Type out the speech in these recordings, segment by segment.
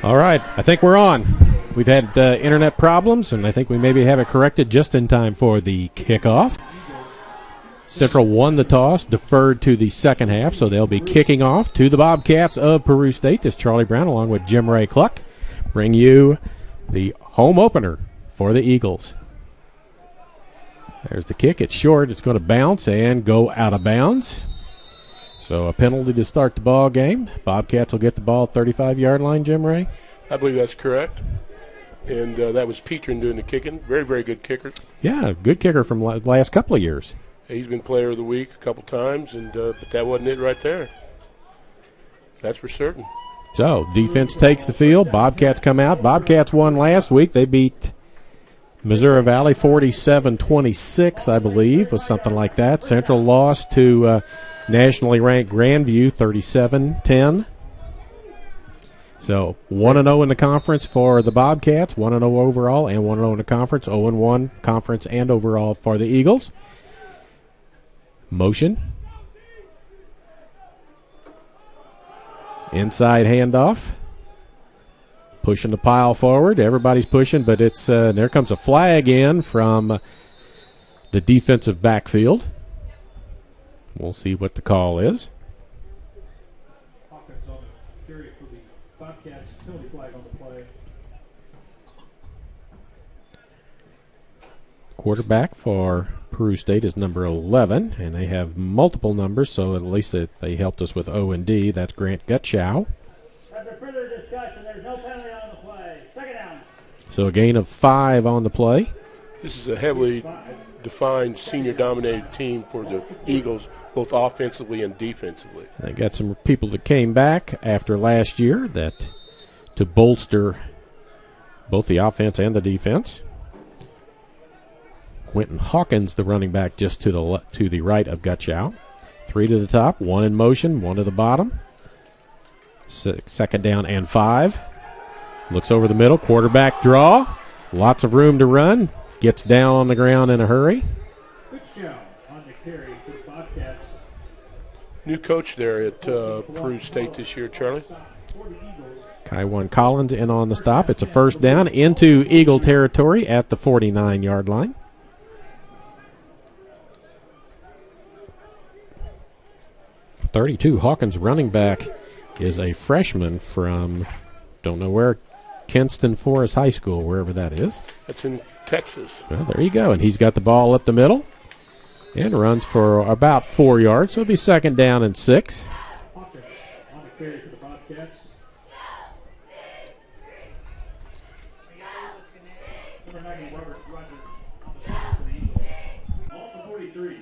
All right, I think we're on. We've had internet problems, and I think we maybe have it corrected just in time for the kickoff. Central won the toss, deferred to the second half, so they'll be kicking off to the Bobcats of Peru State. This Charlie Brown, along with Jim Ray Cluck, bring you the home opener for the Eagles. There's the kick. It's short. It's going to bounce and go out of bounds. So a penalty to start the ball game. Bobcats will get the ball at 35-yard line, Jim Ray? I believe that's correct. And that was Petrin doing the kicking. Very, very good kicker. Yeah, good kicker from the last couple of years. He's been player of the week a couple times, and but that wasn't it right there. That's for certain. So defense takes the field. Bobcats come out. Bobcats won last week. They beat Missouri Valley 47-26, I believe, was something like that. Central lost to nationally ranked Grandview 37-10. So 1-0 in the conference for the Bobcats, 1-0 overall, and 1-0 in the conference, 0-1 conference and overall for the Eagles. Motion. Inside handoff. Pushing the pile forward. Everybody's pushing, but it's there comes a flag in from the defensive backfield. We'll see what the call is. Hawkins on the carry for the Bobcats. Penalty flag on the play. Quarterback for Peru State is number 11, and they have multiple numbers, so at least they helped us with O and D. That's Grant Gutschau. After further discussion, there's no penalty on the play. Second down. So a gain of 5 on the play. This is a heavily defined senior-dominated team for the Eagles, both offensively and defensively. They got some people that came back after last year that to bolster both the offense and the defense. Quentin Hawkins, the running back, just to the right of Gutschau. 3 to the top, 1 in motion, 1 to the bottom. Second down and 5. Looks over the middle, quarterback draw. Lots of room to run. Gets down on the ground in a hurry. Gutschau on the carry for the Bobcats. New coach there at Peru State this year, Charlie. Kaiwan Collins in on the stop. It's a first down into Eagle territory at the 49-yard line. .32 Hawkins running back is a freshman from, don't know where, Kinston Forest High School, wherever that is. That's in Texas. Well, there you go. And he's got the ball up the middle and runs for about 4 yards. So it'll be second down and 6. Hawkins on the carry for the Bobcats. Number 90, Robert Rogers on the stop for the Eagles. On the 43.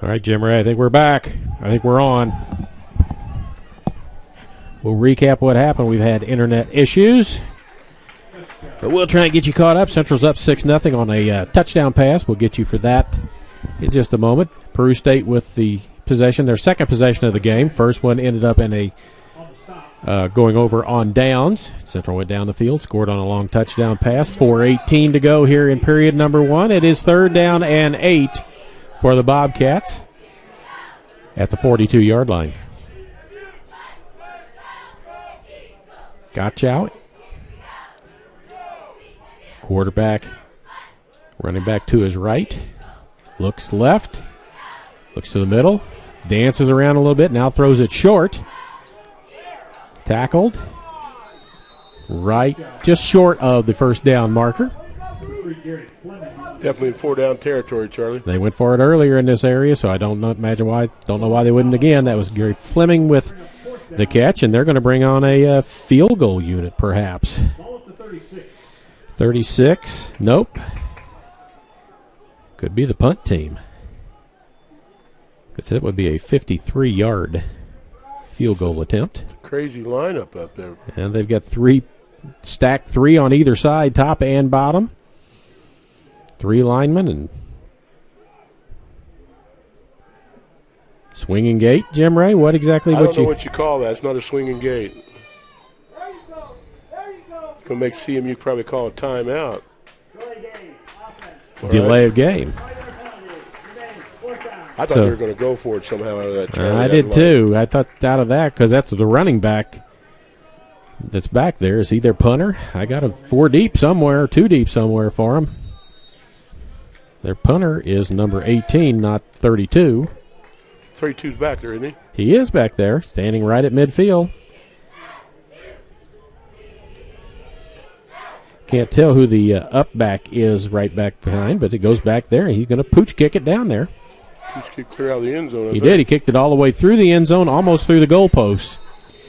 All right, Jim Ray, I think we're back. I think we're on. We'll recap what happened. We've had internet issues, but we'll try and get you caught up. Central's up 6-0 on a touchdown pass. We'll get you for that in just a moment. Peru State with the possession, their second possession of the game. First one ended up in a going over on downs. Central went down the field, scored on a long touchdown pass. 4:18 to go here in period number 1. It is third down and 8 for the Bobcats at the 42-yard line. Gutschau. Quarterback, running back to his right. Looks left. Looks to the middle. Dances around a little bit. Now throws it short. Tackled. Right, just short of the first down marker. Definitely in 4-down territory, Charlie. They went for it earlier in this area, so I don't know why they wouldn't again. That was Gary Fleming with the catch, and they're going to bring on a field goal unit, perhaps. 36. Nope. Could be the punt team. Because it would be a 53-yard field goal attempt. Crazy lineup up there. And they've got stacked three on either side, top and bottom. 3 linemen and swinging gate. Jim Ray, what exactly? I don't know what you call that. It's not a swinging gate. Going to make CMU probably call a timeout. Delay of game. I thought they were going to go for it somehow out of that. I did too. I thought out of that because that's the running back that's back there. Is he their punter? I got a 4 deep somewhere, 2 deep somewhere for him. Their punter is number 18, not 32. 32's back there, isn't he? He is back there, standing right at midfield. Can't tell who the up back is right back behind, but it goes back there, and he's going to pooch kick it down there. Pooch kick clear out of the end zone. He did. He kicked it all the way through the end zone, almost through the goalposts.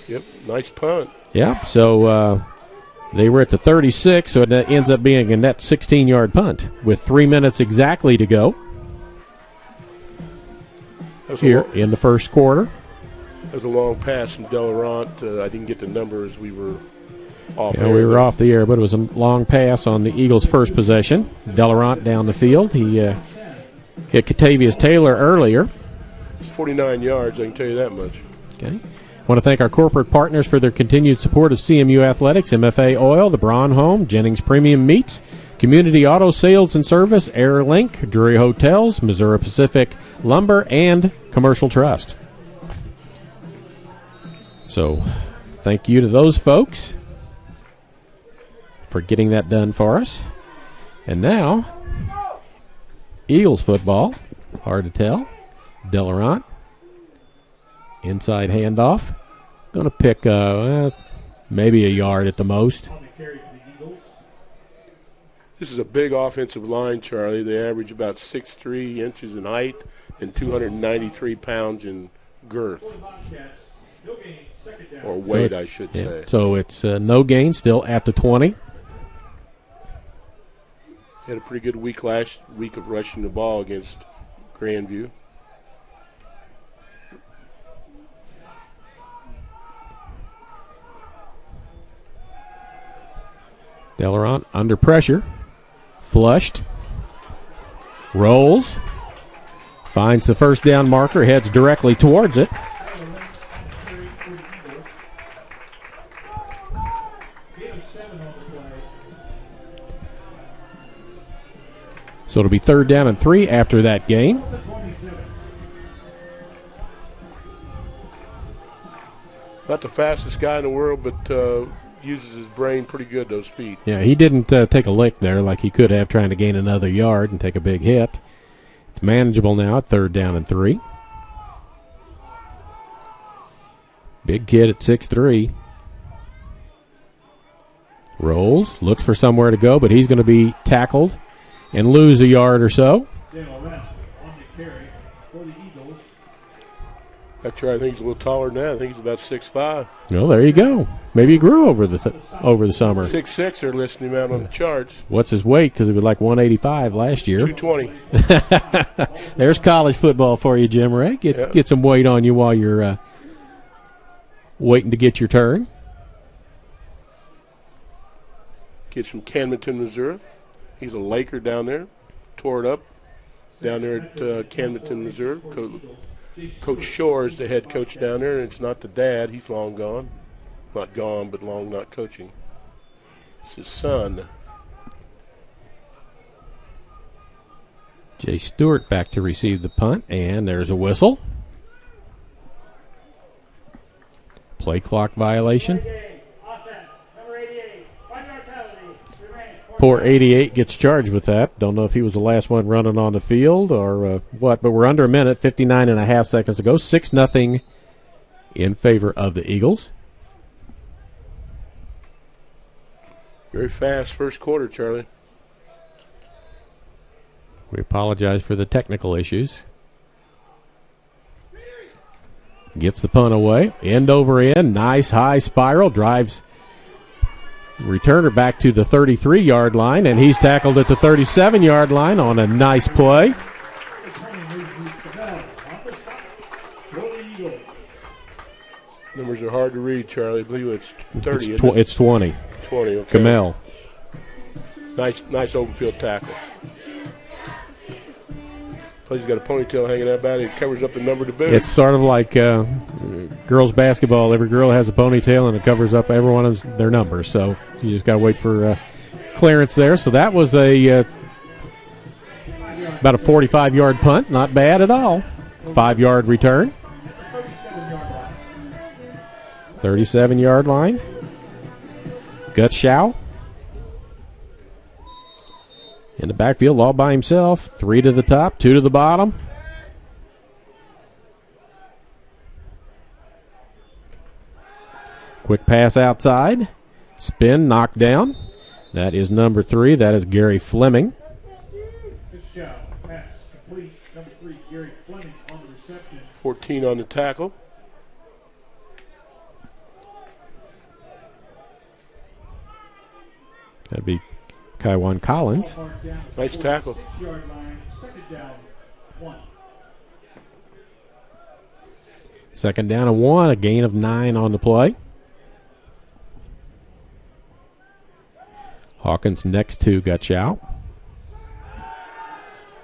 Yep, nice punt. Yep, so they were at the 36, so it ends up being a net 16-yard punt with 3 minutes exactly to go here in the first quarter. That was a long pass from Delarant. I didn't get the numbers. We were off we were off the air, but it was a long pass on the Eagles' first possession. Delarant down the field. He hit Catavius Taylor earlier. It's 49 yards, I can tell you that much. Okay. I want to thank our corporate partners for their continued support of CMU Athletics, MFA Oil, the Braun Home, Jennings Premium Meats, Community Auto Sales and Service, Airlink, Drury Hotels, Missouri Pacific Lumber, and Commercial Trust. So thank you to those folks for getting that done for us. And now, Eagles football, hard to tell. Delarant. Inside handoff. Going to pick maybe a yard at the most. This is a big offensive line, Charlie. They average about 6'3" inches in height and 293 pounds in girth. Or weight, I should say. So it's no gain, still at the 20. Had a pretty good week last week of rushing the ball against Grandview. Delarant under pressure. Flushed. Rolls. Finds the first down marker. Heads directly towards it. So it'll be 3rd down and 3 after that gain. Not the fastest guy in the world, but uses his brain pretty good, those speed. Yeah, he didn't take a lick there like he could have, trying to gain another yard and take a big hit. It's manageable now at 3rd down and 3. Big kid at 6'3". Rolls, looks for somewhere to go, but he's going to be tackled and lose a yard or so. Actually, I think he's a little taller than that. I think he's about 6'5". Well, there you go. Maybe he grew over the summer. 6'6", they're listing him out on the charts. What's his weight? Because he was like 185 last year. 220. There's college football for you, Jim Ray. Get some weight on you while you're waiting to get your turn. Kid's from Camdenton, Missouri. He's a Laker down there. Tore it up down there at Camdenton, Missouri. Coach Shore is the head coach down there, and it's not the dad. He's long gone. Not gone, but long not coaching. It's his son. Jay Stewart back to receive the punt, and there's a whistle. Play clock violation. Poor 88 gets charged with that. Don't know if he was the last one running on the field or what, but we're under a minute, 59 and a half seconds to go. 6-0 in favor of the Eagles. Very fast first quarter, Charlie. We apologize for the technical issues. Gets the punt away. End over end. Nice high spiral. Drives returner back to the 33-yard line, and he's tackled at the 37-yard line on a nice play. Numbers are hard to read, Charlie. I believe it's 30. It's 20. 20, okay. Kamel. Nice open field tackle. Plus he's got a ponytail hanging out about it. It covers up the number to boot. It's sort of like girls basketball. Every girl has a ponytail, and it covers up every one of their numbers. So you just got to wait for clearance there. So that was about a 45-yard punt. Not bad at all. 5-yard return. 37-yard line. Gutschow in the backfield all by himself. 3 to the top, 2 to the bottom. Quick pass outside. Spin, knocked down. That is number 3. That is Gary Fleming. Gutschow, pass, complete. Number 3, Gary Fleming on the reception. 14 on the tackle. That'd be Kaiwan Collins. Nice tackle. 6-yard line, second down, 1. Second down and 1, a gain of 9 on the play. Hawkins next to Gutschow.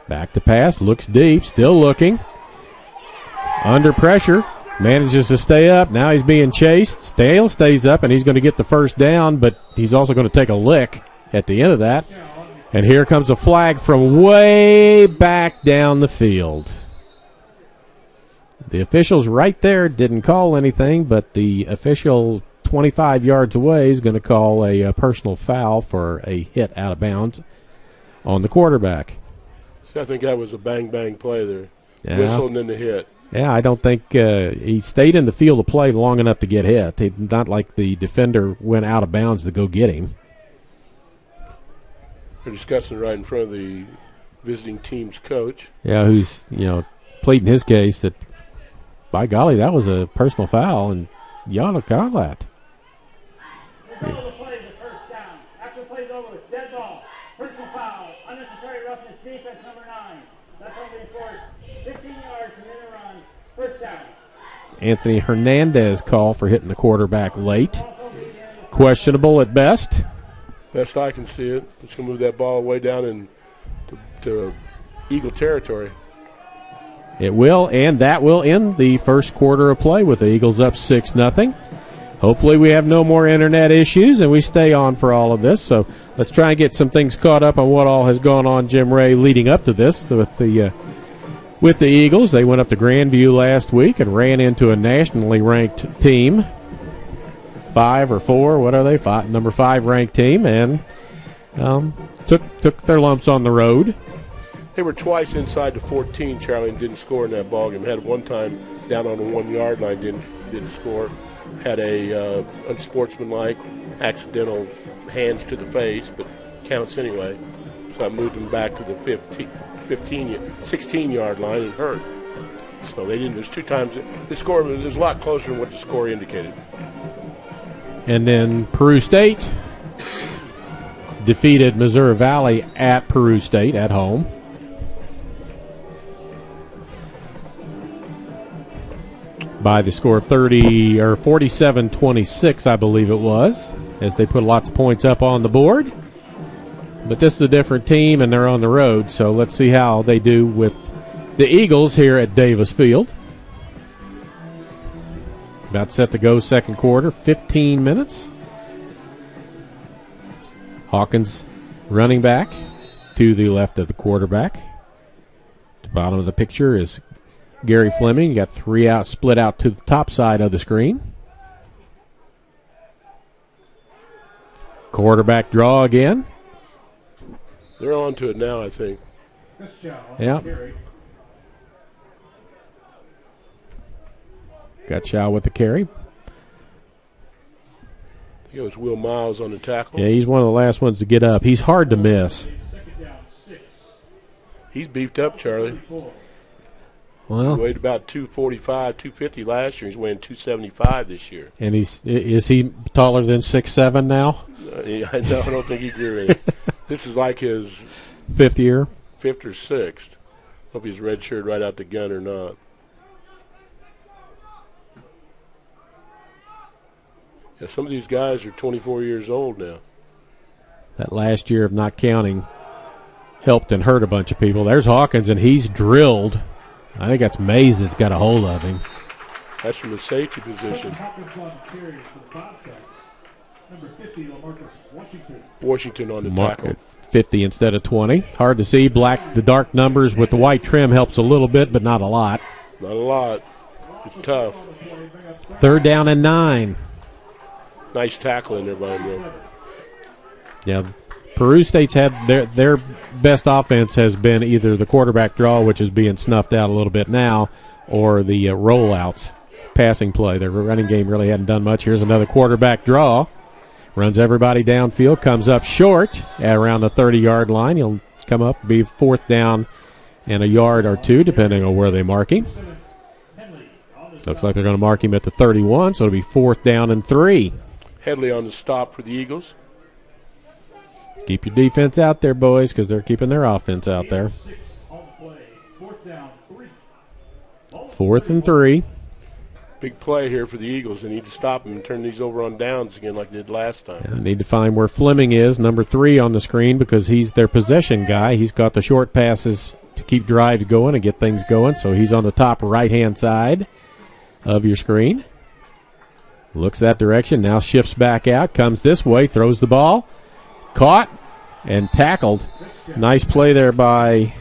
Back to pass, looks deep, still looking. Under pressure, manages to stay up. Now he's being chased. Stale stays up, and he's going to get the first down, but he's also going to take a lick at the end of that. And here comes a flag from way back down the field. The officials right there didn't call anything, but the official 25 yards away is going to call a personal foul for a hit out of bounds on the quarterback. I think that was a bang-bang play there. Yeah. Whistle and then the hit. Yeah, I don't think he stayed in the field of play long enough to get hit. It's not like the defender went out of bounds to go get him. They're discussing right in front of the visiting team's coach. Yeah, who's, pleading his case that, by golly, that was a personal foul, and you ought to call that. The play is a first down. After the play's over, dead ball. Personal foul. Unnecessary roughness. Defense number 9. That's only enforced. 15 yards from the run. First down. Anthony Hernandez call for hitting the quarterback late. Questionable at best. Best I can see it. It's going to move that ball way down to Eagle territory. It will, and that will end the first quarter of play with the Eagles up 6-0. Hopefully we have no more internet issues and we stay on for all of this. So let's try and get some things caught up on what all has gone on, Jim Ray, leading up to this with the Eagles. They went up to Grandview last week and ran into a nationally ranked team. 5 or 4, what are they? Number 5 ranked team, and took their lumps on the road. They were twice inside the 14, Charlie, and didn't score in that ballgame. Had one time down on the 1-yard line, didn't score. Had a unsportsmanlike, accidental hands to the face, but counts anyway. So I moved them back to the 16-yard line and hurt. So they didn't. There's 2 times. The score was a lot closer than what the score indicated. And then Peru State defeated Missouri Valley at Peru State at home. By the score of 47-26, I believe it was, as they put lots of points up on the board. But this is a different team, and they're on the road, so let's see how they do with the Eagles here at Davis Field. About set to go second quarter, 15 minutes. Hawkins running back to the left of the quarterback. The bottom of the picture is Gary Fleming. You got 3 out, split out to the top side of the screen. Quarterback draw again. They're on to it now, I think. Yeah. Gutschow with the carry. I think it was Will Miles on the tackle. Yeah, he's one of the last ones to get up. He's hard to miss. He's beefed up, Charlie. Well, He weighed about 245, 250 last year. He's weighing 275 this year. and is he taller than 6'7" now? I don't think he grew any. This is like his 5th year. 5th or 6th. Hope he's redshirted right out the gun or not. Yeah, some of these guys are 24 years old now. That last year of not counting helped and hurt a bunch of people. There's Hawkins, and he's drilled. I think that's Mays that's got a hold of him. That's from the safety position. Hawkins on carry for the Bobcats. Number 50, LaMarcus Washington. Washington on the tackle. 50 instead of 20. Hard to see. The dark numbers with the white trim helps a little bit, but not a lot. Not a lot. It's tough. 3rd down and 9. Nice tackle in there by him. Yeah, Peru State's had their best offense has been either the quarterback draw, which is being snuffed out a little bit now, or the rollouts, passing play. Their running game really hadn't done much. Here's another quarterback draw. Runs everybody downfield, comes up short at around the 30-yard line. He'll come up, be 4th down and a yard or two, depending on where they mark him. Looks like they're going to mark him at the 31, so it'll be 4th down and 3. Headley on the stop for the Eagles. Keep your defense out there, boys, because they're keeping their offense out there. 4th and 3. Big play here for the Eagles. They need to stop them and turn these over on downs again like they did last time. I need to find where Fleming is, number 3 on the screen, because he's their possession guy. He's got the short passes to keep drives going and get things going, so he's on the top right-hand side of your screen. Looks that direction, now shifts back out, comes this way, throws the ball. Caught and tackled. Nice play there by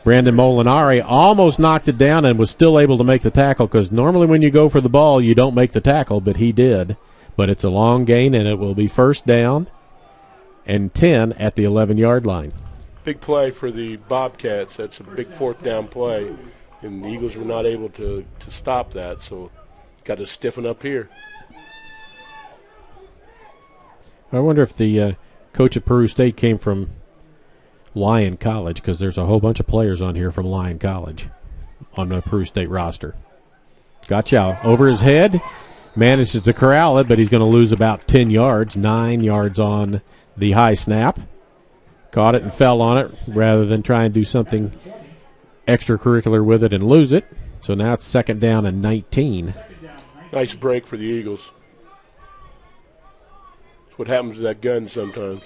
Brandon Molinari. Almost knocked it down and was still able to make the tackle, because normally when you go for the ball, you don't make the tackle, but he did. But it's a long gain, and it will be 1st down and 10 at the 11-yard line. Big play for the Bobcats. That's a big 4th down play, and the Eagles were not able to stop that, so got to stiffen up here. I wonder if the coach at Peru State came from Lyon College, because there's a whole bunch of players on here from Lyon College on the Peru State roster. Gotcha. Over his head, manages to corral it, but he's going to lose about 10 yards, 9 yards on the high snap. Caught it and fell on it rather than try and do something extracurricular with it and lose it. So now it's 2nd down and 19. Nice break for the Eagles. That's what happens to that gun sometimes.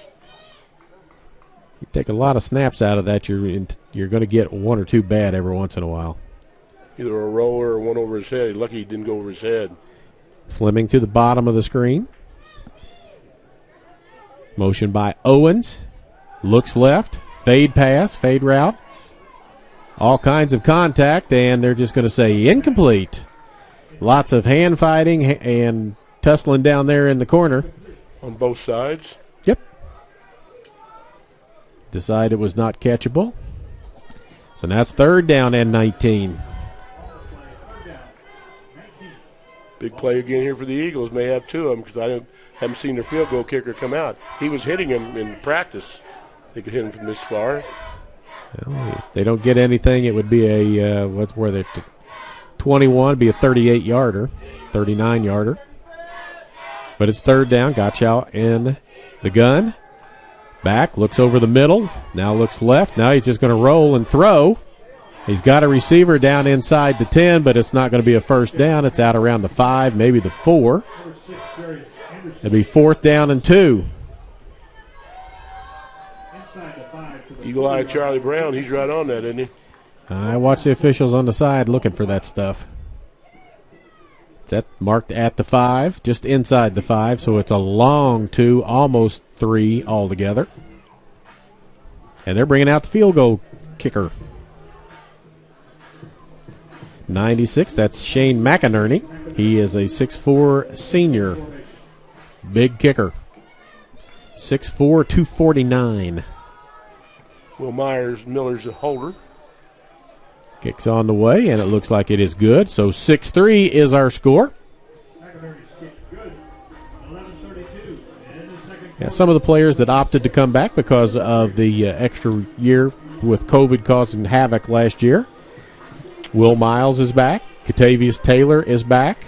You take a lot of snaps out of that, you're going to get 1 or 2 bad every once in a while. Either a roller or one over his head. Lucky he didn't go over his head. Fleming to the bottom of the screen. Motion by Owens. Looks left. Fade pass, fade route. All kinds of contact, and they're just going to say incomplete. Lots of hand fighting and tussling down there in the corner. On both sides. Yep. Decide it was not catchable. So now it's 3rd down and 19. Big play again here for the Eagles. May have 2 of them, because I haven't seen their field goal kicker come out. He was hitting him in practice. They could hit him from this far. Well, if they don't get anything, it would be a, 21, be a 38-yarder, 39-yarder. But it's 3rd down. Gotcha in the gun. Back, looks over the middle. Now looks left. Now he's just going to roll and throw. He's got a receiver down inside the 10, but it's not going to be a 1st down. It's out around the 5, maybe the 4. It'll be 4th down and 2. Eagle Eye Charlie Brown, he's right on that, isn't he? I watch the officials on the side looking for that stuff. It's marked at the 5, just inside the 5, so it's a long 2, almost 3 altogether. And they're bringing out the field goal kicker. 96, that's Shane McInerney. He is a 6'4 senior. Big kicker. 6'4", 249. Will Miller's a holder. Kicks on the way, and it looks like it is good. So 6-3 is our score. Yeah, some of the players that opted to come back because of the extra year with COVID causing havoc last year. Will Miles is back. Catavius Taylor is back.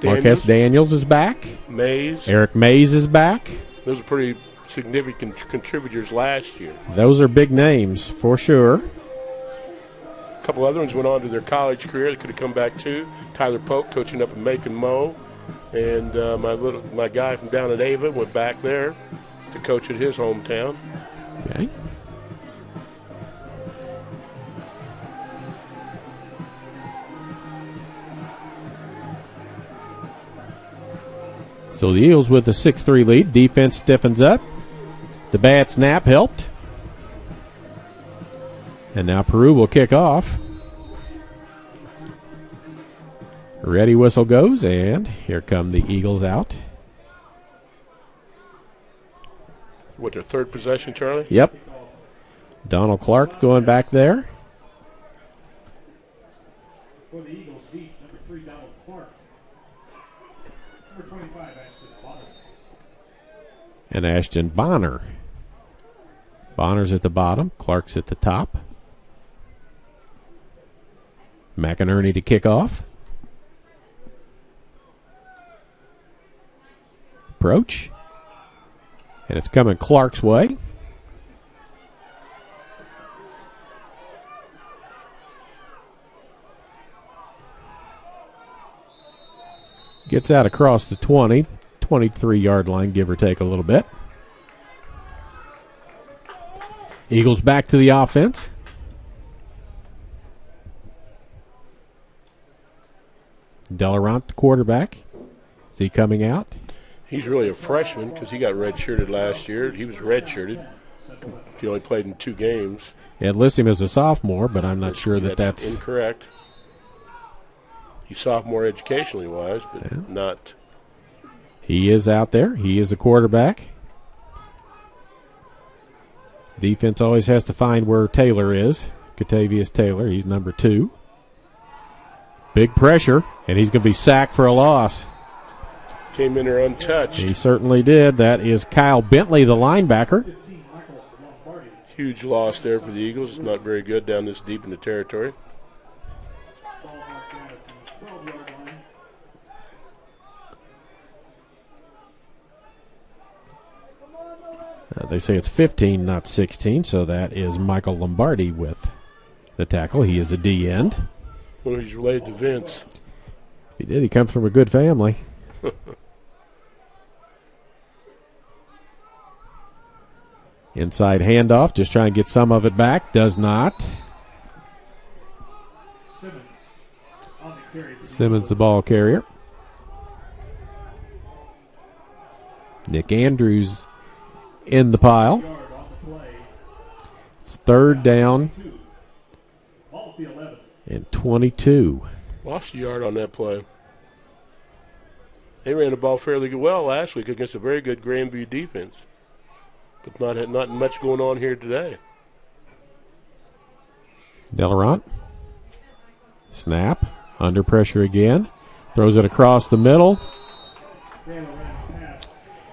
Marquez Daniels is back. Eric Mays is back. Those are pretty significant contributors last year. Those are big names for sure. A couple other ones went on to their college career. They could have come back too. Tyler Polk coaching up in Macon Mo, and my guy from down at Ava went back there to coach at his hometown. Okay. So the Eagles with a 6-3 lead. Defense stiffens up. The bad snap helped. And now Peru will kick off. Ready whistle goes, and here come the Eagles out. What, their third possession, Charlie? Yep. Donald Clark going back there. For the Eagles, deep, number 3, Donald Clark. Number 25, Ashton Bonner. And Ashton Bonner. Bonner's at the bottom. Clark's at the top. McInerney to kick off. Approach. And it's coming Clark's way. Gets out across the 20, 23-yard line, give or take a little bit. Eagles back to the offense. Delarant, the quarterback. Is he coming out? He's really a freshman because he got redshirted last year. He was redshirted. He only played in 2 games. Yeah, it lists him as a sophomore, but I'm not sure that's incorrect. He's sophomore educationally wise, but not. He is out there. He is a quarterback. Defense always has to find where Taylor is. Catavius Taylor, he's number 2. Big pressure, and he's going to be sacked for a loss. Came in there untouched. He certainly did. That is Kyle Bentley, the linebacker. Huge loss there for the Eagles. It's not very good down this deep in the territory. They say it's 15, not 16, so that is Michael Lombardi with the tackle. He is a D end. Well, he's related to Vince. He did. He comes from a good family. Inside handoff, just trying to get some of it back. Does not. Simmons, the ball carrier. Nick Andrews in the pile. It's 3rd down and 22. Lost a yard on that play. They ran the ball fairly well last week against a very good Grandview defense, but not much going on here today. Delarant. Snap. Under pressure again. Throws it across the middle.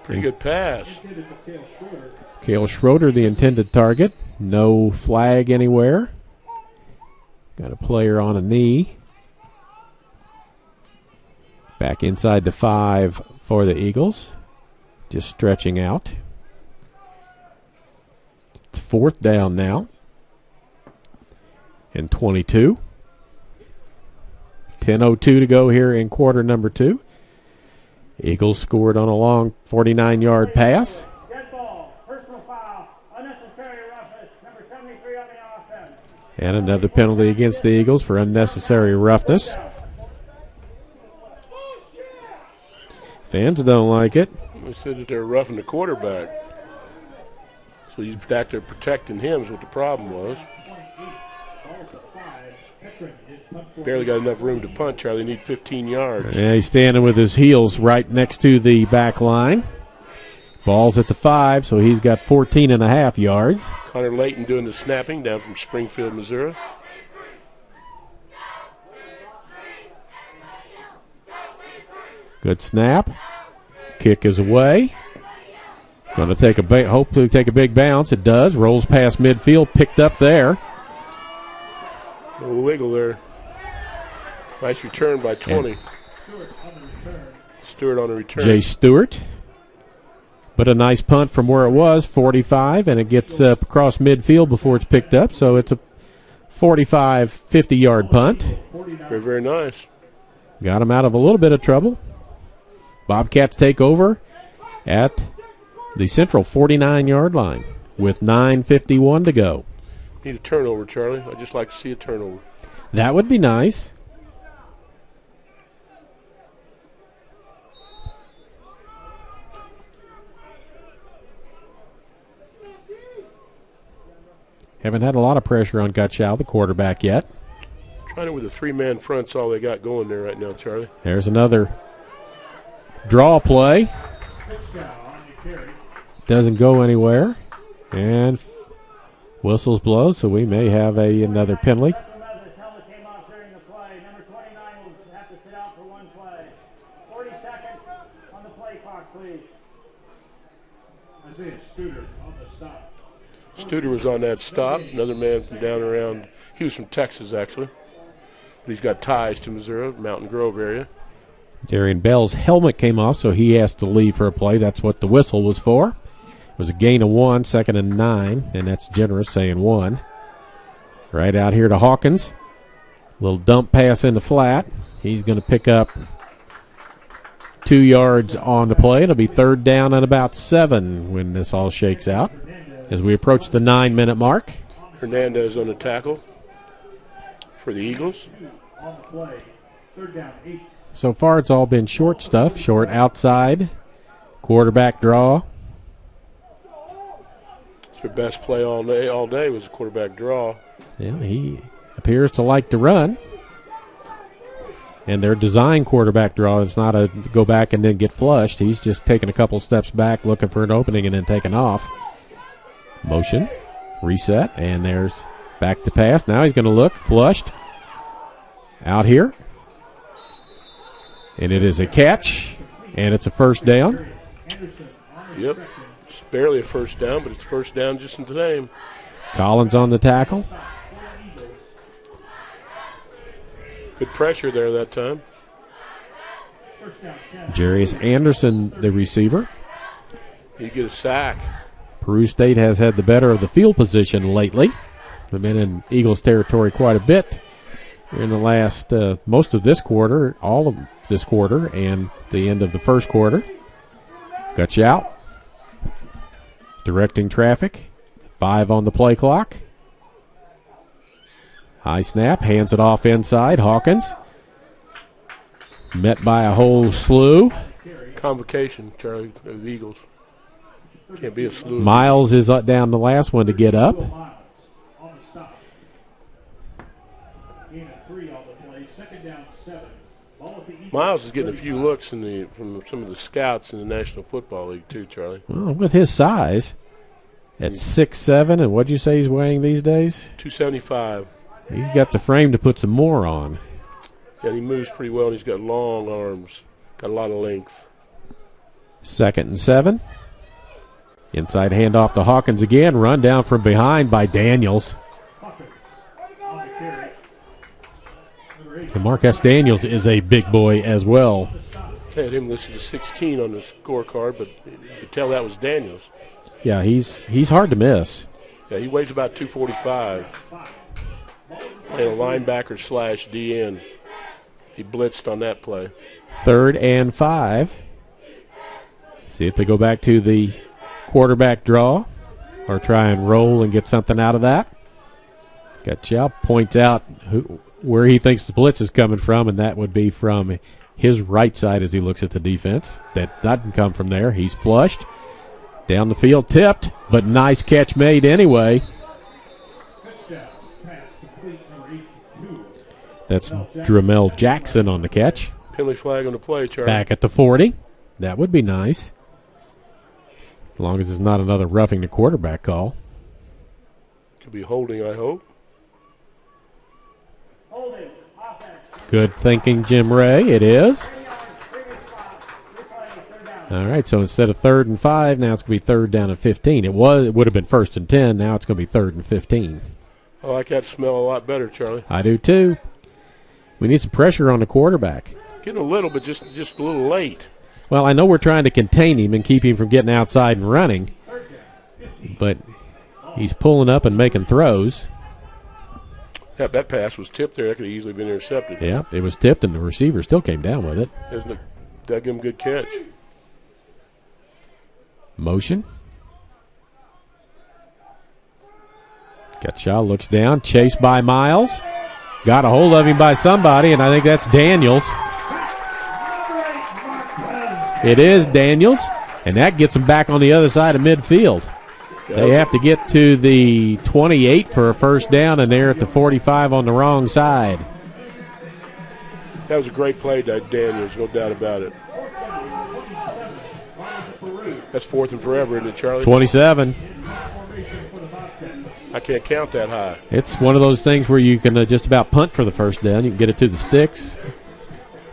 Pretty good pass. Cale Schroeder, the intended target. No flag anywhere. Got a player on a knee. Back inside the 5 for the Eagles. Just stretching out. It's 4th down now. And 22. 10:02 to go here in quarter number 2. Eagles scored on a long 49-yard pass. Dead ball, personal foul, unnecessary roughness, number 73 on the offense. And another penalty against the Eagles for unnecessary roughness. Fans don't like it. They said that they're roughing the quarterback. So he's back there protecting him is what the problem was. Barely got enough room to punt, Charlie. They need 15 yards. Yeah, he's standing with his heels right next to the back line. Ball's at the 5, so he's got 14.5 yards. Connor Layton doing the snapping down from Springfield, Missouri. Good snap. Kick is away. Going to take hopefully take a big bounce. It does. Rolls past midfield. Picked up there. A little wiggle there. Nice return by 20. And Stewart on the return. Jay Stewart. But a nice punt from where it was, 45, and it gets across midfield before it's picked up. So it's a 45, 50-yard punt. Very, very nice. Got him out of a little bit of trouble. Bobcats take over at the central 49-yard line with 9:51 to go. Need a turnover, Charlie. I'd just like to see a turnover. That would be nice. Haven't had a lot of pressure on Gutchow, the quarterback, yet. Trying it with a 3-man front's all they got going there right now, Charlie. There's another draw play. Doesn't go anywhere. And whistles blow, so we may have another penalty. Came off during the play. Number 29 will have to sit out for one play. 40 seconds on the play clock, please. Isaiah Studer on the stop. Studer was on that stop. Another man from down around. He was from Texas, actually. But he's got ties to Missouri, Mountain Grove area. Darian Bell's helmet came off, so he has to leave for a play. That's what the whistle was for. It was a gain of 1, 2nd and 9, and that's generous, saying 1. Right out here to Hawkins. Little dump pass in the flat. He's going to pick up 2 yards on the play. It'll be 3rd down and about 7 when this all shakes out as we approach the 9-minute mark. Hernandez on the tackle for the Eagles. On the play. 3rd down, 8. So far it's all been short stuff. Short outside. Quarterback draw. Their best play all day was a quarterback draw. Yeah, he appears to like to run. And their design quarterback draw is not a go back and then get flushed. He's just taking a couple steps back, looking for an opening, and then taking off. Motion, reset, and there's back to pass. Now he's going to look, flushed. Out here. And it is a catch, and it's a 1st down. Yep. It's barely a 1st down, but it's 1st down just in the name. Collins on the tackle. Good pressure there that time. Jarius Anderson, the receiver. You get a sack. Peru State has had the better of the field position lately. They've been in Eagles territory quite a bit in the last, most of this quarter, all of this quarter, and the end of the 1st quarter. Gutchow directing traffic. 5 on the play clock. High snap, hands it off inside. Hawkins met by a whole slew. Convocation, Charlie, of the Eagles. Can't be a slew. Miles is down the last one to get up. On the stop. Gain of 3 on the play. 2nd down, 7. Ball at the Eagles. Miles is getting a few looks from some of the scouts in the National Football League too, Charlie. Well, with his size, at 6'7", and what'd you say he's weighing these days? 275. He's got the frame to put some more on. Yeah, he moves pretty well, and he's got long arms. Got a lot of length. 2nd and 7. Inside handoff to Hawkins again. Run down from behind by Daniels. And Marcus Daniels is a big boy as well. I had him listed as 16 on the scorecard, but you could tell that was Daniels. Yeah, he's hard to miss. Yeah, he weighs about 245. And a linebacker / DN. He blitzed on that play. 3rd and 5. See if they go back to the quarterback draw or try and roll and get something out of that. Gutchow points out where he thinks the blitz is coming from, and that would be from his right side as he looks at the defense. That doesn't come from there. He's flushed. Down the field, tipped, but nice catch made anyway. That's Dramel Jackson on the catch. Penalty flag on the play, Charlie. Back at the 40. That would be nice. As long as it's not another roughing the quarterback call. Could be holding, I hope. Holding. Offense. Good thinking, Jim Ray. It is. All right, so instead of 3rd and 5, now it's going to be 3rd down and 15. It would have been 1st and 10. Now it's going to be 3rd and 15. I like that smell a lot better, Charlie. I do too. We need some pressure on the quarterback. Getting a little, but just a little late. Well, I know we're trying to contain him and keep him from getting outside and running, but he's pulling up and making throws. Yeah, that pass was tipped there. That could have easily been intercepted. Yeah, it was tipped, and the receiver still came down with it. That gave him a good catch. Motion. Gutchow looks down, chased by Miles. Got a hold of him by somebody, and I think that's Daniels. It is Daniels, and that gets him back on the other side of midfield. They have to get to the 28 for a first down, and they're at the 45 on the wrong side. That was a great play by Daniels, no doubt about it. That's fourth and forever, isn't it, Charlie? 27. I can't count that high. It's one of those things where you can just about punt for the first down. You can get it to the sticks.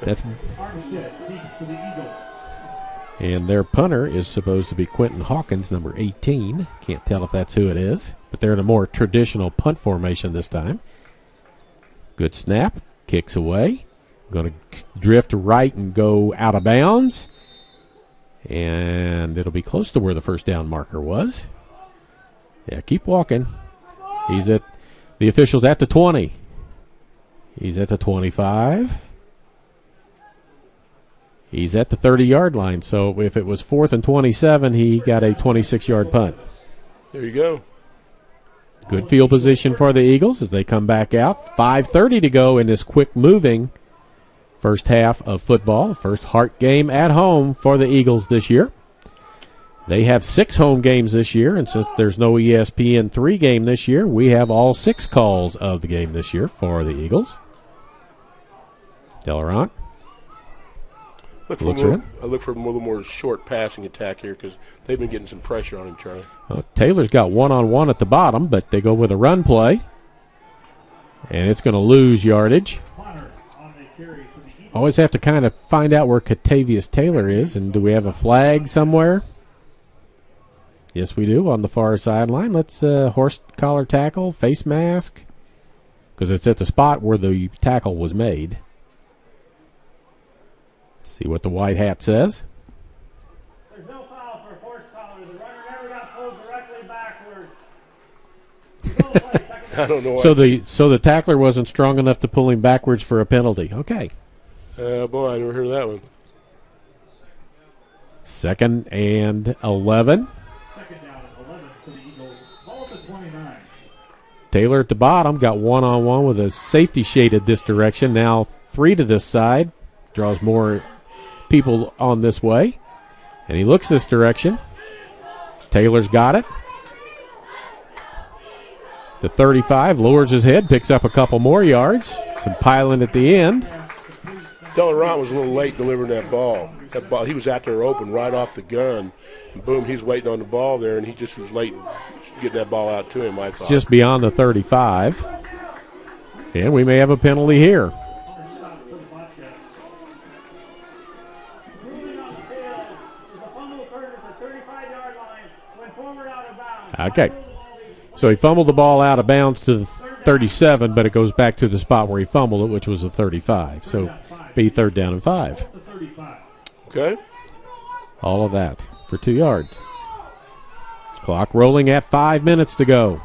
That's. And their punter is supposed to be Quentin Hawkins, number 18. Can't tell if that's who it is, but they're in a more traditional punt formation this time. Good snap. Kicks away. Going to drift right and go out of bounds. And it'll be close to where the first down marker was. Yeah, keep walking. He's at the official's at the 20. He's at the 25. He's at the 30-yard line. So if it was 4th and 27, he got a 26-yard punt. There you go. Good field position for the Eagles as they come back out. 5:30 to go in this quick-moving first half of football. The first Hart game at home for the Eagles this year. They have 6 home games this year, and since there's no ESPN 3 game this year, we have all 6 calls of the game this year for the Eagles. Delarant. I look for a little more short passing attack here because they've been getting some pressure on him, Charlie. Well, Taylor's got one-on-one at the bottom, but they go with a run play, and it's going to lose yardage. Always have to kind of find out where Catavius Taylor is, and do we have a flag somewhere? Yes, we do, on the far sideline. Let's horse collar tackle, face mask, because it's at the spot where the tackle was made. See what the white hat says. There's no foul for horse collar. The runner never got pulled directly backwards. I don't know. So the tackler wasn't strong enough to pull him backwards for a penalty. Okay. Boy, I never heard of that one. 2nd and 11. Second down and 11 for the Eagles. Ball at the 29. Taylor at the bottom got one-on-one with a safety shaded this direction. Now 3 to this side. Draws more people on this way. And he looks this direction. Taylor's got it. The 35 lowers his head, picks up a couple more yards. Some piling at the end. Delarant was a little late delivering that ball. He was out there open right off the gun. And boom, he's waiting on the ball there, and he just was late getting that ball out to him, I thought. Just beyond the 35. And we may have a penalty here. Okay. So he fumbled the ball out of bounds to the 37, but it goes back to the spot where he fumbled it, which was the 35. So be 3rd down and 5. Okay. All of that for 2 yards. Clock rolling at 5 minutes to go.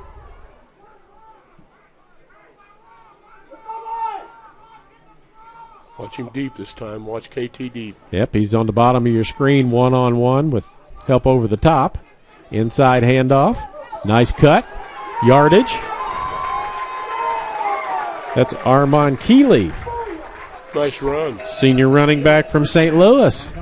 Watch him deep this time. Watch KT deep. Yep, he's on the bottom of your screen one-on-one with help over the top. Inside handoff. Nice cut. Yardage. That's Armand Keeley. Nice run. Senior running back from St. Louis.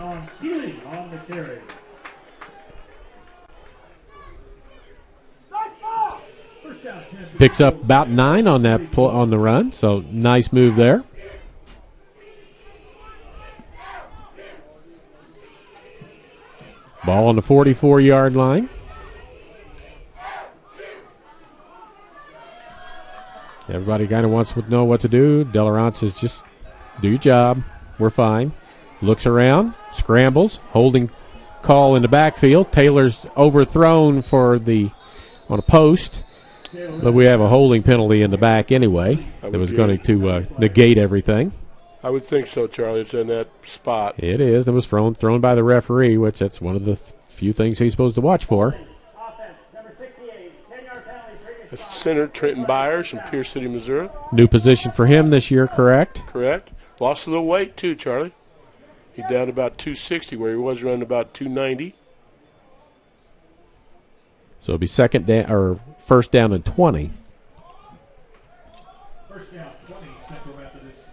Picks up about 9 on that on the run, so nice move there. Ball on the 44-yard line. Everybody kind of wants to know what to do. Delarant says, just do your job. We're fine. Looks around, scrambles, holding call in the backfield. Taylor's overthrown on a post, but we have a holding penalty in the back anyway that was going to negate everything. I would think so, Charlie. It's in that spot. It is. It was thrown by the referee, which that's one of the few things he's supposed to watch for. That's center Trenton Byers from Pierce City, Missouri. New position for him this year, correct? Correct. Lost a little weight, too, Charlie. He's down to about 260, where he was running about 290. So it'll be first down and 20. First down, 20, Central Methodist.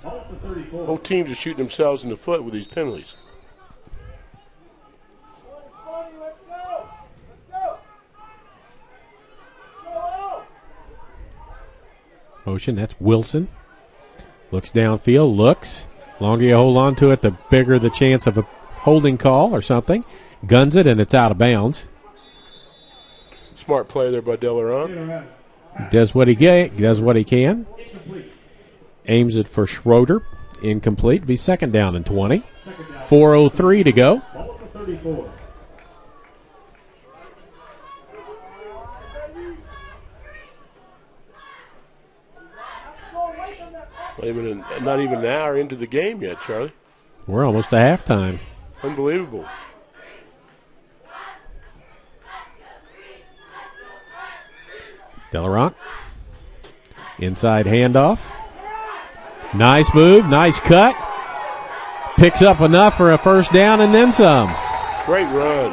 Ball at the 34. Both teams are shooting themselves in the foot with these penalties. Motion, that's Wilson. Looks downfield, looks. Longer you hold on to it, the bigger the chance of a holding call or something. Guns it, and it's out of bounds. Smart play there by Delaron. Does what he does what he can. Aims it for Schroeder. Incomplete. Be second down and 20. 4:03 to go. Ball at the 34. Not even an hour into the game yet, Charlie. We're almost to halftime. Unbelievable. Delaron. Inside handoff. Nice move, nice cut. Picks up enough for a first down and then some. Great run.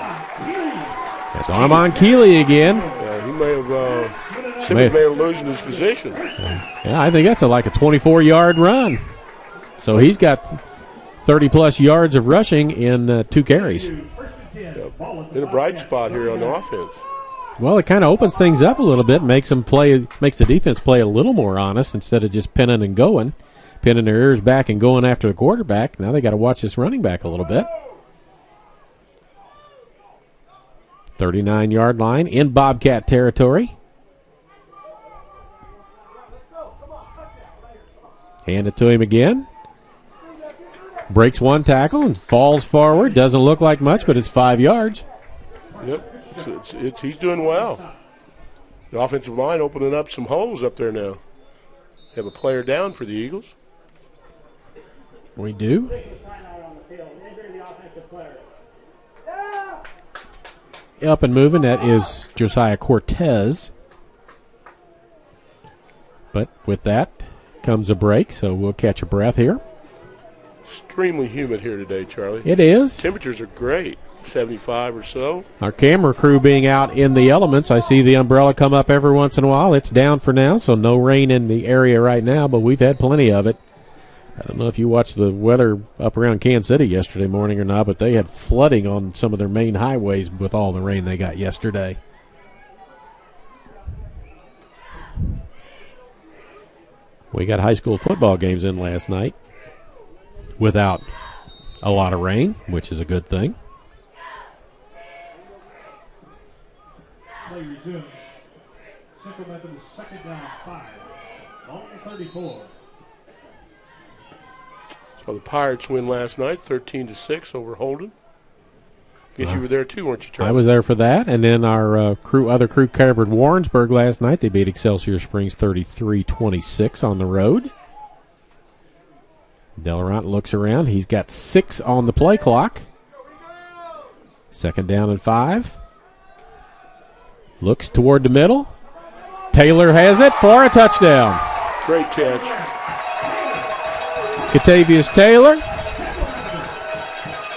That's Armand Keeley again. He may have Simmons may have losing his position. Yeah, I think that's like a 24-yard run. So he's got 30-plus yards of rushing in 2 carries. In a bright spot here on the offense. Well, it kind of opens things up a little bit, makes the defense play a little more honest instead of just pinning and going, pinning their ears back and going after the quarterback. Now they got to watch this running back a little bit. 39-yard line in Bobcat territory. Hand it to him again. Breaks one tackle and falls forward. Doesn't look like much, but it's 5 yards. Yep. He's doing well. The offensive line opening up some holes up there now. Have a player down for the Eagles. We do. Up and moving, that is Josiah Cortez. But with that comes a break, so we'll catch a breath here. Extremely humid here today, Charlie. It is. Temperatures are great, 75 or so. Our camera crew being out in the elements. I see the umbrella come up every once in a while. It's down for now, so no rain in the area right now, but we've had plenty of it. I don't know if you watched the weather up around Kansas City yesterday morning or not, but they had flooding on some of their main highways with all the rain they got yesterday. We got high school football games in last night without a lot of rain, which is a good thing. Play resumes. Central Methodist second down 5. Ball at the 34. So the Pirates win last night, 13-6 over Holden. Guess you were there too, weren't you, Charlie? I was there for that, and then our other crew covered Warrensburg last night. They beat Excelsior Springs 33-26 on the road. Delarant looks around. He's got 6 on the play clock. Second down and 5. Looks toward the middle. Taylor has it for a touchdown. Great catch. Catavius Taylor.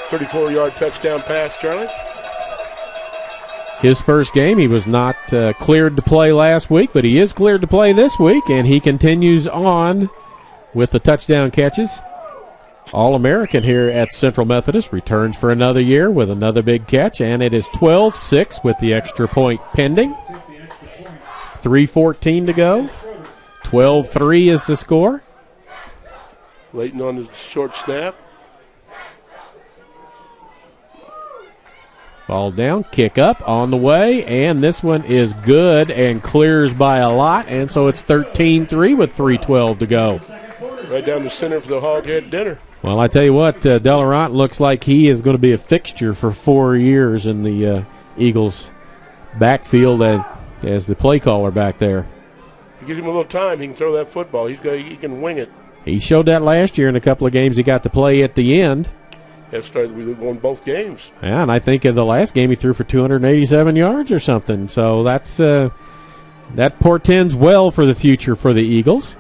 34-yard touchdown pass, Charlie. His first game, he was not cleared to play last week, but he is cleared to play this week, and he continues on with the touchdown catches. All-American here at Central Methodist returns for another year with another big catch, and it is 12-6 with the extra point pending. 3:14 to go. 12-3 is the score. Leighton on the short snap. Ball down, kick up, on the way, and this one is good and clears by a lot, and so it's 13-3 with 3:12 to go. Right down the center for the Hoghead dinner. Well, I tell you what, Delarant looks like he is going to be a fixture for 4 years in the Eagles' backfield as the play caller back there. You give him a little time, he can throw that football. He can wing it. He showed that last year in a couple of games he got to play at the end. We won both games. Yeah, and I think in the last game he threw for 287 yards or something. So that's that portends well for the future for the Eagles.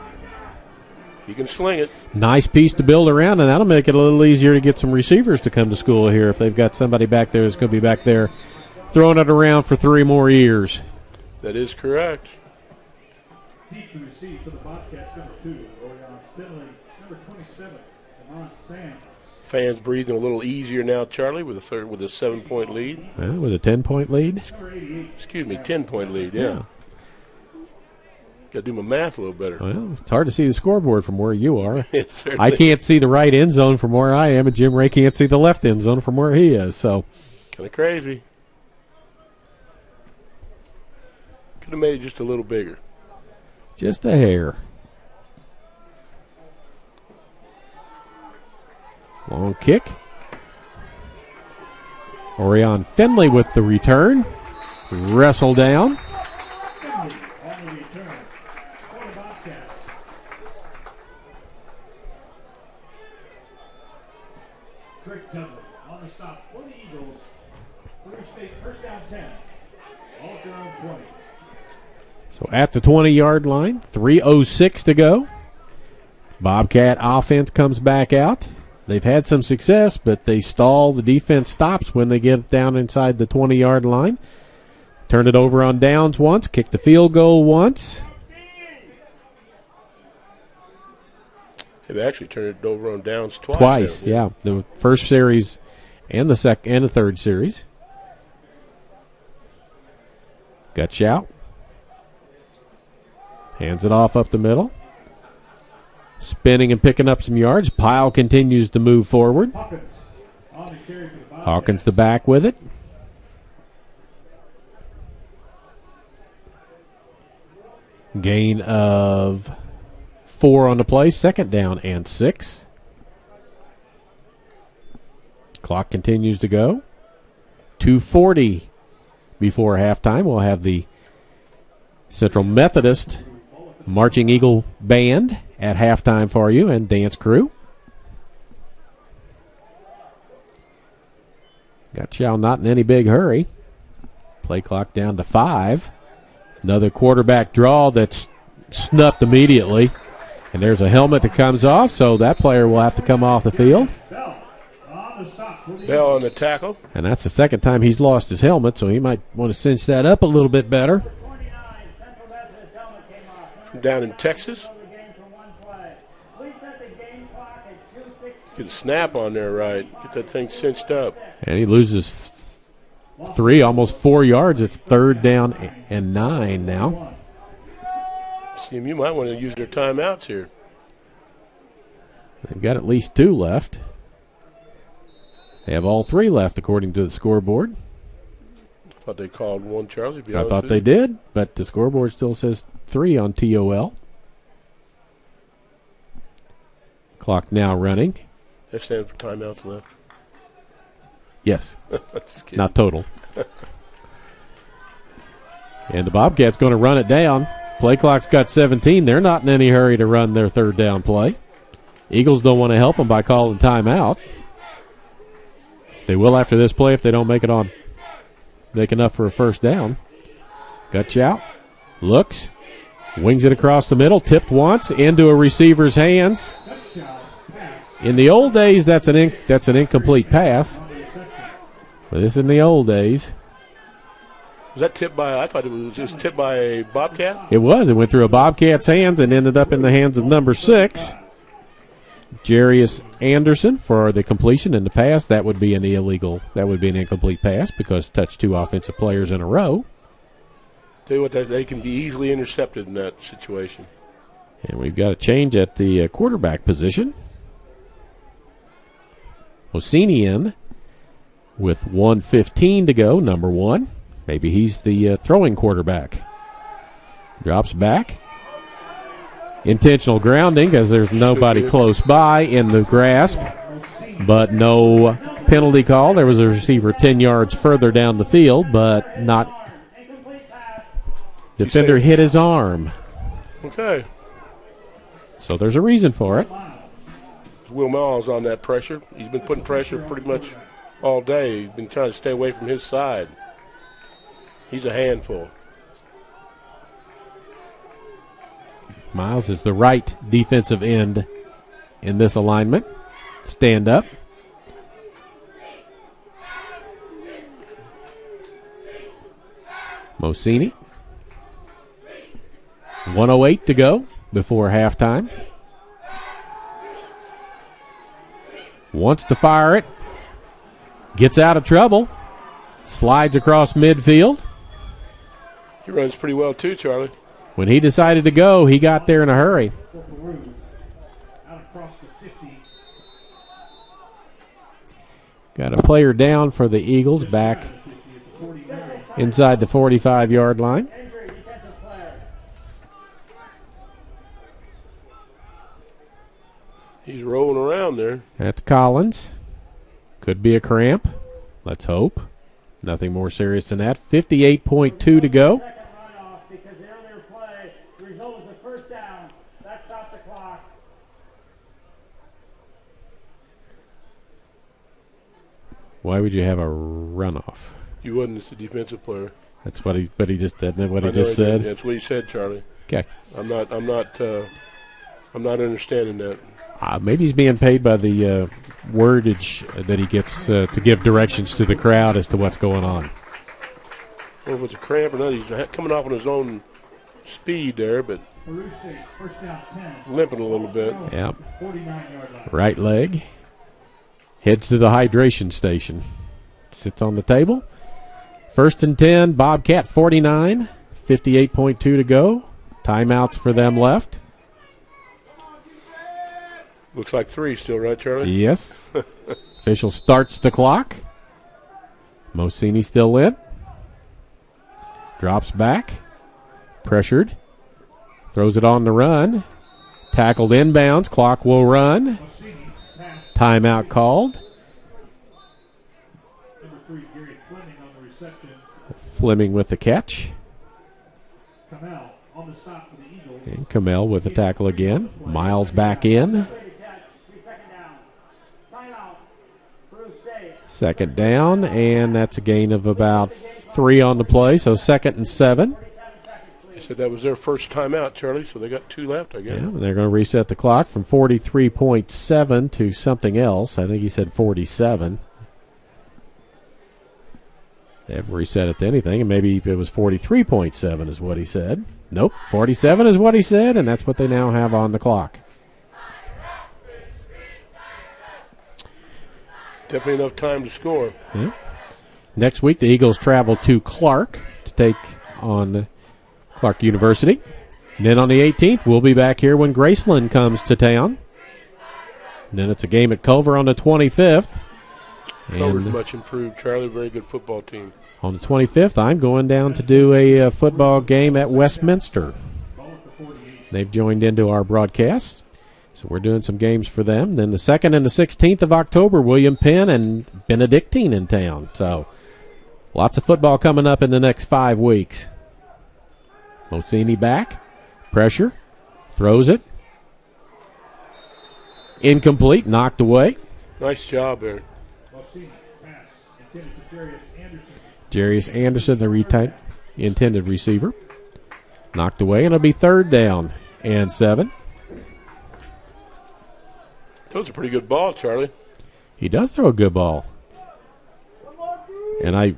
He can sling it. Nice piece to build around, and that'll make it a little easier to get some receivers to come to school here if they've got somebody back there that's going to be back there throwing it around for 3 more years. That is correct. Deep to receive for the Bobcats, number 2. Orion Finley, number 27. Lamont Sands. Fans breathing a little easier now, Charlie, with a 7-point lead. With a 10-point lead? Excuse me, 10-point lead, yeah. Got to do my math a little better. Well, it's hard to see the scoreboard from where you are. It certainly I can't see the right end zone from where I am, and Jim Ray can't see the left end zone from where he is. So kind of crazy. Could have made it just a little bigger. just a hair. Long kick. Orion Finley with the return. Wrestle down. Finley on the return for the Bobcats. Greg Dudley on the stop for the Eagles. Peru State first down 10. All at their own 20. So at the 20-yard line, 3:06 to go. Bobcat offense comes back out. They've had some success, but they stall. The defense stops when they get down inside the 20-yard line. Turn it over on downs once, kick the field goal once. They've actually turned it over on downs twice. Twice, yeah. The first series and the second and the third series. Gut out. Hands it off up the middle. Spinning and picking up some yards. Pyle continues to move forward. Hawkins on the carry for the Bobcats. Hawkins the back with it. Gain of 4 on the play. Second down and 6. Clock continues to go. 2:40 before halftime. We'll have the Central Methodist Marching Eagle Band at halftime for you and dance crew. Got Chow not in any big hurry. Play clock down to 5. Another quarterback draw that's snuffed immediately. And there's a helmet that comes off, so that player will have to come off the field. Bell on the stop for the Bell on the tackle. And that's the second time he's lost his helmet, so he might want to cinch that up a little bit better. 29, Central Methodist helmet came off. From down in Texas. The game for one play. Please set the game clock at 2:16. Get a snap on there right. Get that thing cinched up. And he loses 3, almost 4 yards. It's third down and 9 now. See, you might want to use their timeouts here. They've got at least 2 left. They have all 3 left, according to the scoreboard. I thought they called one, Charlie. I thought they did, but the scoreboard still says 3 on TOL. Clock now running. That stands for timeouts left. Yes, Just kidding. not total. And the Bobcats going to run it down. Play clock's got 17. They're not in any hurry to run their third down play. Eagles don't want to help them by calling timeout. They will after this play if they don't make enough for a first down. Guts out. Looks. Wings it across the middle. Tipped once into a receiver's hands. In the old days, that's an incomplete pass. But this is in the old days. Was that tipped by, I thought it was just tipped by a Bobcat? It was. It went through a Bobcat's hands and ended up in the hands of number 6. Jarius Anderson for the completion in the pass. That would be an incomplete pass because touched 2 offensive players in a row. Tell you what, they can be easily intercepted in that situation. And we've got a change at the quarterback position. Osini in with 1:15 to go, number 1. Maybe he's the throwing quarterback. Drops back. Intentional grounding because there's nobody close by in the grasp, but no penalty call. There was a receiver 10 yards further down the field, but not. Defender hit his arm. Okay. So there's a reason for it. Will Miles on that pressure. He's been putting pressure pretty much all day. He's been trying to stay away from his side. He's a handful. Miles is the right defensive end in this alignment. Stand up. Mosini. 1:08 to go before halftime. Wants to fire it. Gets out of trouble. Slides across midfield. He runs pretty well too, Charlie. when he decided to go, he got there in a hurry. For Peru. Out across the 50. Got a player down for the Eagles back inside the 45-yard line. Injury, defensive player. He's rolling around there. That's Collins. Could be a cramp. Let's hope. Nothing more serious than that. 58.2 to go. Second runoff because the earlier play, the result was a first down. That stopped the clock. Why would you have a runoff? You wouldn't. It's a defensive player. That's what he. But he just didn't. What he I know just he did. said. That's what he said, Charlie. Okay. I'm not understanding that. Maybe he's being paid by the wordage that he gets to give directions to the crowd as to what's going on. I don't know if it's a cramp or not. He's coming off on his own speed there, but Peru State, first down 10. limping a little bit. Yep. 49-yard line. Right leg. Heads to the hydration station. Sits on the table. First and 10, Bobcat 49. 58.2 to go. Timeouts for them left. Looks like 3 still, right, Charlie? Yes. Official starts the clock. Mosini still in. Drops back. Pressured. Throws it on the run. Tackled inbounds. Clock will run. Timeout called. Number 3, Gary Fleming on the reception. Fleming with the catch. Kamel on the stop for the Eagles. And Kamel with the tackle again. Miles back in. Second down. Timeout. Peru State. Second down, and that's a gain of about 3 on the play, so 2nd and 7. They said that was their first timeout, Charlie, so they got 2 left, I guess. Yeah, and they're going to reset the clock from 43.7 to something else. I think he said 47. They haven't reset it to anything, and maybe it was 43.7 is what he said. Nope, 47 is what he said, and that's what they now have on the clock. Definitely enough time to score. Yeah. Next week, the Eagles travel to Clark to take on Clark University. And then on the 18th, we'll be back here when Graceland comes to town. And then it's a game at Culver on the 25th. Culver's And much improved, Charlie. Very good football team. on the 25th, I'm going down to do a football game at Westminster. They've joined into our broadcast. So we're doing some games for them. Then the 2nd and the 16th of October, William Penn and Benedictine in town. So lots of football coming up in the next 5 weeks. Mosini back. Pressure. Throws it. Incomplete. Knocked away. Nice job there. Mosini, pass intended for Jarius Anderson. Jarius Anderson, the intended receiver. Knocked away, and it'll be 3rd down and 7. That was a pretty good ball, Charlie. He does throw a good ball. And I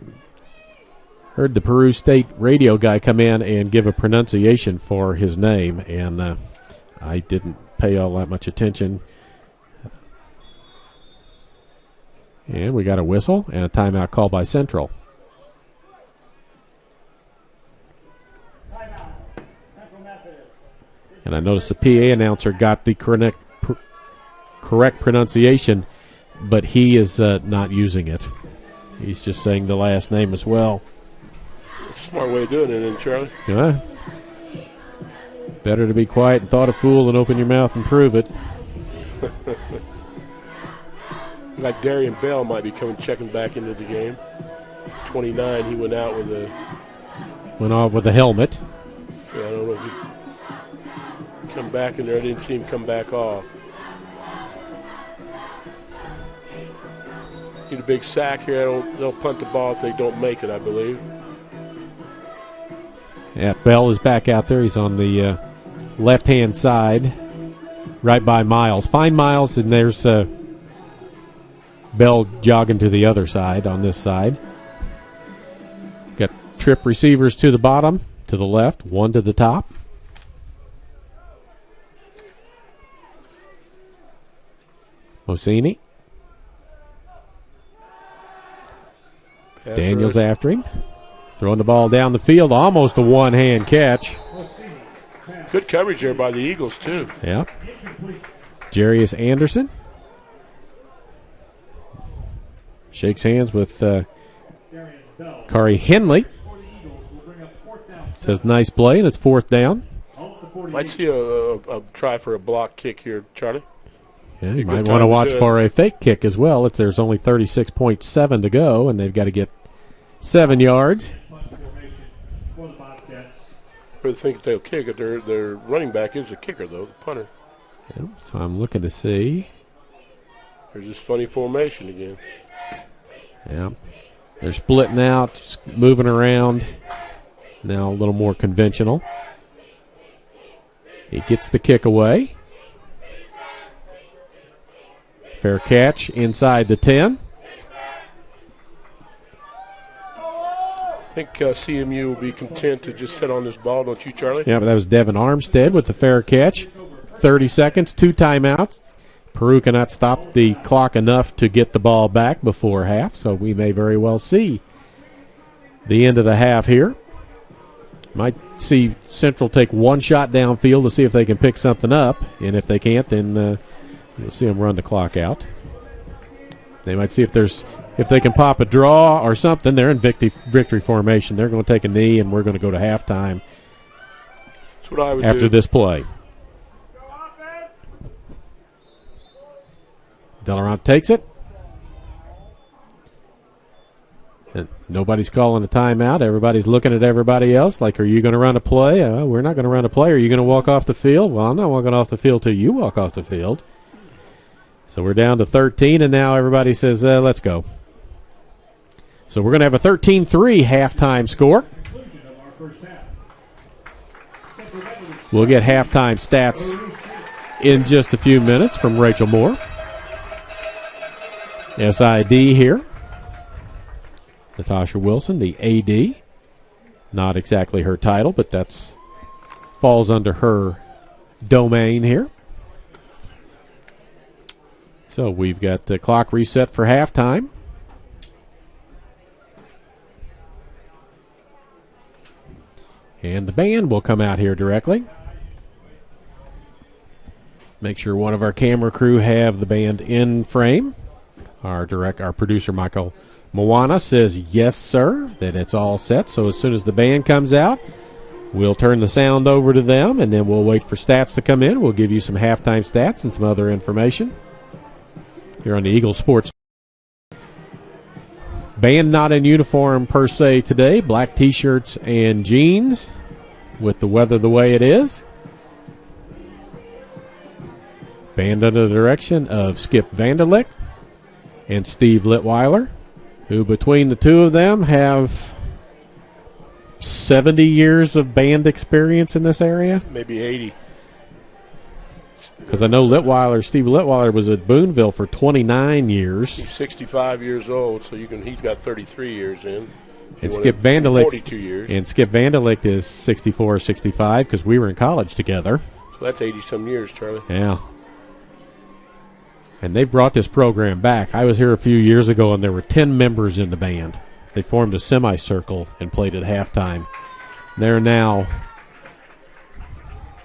heard the Peru State radio guy come in and give a pronunciation for his name, and I didn't pay all that much attention. And we got a whistle and a timeout call by Central. Timeout. Central Methodist. And I noticed the PA announcer got the correct pronunciation, but he is not using it. He's just saying the last name as well. Smart way of doing it, isn't it, Charlie? Better to be quiet and thought a fool than open your mouth and prove it. Like Darian Bell might be checking back into the game. 29, he went out with a... Went off with a helmet. Yeah, I don't know if he come back in there. I didn't see him come back off. Need a big sack here. They'll punt the ball if they don't make it, I believe. Yeah, Bell is back out there. He's on the left-hand side, right by Miles. Find Miles, and there's Bell jogging to the other side on this side. Got trip receivers to the bottom, to the left, one to the top. Mosini. Daniels after him. Throwing the ball down the field, almost a one-hand catch. Good coverage there by the Eagles, too. Yeah. Jarius Anderson shakes hands with Kari Henley. Says nice play, and it's 4th down. Might see a try for a block kick here, Charlie. Yeah, you might want to watch for a fake kick as well. There's only 36.7 to go, and they've got to get 7 yards. I think they'll kick it. Their running back is the kicker, though, the punter. Yeah, so I'm looking to see. There's this funny formation again. Yeah. They're splitting out, moving around. Now a little more conventional. He gets the kick away. Fair catch inside the 10. I think CMU will be content to just sit on this ball, don't you, Charlie? Yeah, but that was Devin Armstead with the fair catch. 30 seconds, 2 timeouts. Peru cannot stop the clock enough to get the ball back before half, so we may very well see the end of the half here. Might see Central take one shot downfield to see if they can pick something up, and if they can't, then you'll see them run the clock out. They might see if they can pop a draw or something. They're in victory formation. They're going to take a knee, and we're going to go to halftime. That's what I would after do. This play. Delarant takes it. And nobody's calling a timeout. Everybody's looking at everybody else like, are you going to run a play? We're not going to run a play. Are you going to walk off the field? Well, I'm not walking off the field till you walk off the field. So we're down to 13, and now everybody says, let's go. So we're going to have a 13-3 halftime score. We'll get halftime stats in just a few minutes from Rachel Moore. SID here. Natasha Wilson, the AD. Not exactly her title, but that's falls under her domain here. So we've got the clock reset for halftime. And the band will come out here directly. Make sure one of our camera crew have the band in frame. Our producer, Michael Moana, says yes, sir, that it's all set. So as soon as the band comes out, we'll turn the sound over to them, and then we'll wait for stats to come in. We'll give you some halftime stats and some other information here on the Eagle Sports. Band not in uniform per se today. Black T-shirts and jeans with the weather the way it is. Band under the direction of Skip Vanderlick and Steve Litweiler, who between the two of them have 70 years of band experience in this area. Maybe 80. Because I know Steve Litweiler was at Boonville for 29 years. He's 65 years old, so he's got 33 years in. And Skip Vanderlick 42 years. And Skip Vanderlick is 64 or 65 because we were in college together. So that's 80-some years, Charlie. Yeah. And they've brought this program back. I was here a few years ago, and there were 10 members in the band. They formed a semicircle and played at halftime. They're now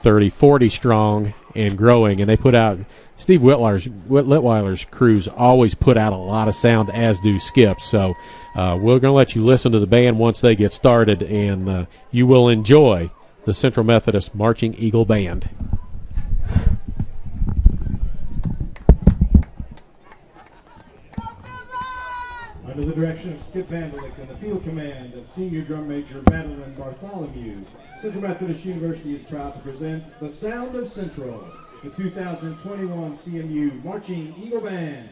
30, 40 strong and growing, and they put out – Steve Litweiler's crews always put out a lot of sound, as do Skip's. So we're going to let you listen to the band once they get started, and you will enjoy the Central Methodist Marching Eagle Band. Under the direction of Skip Vanderlick and the field command of Senior Drum Major Madeline Bartholomew, Central Methodist University is proud to present the Sound of Central, the 2021 CMU Marching Eagle Band.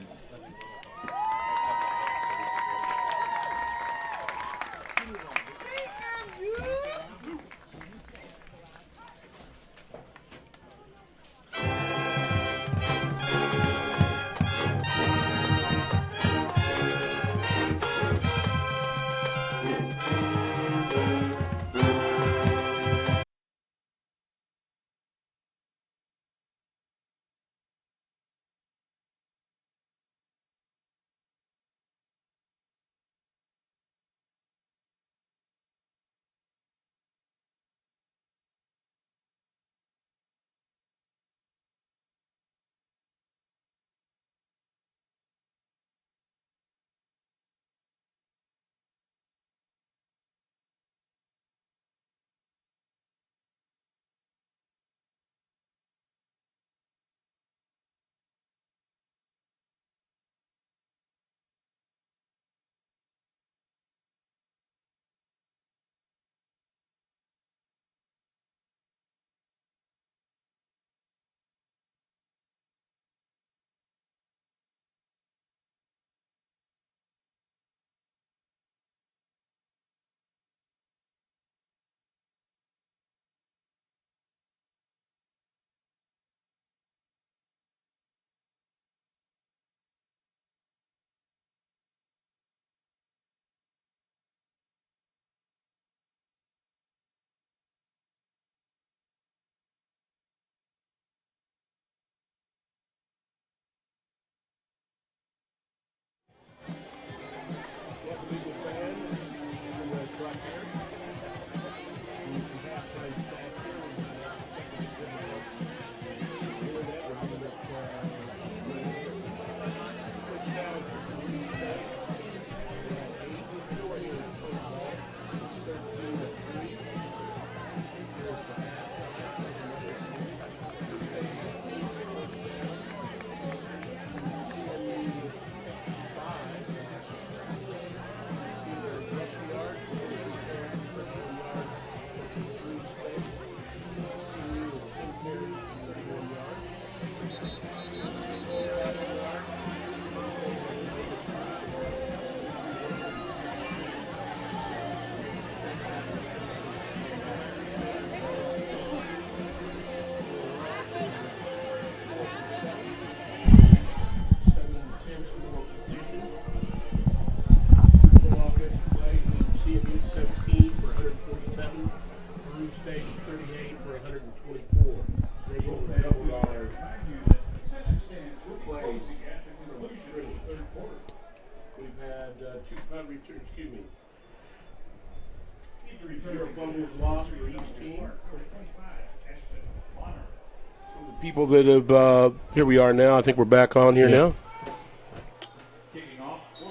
People that have, here we are now. I think we're back on here now.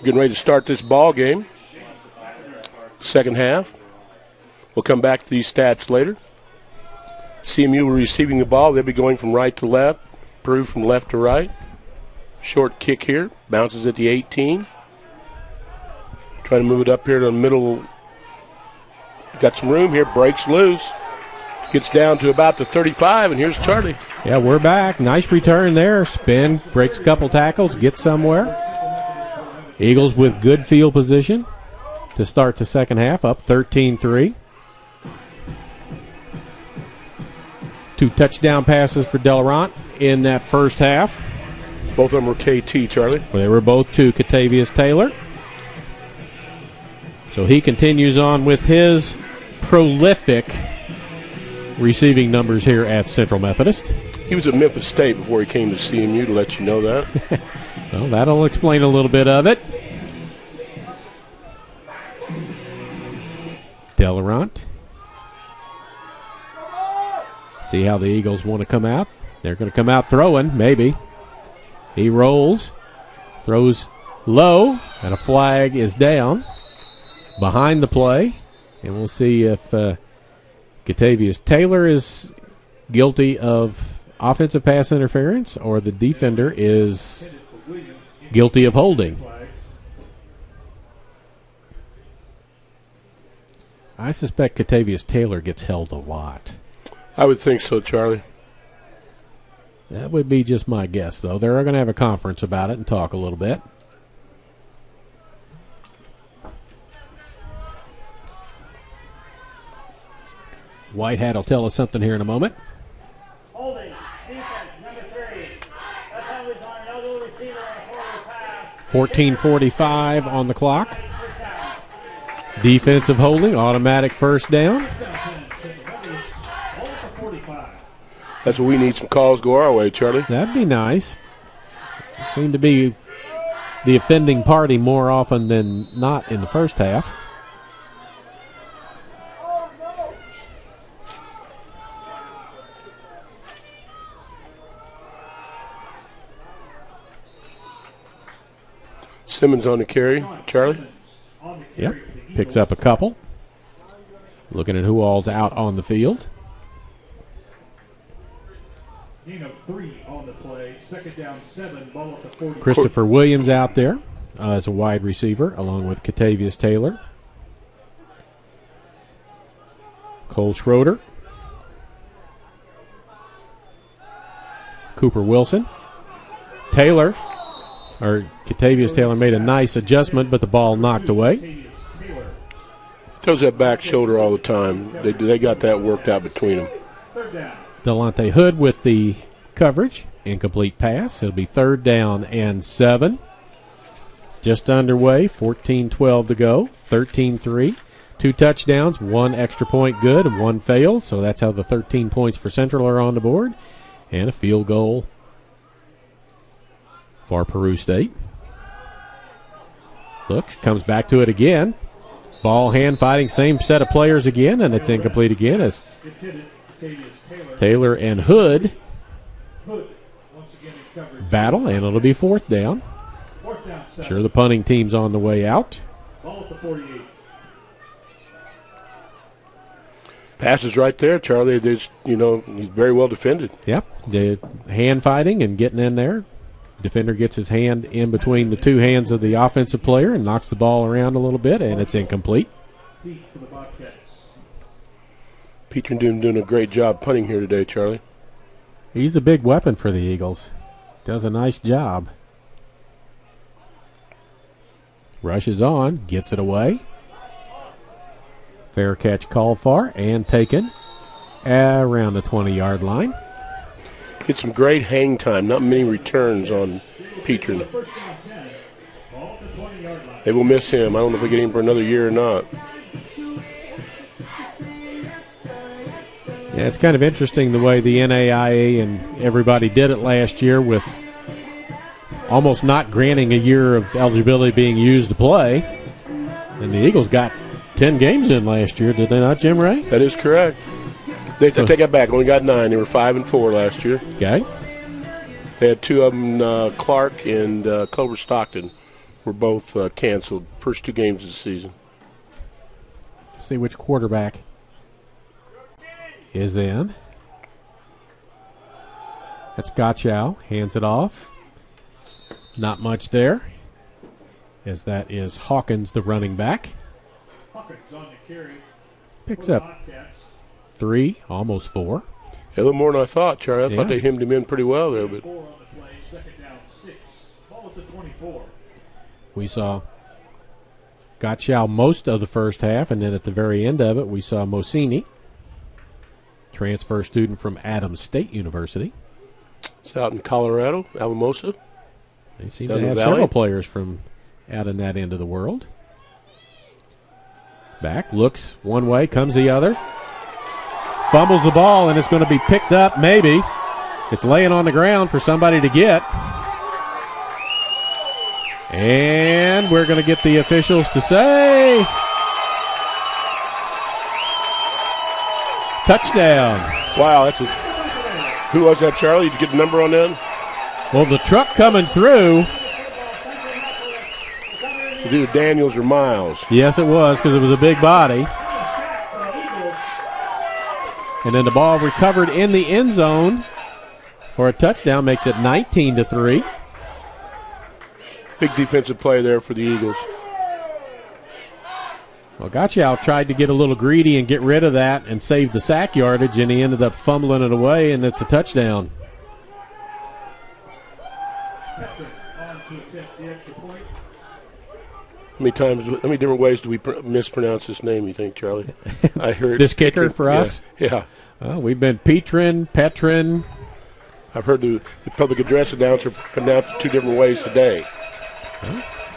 Getting ready to start this ball game. Second half. We'll come back to these stats later. CMU receiving the ball. They'll be going from right to left. Peru from left to right. Short kick here. Bounces at the 18. Trying to move it up here to the middle. Got some room here. Breaks loose. Gets down to about the 35, and here's Charlie. Yeah, we're back. Nice return there. Spin, breaks a couple tackles, gets somewhere. Eagles with good field position to start the second half, up 13-3. 2 touchdown passes for Delarant in that first half. Both of them were KT, Charlie. They were both to Catavius Taylor. So he continues on with his prolific receiving numbers here at Central Methodist. He was at Memphis State before he came to CMU, to let you know that. Well, that'll explain a little bit of it. Delarant. See how the Eagles want to come out. They're going to come out throwing, maybe. He rolls, throws low, and a flag is down behind the play. And we'll see if Catavius Taylor is guilty of offensive pass interference or the defender is guilty of holding. I suspect Catavius Taylor gets held a lot. I would think so, Charlie. That would be just my guess, though. They're going to have a conference about it and talk a little bit. Whitehat will tell us something here in a moment. Holding, defense, number 3. That's how we find elbow receiver on a forward pass. 14:45 on the clock. Defensive holding, automatic first down. That's what we need, some calls go our way, Charlie. That'd be nice. Seem to be the offending party more often than not in the first half. Simmons on the carry, Charlie. Yep, picks up a couple. Looking at who all's out on the field. Gain of 3 on the play. Second down, 7. Ball at the 40. Christopher Williams out there as a wide receiver, along with Catavius Taylor. Cole Schroeder. Cooper Wilson. Taylor, or Catavius Taylor, made a nice adjustment, but the ball knocked away. Throws that back shoulder all the time. They got that worked out between them. Third down. Delonte Hood with the coverage. Incomplete pass. It'll be 3rd down and 7. Just underway. 14-12 to go. 13-3. 2 touchdowns. 1 extra point good and 1 failed. So that's how the 13 points for Central are on the board. And a field goal for Peru State. Looks, comes back to it again. Ball hand fighting, same set of players again, and it's incomplete again as Taylor and Hood battle, and it'll be 4th down. 4th down, Sure, the punting team's on the way out. Ball at the 48. Pass is right there, Charlie. There's, he's very well defended. Yep, the hand fighting and getting in there. Defender gets his hand in between the two hands of the offensive player and knocks the ball around a little bit, and it's incomplete. Petrin doing a great job punting here today, Charlie. He's a big weapon for the Eagles. Does a nice job. Rushes on, gets it away. Fair catch called for and taken around the 20-yard line. Get some great hang time. Not many returns on Petrin. They will miss him. I don't know if we get him for another year or not. Yeah, it's kind of interesting the way the NAIA and everybody did it last year with almost not granting a year of eligibility being used to play. And the Eagles got 10 games in last year, did they not, Jim Ray? That is correct. They take that back. Only got 9. They were 5-4 last year. Okay. They had 2 of them, Clark and Clover Stockton, were both canceled. First 2 games of the season. Let's see which quarterback is in. That's Gottschall. Hands it off. Not much there, as that is Hawkins, the running back. Hawkins on the carry. Picks up 3, almost 4. A little more than I thought, Charlie. I thought Yeah. they hemmed him in pretty well there. But 4 on the play, second down, 6. Ball at the 24. We saw Gottschall most of the first half, and then at the very end of it, we saw Mosini, transfer student from Adams State University. it's out in Colorado, Alamosa. They seem Down to the have valley. several players from out in that end of the world. Back, looks one way, comes the other. Fumbles the ball, and it's going to be picked up, maybe. It's laying on the ground for somebody to get. And we're going to get the officials to say touchdown. Wow, who was that, Charlie? Did you get the number on that? Well, the truck coming through. It was either Daniels or Miles. Yes, it was, because it was a big body. And then the ball recovered in the end zone for a touchdown, makes it 19-3. Big defensive play there for the Eagles. Well, Gottschall tried to get a little greedy and get rid of that and save the sack yardage, and he ended up fumbling it away, and it's a touchdown. How many different ways do we mispronounce this name, you think, Charlie? I heard This kicker for us? Yeah. Well, we've been Petrin. I've heard the public address announcer pronounce it 2 different ways today.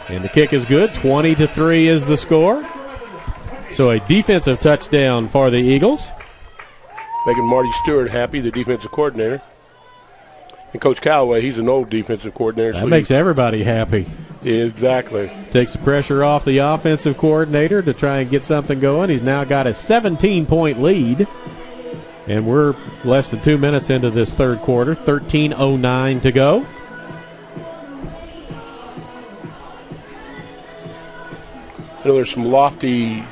And the kick is good. 20-3 is the score. So a defensive touchdown for the Eagles. Making Marty Stewart happy, the defensive coordinator. And Coach Callaway, he's an old defensive coordinator. That makes everybody happy. Exactly. Takes the pressure off the offensive coordinator to try and get something going. He's now got a 17-point lead. And we're less than 2 minutes into this third quarter. 13:09 to go. I know there's some lofty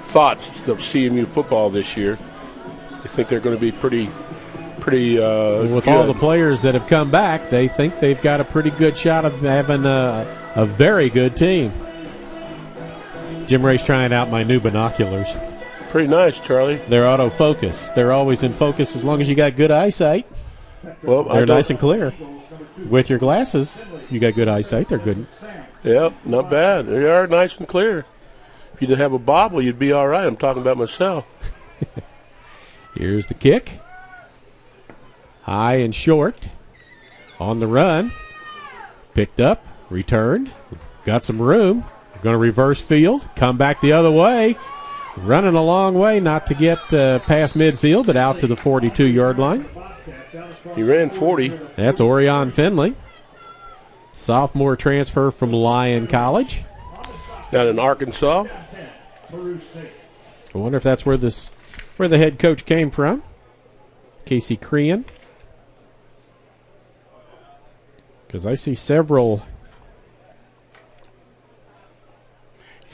thoughts of CMU football this year. I think they're going to be pretty With good. all the players that have come back, they think they've got a pretty good shot of having a very good team. Jim Ray's trying out my new binoculars. Pretty nice, Charlie. They're autofocus. They're always in focus as long as you got good eyesight. Well, They're nice and clear. With your glasses, you got good eyesight. They're good. Yeah, not bad. They are nice and clear. If you didn't have a bobble, you'd be all right. I'm talking about myself. Here's the kick. High and short. On the run. Picked up. Returned. Got some room. Going to reverse field. Come back the other way. Running a long way, not to get past midfield, but out to the 42-yard line. He ran 40. That's Orion Finley. Sophomore transfer from Lyon College. Down in Arkansas. I wonder if that's where the head coach came from. Casey Crean. Because I see several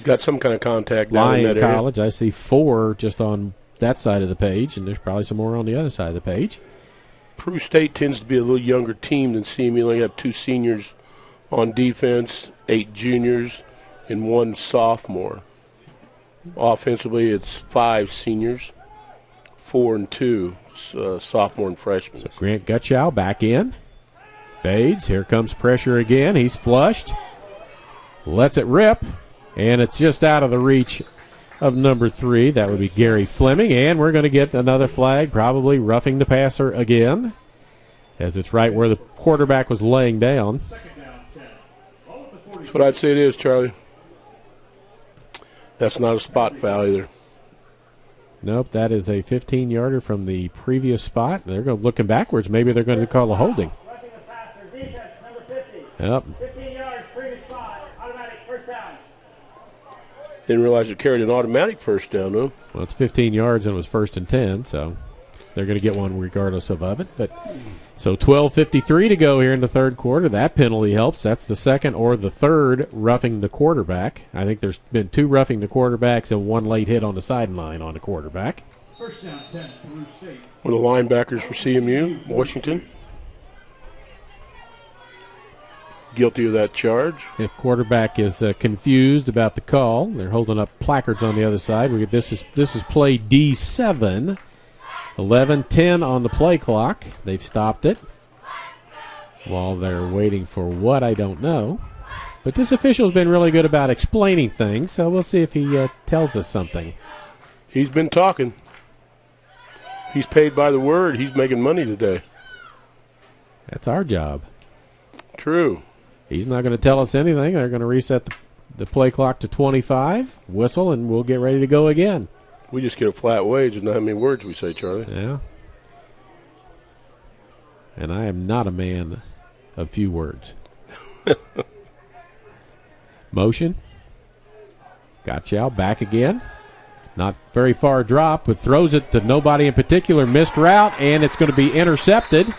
He's got some kind of contact down in Lyon that area. College, I see 4 just on that side of the page, and there's probably some more on the other side of the page. Peru State tends to be a little younger team than CMU. You only have 2 seniors on defense, 8 juniors, and 1 sophomore. Offensively, it's 5 seniors, 4 and 2 sophomore and freshmen. So Grant Gutschau back in. Fades. Here comes pressure again. He's flushed. Lets it rip. And it's just out of the reach of number 3. That would be Gary Fleming. And we're going to get another flag, probably roughing the passer again, as it's right where the quarterback was laying down. That's what I'd say it is, Charlie. That's not a spot foul either. Nope, that is a 15-yarder from the previous spot. They're going looking backwards. Maybe they're going to call a holding. Roughing the passer, defense, number 50. Yep. 15 yards, previous spot, automatic first down. Didn't realize it carried an automatic first down, though. Well, it's 15 yards and it was 1st and 10, so they're going to get one regardless of it. But so 12:53 to go here in the third quarter. That penalty helps. That's the second or the third roughing the quarterback. I think there's been 2 roughing the quarterbacks and 1 late hit on the sideline on the quarterback. First down, 10, Peru State. One of the linebackers for CMU, Washington. Guilty of that charge. The quarterback is confused about the call. They're holding up placards on the other side. This is play D7. 11:10 on the play clock. They've stopped it while they're waiting for what, I don't know. But this official's been really good about explaining things, so we'll see if he tells us something. He's been talking. He's paid by the word. He's making money today. That's our job. True. He's not going to tell us anything. They're going to reset the play clock to 25, whistle, and we'll get ready to go again. We just get a flat wage and not how many words we say, Charlie. Yeah. And I am not a man of few words. Motion. Gotchow back again. Not very far drop, but throws it to nobody in particular. Missed route, and it's going to be intercepted.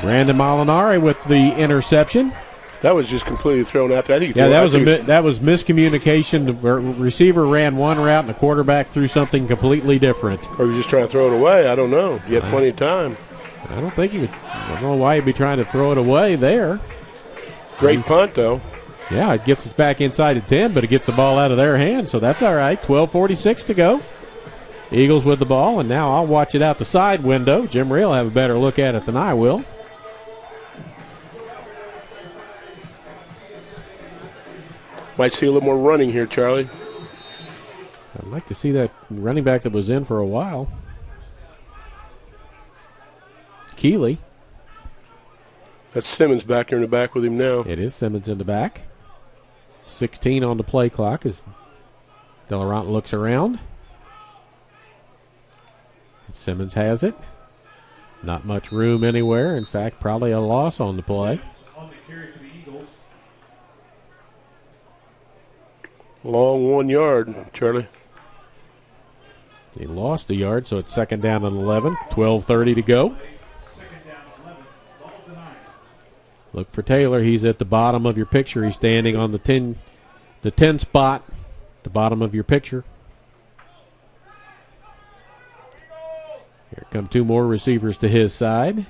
Brandon Molinari with the interception. That was just completely thrown out there. I think that was miscommunication. The receiver ran one route, and the quarterback threw something completely different. Or he was just trying to throw it away. I don't know. He had plenty of time. I don't know why he'd be trying to throw it away there. Great punt, though. Yeah, it gets us back inside the 10, but it gets the ball out of their hands, so that's all right. 12:46 to go. Eagles with the ball, and now I'll watch it out the side window. Jim Ray will have a better look at it than I will. Might see a little more running here, Charlie. I'd like to see that running back that was in for a while. Keeley. That's Simmons back there in the back with him now. It is Simmons in the back. 16 on the play clock as Delarant looks around. Simmons has it. Not much room anywhere. In fact, probably a loss on the play. On the carry for the Eagles. Long 1 yard, Charlie. He lost a yard, so it's second down and 11. 12:30 to go. Second down, 11. Ball at the 9. Look for Taylor. He's at the bottom of your picture. He's standing on the 10 spot, the bottom of your picture. Here come 2 more receivers to his side.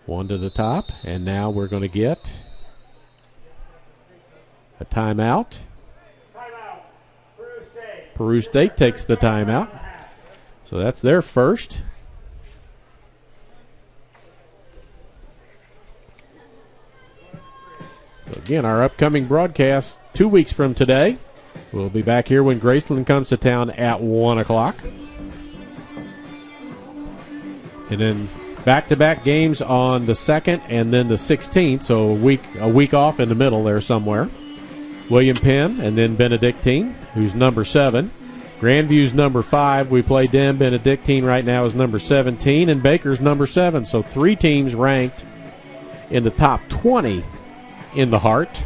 1 to the top, and now we're going to get a timeout. Timeout. Peru State. Peru State takes the timeout. So that's their first. So again, our upcoming broadcast 2 weeks from today. We'll be back here when Graceland comes to town at 1 o'clock. And then back-to-back games on the 2nd and then the 16th, so a week off in the middle there somewhere. William Penn and then Benedictine, who's number 7. Grandview's number 5. We play them. Benedictine right now is number 17, and Baker's number 7. So 3 teams ranked in the top 20 in the Heart.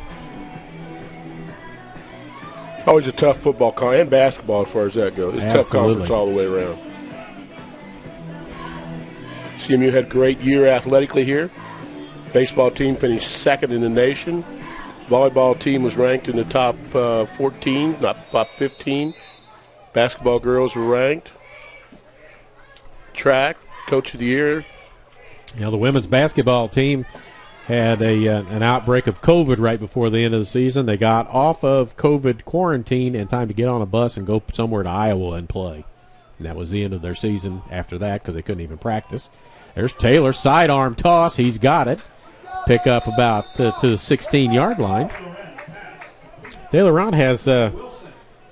Always a tough football and basketball as far as that goes. It's a tough conference all the way around. CMU had a great year athletically here. Baseball team finished second in the nation. Volleyball team was ranked in the top 14, not top 15. Basketball girls were ranked. Track, coach of the year. The women's basketball team had an outbreak of COVID right before the end of the season. They got off of COVID quarantine in time to get on a bus and go somewhere to Iowa and play. And that was the end of their season after that because they couldn't even practice. There's Taylor, sidearm toss. He's got it. Pick up about to the 16-yard line. Taylor Ron has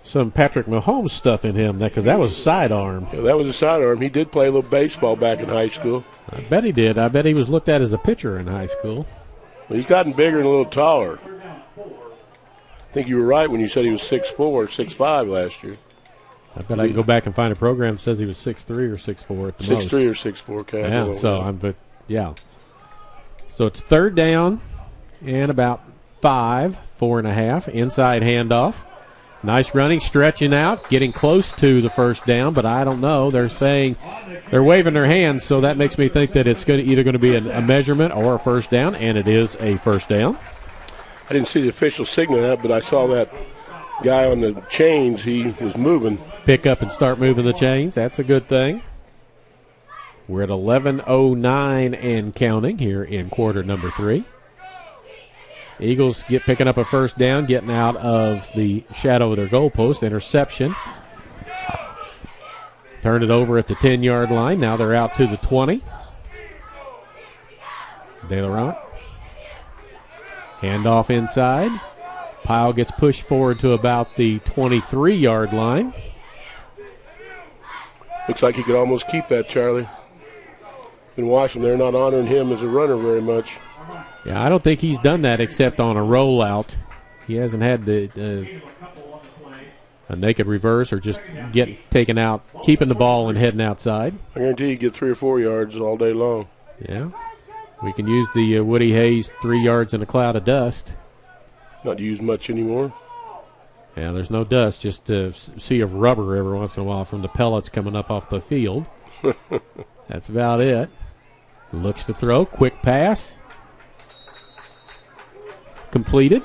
some Patrick Mahomes stuff in him because that was a sidearm. Yeah, that was a sidearm. He did play a little baseball back in high school. I bet he did. I bet he was looked at as a pitcher in high school. Well, he's gotten bigger and a little taller. I think you were right when you said he was 6'4", 6'5" last year. I bet I can go back and find a program that says he was 6'3" or 6'4" at the most. 6'3" or 6'4", okay. Yeah, So it's third down and about 4.5. Inside handoff. Nice running, stretching out, getting close to the first down, but I don't know. They're saying they're waving their hands, so that makes me think that it's either going to be a measurement or a first down, and it is a first down. I didn't see the official signal of that, but I saw that guy on the chains. He was moving. Pick up and start moving the chains. That's a good thing. We're at 11:09 and counting here in quarter number 3. Eagles picking up a first down, getting out of the shadow of their goalpost. Interception. Turn it over at the 10-yard line. Now they're out to the 20. De Laurent. Handoff inside. Pyle gets pushed forward to about the 23-yard line. Looks like he could almost keep that, Charlie. In Washington, they're not honoring him as a runner very much. Yeah, I don't think he's done that except on a rollout. He hasn't had a naked reverse or just getting taken out, keeping the ball and heading outside. I guarantee you get 3 or 4 yards all day long. Yeah. We can use the Woody Hayes 3 yards in a cloud of dust. Not used much anymore. Yeah, there's no dust, just a sea of rubber every once in a while from the pellets coming up off the field. That's about it. Looks to throw, quick pass. Completed.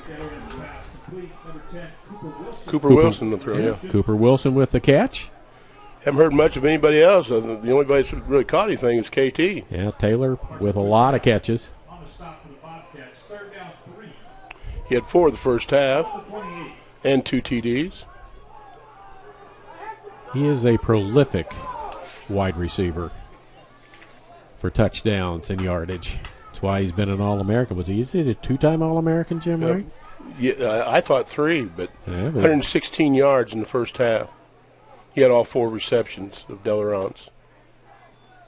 Cooper Wilson to throw, yeah. Cooper Wilson with the catch. Haven't heard much of anybody else. The only guy that's really caught anything is KT. Yeah, Taylor with a lot of catches. He had 4 the first half and 2 TDs. He is a prolific wide receiver for touchdowns and yardage. That's why he's been an All-American. Is he a 2-time All-American, Jim Ray? Yeah, I thought 3, but 116 yards in the first half. He had all 4 receptions of De Laurent's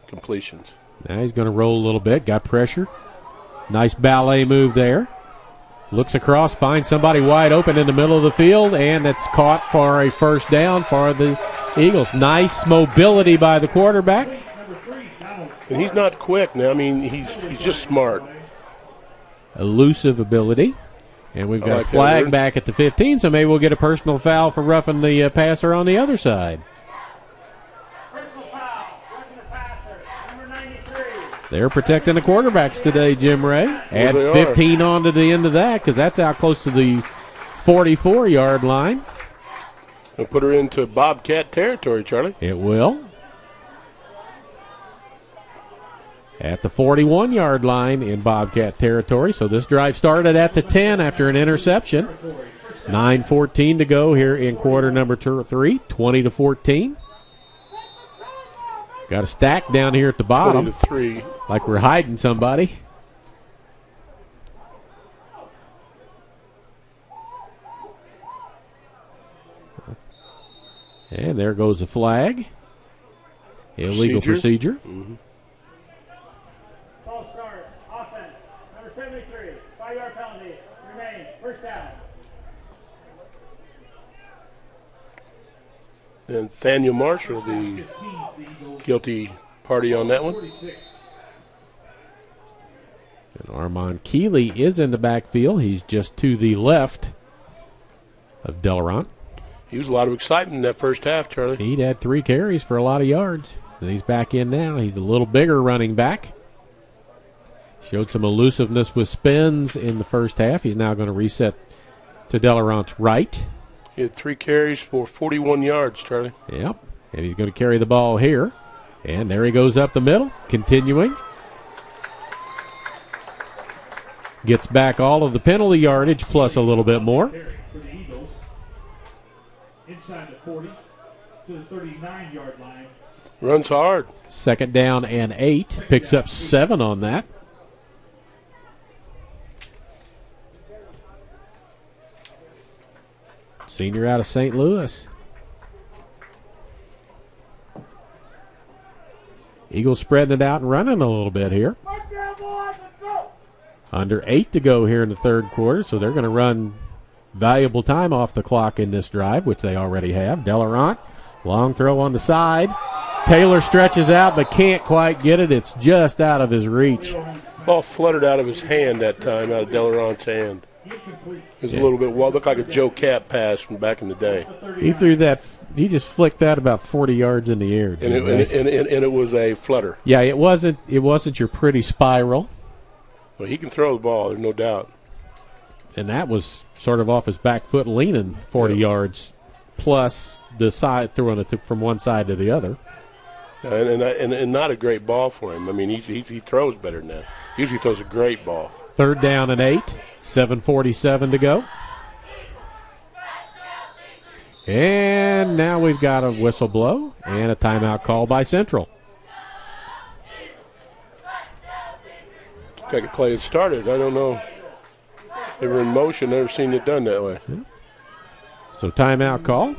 completions. Now he's going to roll a little bit. Got pressure. Nice ballet move there. Looks across, finds somebody wide open in the middle of the field, and it's caught for a first down for the Eagles. Nice mobility by the quarterback. And he's not quick now. I mean, he's just smart. Elusive ability. And we've got a flag back at the 15, so maybe we'll get a personal foul for roughing the passer on the other side. Personal foul, roughing the passer, number 93. They're protecting the quarterbacks today, Jim Ray. Add 15 on to the end of that because that's out close to the 44-yard line. And put her into Bobcat territory, Charlie. It will. At the 41-yard line in Bobcat territory. So this drive started at the 10 after an interception. 9:14 to go here in quarter number 3, 20-14. Got a stack down here at the bottom. 20-3. Like we're hiding somebody. And there goes the flag. Illegal procedure. Mm-hmm. False start, offense, number 73, 5-yard penalty, remains, first down. And Nathaniel Marshall, the guilty party on that one. And Armand Keeley is in the backfield. He's just to the left of De Laurent. He was a lot of excitement in that first half, Charlie. He'd had 3 carries for a lot of yards. And he's back in now. He's a little bigger running back. Showed some elusiveness with spins in the first half. He's now going to reset to Delarant's right. He had 3 carries for 41 yards, Charlie. Yep. And he's going to carry the ball here. And there he goes up the middle, continuing. Gets back all of the penalty yardage plus a little bit more. For the Eagles, inside the 40 to the 39-yard line. Runs hard. 2nd down and 8. Picks up 7 on that. Senior out of St. Louis. Eagles spreading it out and running a little bit here. Under 8 to go here in the third quarter, so they're going to run valuable time off the clock in this drive, which they already have. Delarant, long throw on the side. Taylor stretches out but can't quite get it. It's just out of his reach. Ball fluttered out of his hand that time, out of Delarant's hand. It was a little bit, well, looked like a Joe Cap pass from back in the day. He threw that, he just flicked that about 40 yards in the air. And it was a flutter. Yeah, it wasn't your pretty spiral. Well, he can throw the ball, there's no doubt. And that was sort of off his back foot leaning 40 yards, plus the side throwing it from one side to the other. And not a great ball for him. I mean, he throws better than that. Usually throws a great ball. 3rd down and 8, 7:47 to go. And now we've got a whistle blow and a timeout call by Central. Like a play had started. I don't know. They were in motion. Never seen it done that way. So timeout call.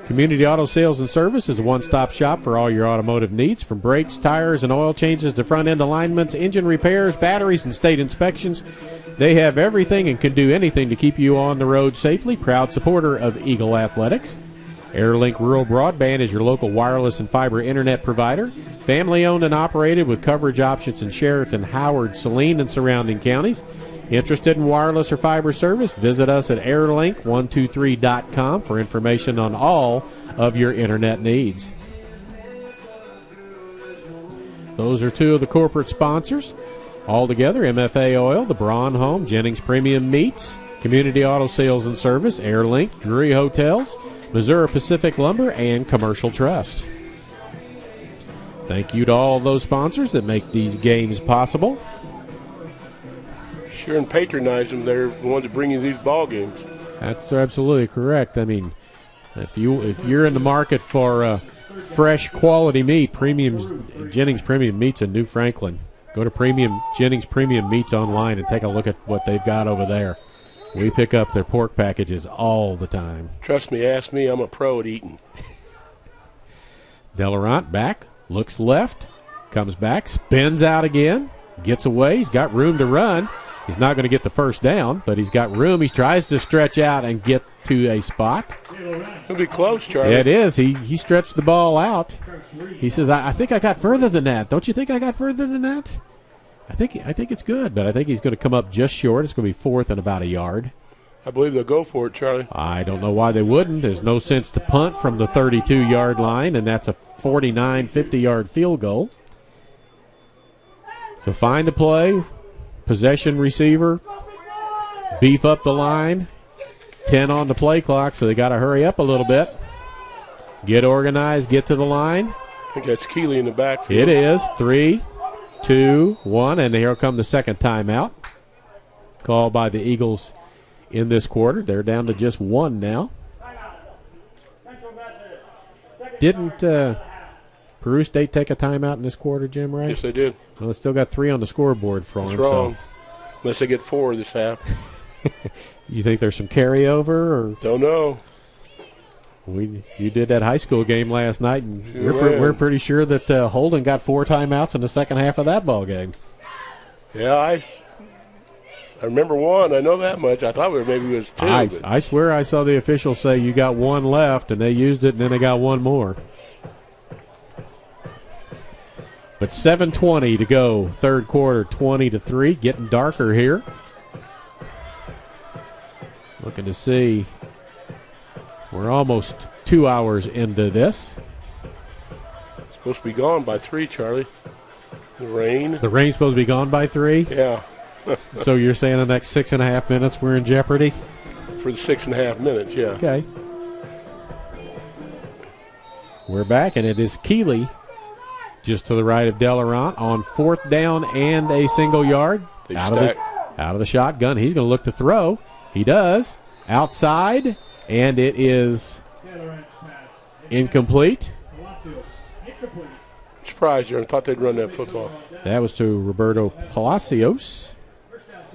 Community Auto Sales and Service is a one-stop shop for all your automotive needs, from brakes, tires, and oil changes to front-end alignments, engine repairs, batteries, and state inspections. They have everything and can do anything to keep you on the road safely. Proud supporter of Eagle Athletics. AirLink Rural Broadband is your local wireless and fiber internet provider. Family-owned and operated with coverage options in Sheraton, Howard, Saline, and surrounding counties. Interested in wireless or fiber service? Visit us at airlink123.com for information on all of your internet needs. Those are 2 of the corporate sponsors. All together, MFA Oil, the Braun Home, Jennings Premium Meats, Community Auto Sales and Service, AirLink, Drury Hotels, Missouri Pacific Lumber, and Commercial Trust. Thank you to all of those sponsors that make these games possible. Sure, and patronize them. They're the ones that bring you these ball games. That's absolutely correct. I mean, if you're in the market for fresh quality meat, Jennings Premium Meats in New Franklin, go to Jennings Premium Meats online and take a look at what they've got over there. We pick up their pork packages all the time. Trust me, ask me. I'm a pro at eating. Delarant back, looks left, comes back, spins out again, gets away. He's got room to run. He's not going to get the first down, but he's got room. He tries to stretch out and get to a spot. It'll be close, Charlie. Yeah, it is. He stretched the ball out. He says, I think I got further than that. Don't you think I got further than that? I think it's good, but I think he's going to come up just short. It's going to be 4th and about a yard. I believe they'll go for it, Charlie. I don't know why they wouldn't. There's no sense to punt from the 32-yard line, and that's a 49, 50-yard field goal. So find the play. Possession receiver, beef up the line, 10 on the play clock, so they got to hurry up a little bit. Get organized, get to the line. I think that's Keeley in the backfield. It is. 3, 2, 1, and here come the second timeout. Called by the Eagles in this quarter. They're down to just 1 now. Didn't Peru State take a timeout in this quarter, Jim, right? Yes, they did. Well, they still got 3 on the scoreboard for them. That's wrong. Unless they get 4 this half. You think there's some carryover? Or don't know. You did that high school game last night, and we're pretty sure that Holden got 4 timeouts in the second half of that ball game. Yeah, I remember 1. I know that much. I thought maybe it was 2. I swear I saw the officials say you got 1 left, and they used it, and then they got 1 more. But 7:20 to go, third quarter, 20-3, getting darker here. Looking to see. We're almost 2 hours into this. Supposed to be gone by 3, Charlie. The rain. The rain's supposed to be gone by 3? Yeah. So you're saying the next 6.5 minutes we're in jeopardy? For the 6.5 minutes, yeah. Okay. We're back, and it is Keeley just to the right of Delarant on 4th down and a single yard. Out of the shotgun. He's going to look to throw. He does. Outside, and it is incomplete. Surprised you. I thought they'd run that football. That was to Roberto Palacios,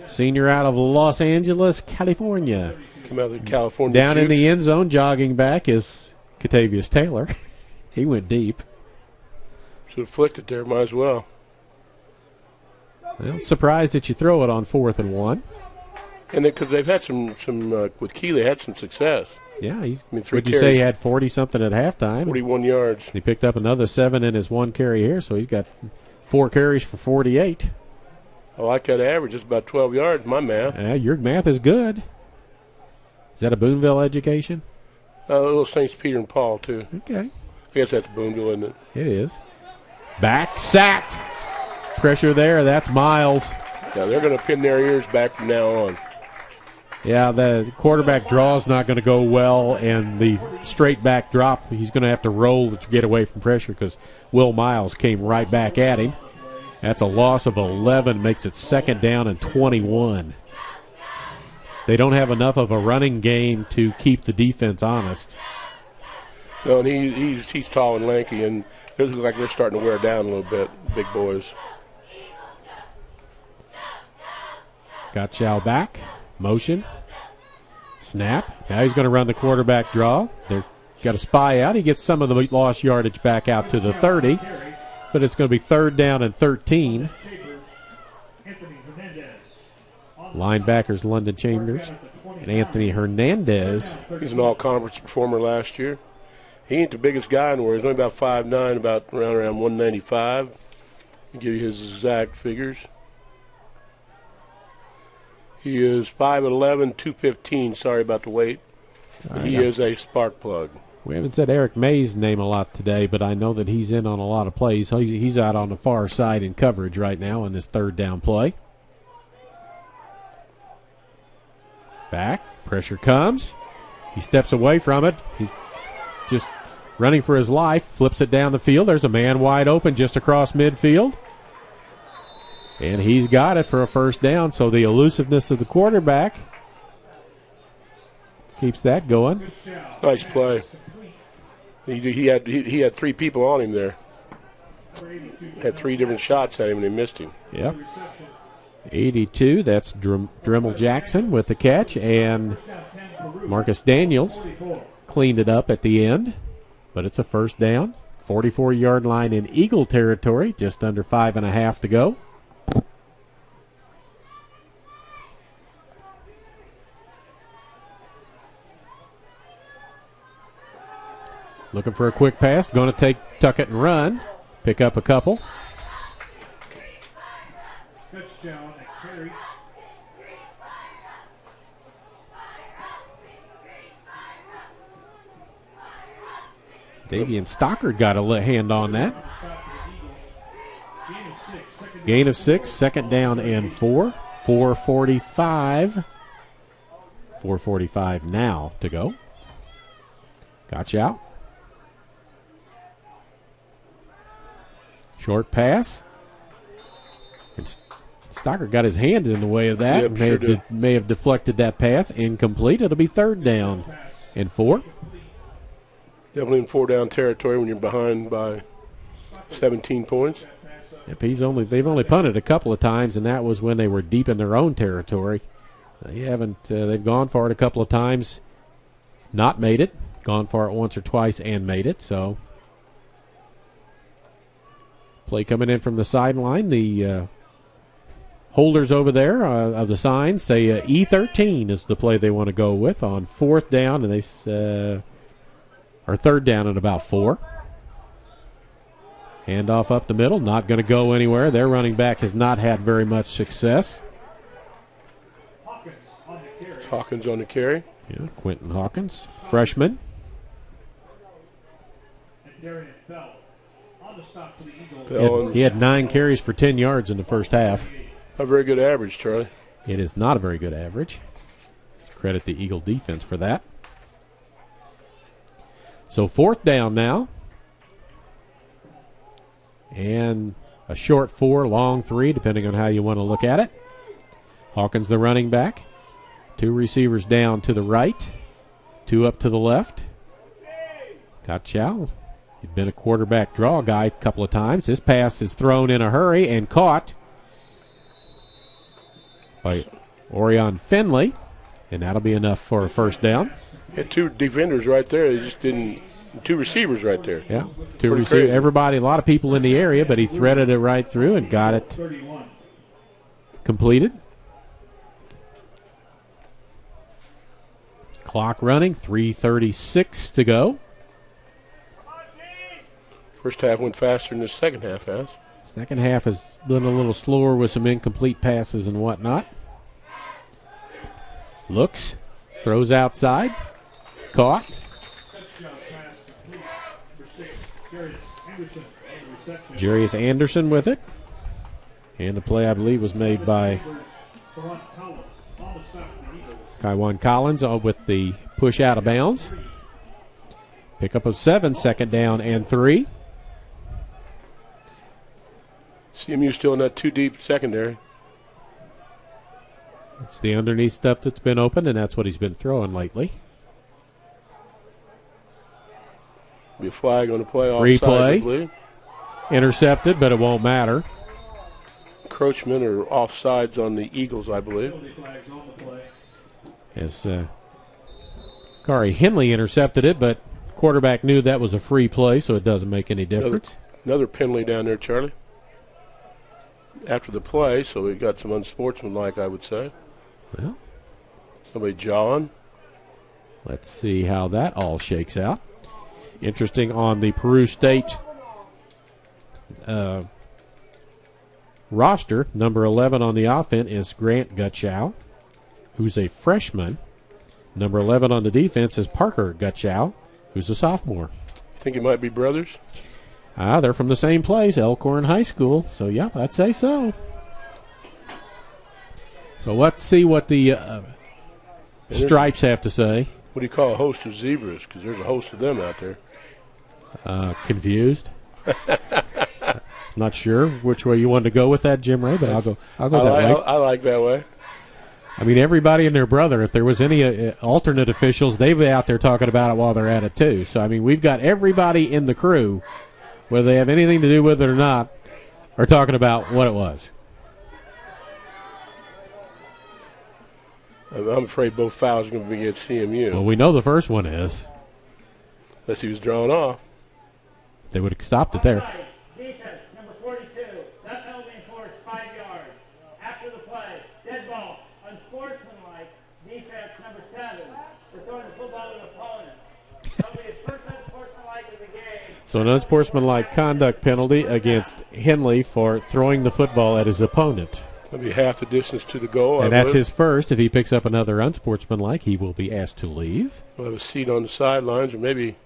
senior out of Los Angeles, California. Come out of California. Down in the end zone, jogging back is Catavius Taylor. He went deep. Should have flicked it there. Might as well. Well, surprised that you throw it on 4th and 1. And because they've had some with Keeley, had some success. Yeah, three would you carries. say he had 40-something at halftime? 41 yards. He picked up another 7 in his 1 carry here, so he's got 4 carries for 48. I like that average. It's about 12 yards, my math. Your math is good. Is that a Boonville education? Little Saints Peter and Paul, too. Okay. I guess that's Boonville, isn't it? It is. Back, sacked. Pressure there. That's Miles. Yeah, they're going to pin their ears back from now on. Yeah, the quarterback draw is not going to go well, and the straight back drop, he's going to have to roll to get away from pressure because Will Miles came right back at him. That's a loss of 11, makes it 2nd down and 21. They don't have enough of a running game to keep the defense honest. No, and he's tall and lanky, and it looks like they're starting to wear down a little bit, big boys. Got Chow back. Motion. Snap. Now he's going to run the quarterback draw. They've got a spy out. He gets some of the lost yardage back out to the 30, but it's going to be 3rd down and 13. Linebackers London Chambers and Anthony Hernandez. He's an all-conference performer last year. He ain't the biggest guy in the world. He's only about 5'9", about around 195. I'll give you his exact figures. He is 5'11", 215. Sorry about the weight. But he is a spark plug. We haven't said Eric May's name a lot today, but I know that he's in on a lot of plays. He's out on the far side in coverage right now on this 3rd down play. Back. Pressure comes. He steps away from it. He's just running for his life. Flips it down the field. There's a man wide open just across midfield. And he's got it for a 1st down, so the elusiveness of the quarterback keeps that going. Nice play. He had 3 people on him there. Had 3 different shots at him, and he missed him. Yep. 82, that's Dremel Jackson with the catch, and Marcus Daniels cleaned it up at the end, but it's a 1st down. 44-yard line in Eagle territory, just under 5.5 to go. Looking for a quick pass. Going to tuck it and run. Pick up a couple. Touchdown and carry. Davian Stockard got a hand on that. Gain of 6, 2nd down and 4. 4:45. 4:45 now to go. Gotcha out. Short pass. And Stockard got his hand in the way of that. Yep, may have deflected that pass. Incomplete. It'll be 3rd down and 4. Definitely in 4-down territory when you're behind by 17 points. Yep, they've only punted a couple of times, and that was when they were deep in their own territory. They've gone for it a couple of times, not made it. Gone for it once or twice and made it. So play coming in from the sideline. The holders over there of the sign say E13 is the play they want to go with on 4th down, and they or 3rd down and about 4. Handoff up the middle, not going to go anywhere. Their running back has not had very much success. Hawkins on the carry. Yeah, Quentin Hawkins, freshman. He had 9 carries for 10 yards in the first half. A very good average, Charlie. It is not a very good average. Credit the Eagle defense for that. So 4th down now. And a short 4, long 3, depending on how you want to look at it. Hawkins, the running back. 2 receivers down to the right. 2 up to the left. Gotchow. He's been a quarterback draw guy a couple of times. This pass is thrown in a hurry and caught by Orion Finley. And that'll be enough for a first down. Had 2 defenders right there. They just didn't. 2 receivers right there. Yeah, 2 receivers. Everybody, a lot of people in the area, but he threaded it right through and got it completed. Clock running, 3:36 to go. First half went faster than the second half has. Second half has been a little slower with some incomplete passes and whatnot. Looks, throws outside, caught. Jarius Anderson with it. And the play, I believe, was made by Kaiwan Collins with the push out of bounds. Pickup of 7, 2nd down and 3. CMU still in that 2 deep secondary. It's the underneath stuff that's been open, and that's what he's been throwing lately. Be a flag on the play. Free offside, play. Intercepted, but it won't matter. Encroachment or offsides on the Eagles, I believe. As Kari Henley intercepted it, but quarterback knew that was a free play, so it doesn't make any difference. Another penalty down there, Charlie. After the play, so we got some unsportsmanlike, I would say. Well, somebody jawing. Let's see how that all shakes out. Interesting on the Peru State roster, number 11 on the offense is Grant Gutchow, who's a freshman. Number 11 on the defense is Parker Gutchow, who's a sophomore. Think it might be brothers? They're from the same place, Elkhorn High School. So, yeah, I'd say so. So let's see what the Stripes have to say. What do you call a host of zebras? Because there's a host of them out there. Confused. Not sure which way you wanted to go with that, Jim Ray, but I'll go that way. I like that way. I mean, everybody and their brother, if there was any alternate officials, they'd be out there talking about it while they're at it, too. So, I mean, we've got everybody in the crew, whether they have anything to do with it or not, are talking about what it was. I'm afraid both fouls are going to be against CMU. Well, we know the first one is. Unless he was drawn off. They would have stopped it there. Defense, number 42. That penalty enforced 5 yards. After the play, dead ball, unsportsmanlike. Defense, number 7. They're throwing the football to the opponent. That'll be his first unsportsmanlike of the game. So an unsportsmanlike conduct penalty against Henley for throwing the football at his opponent. That'll be half the distance to the goal. And that's his first. If he picks up another unsportsmanlike, he will be asked to leave. We'll have a seat on the sidelines or maybe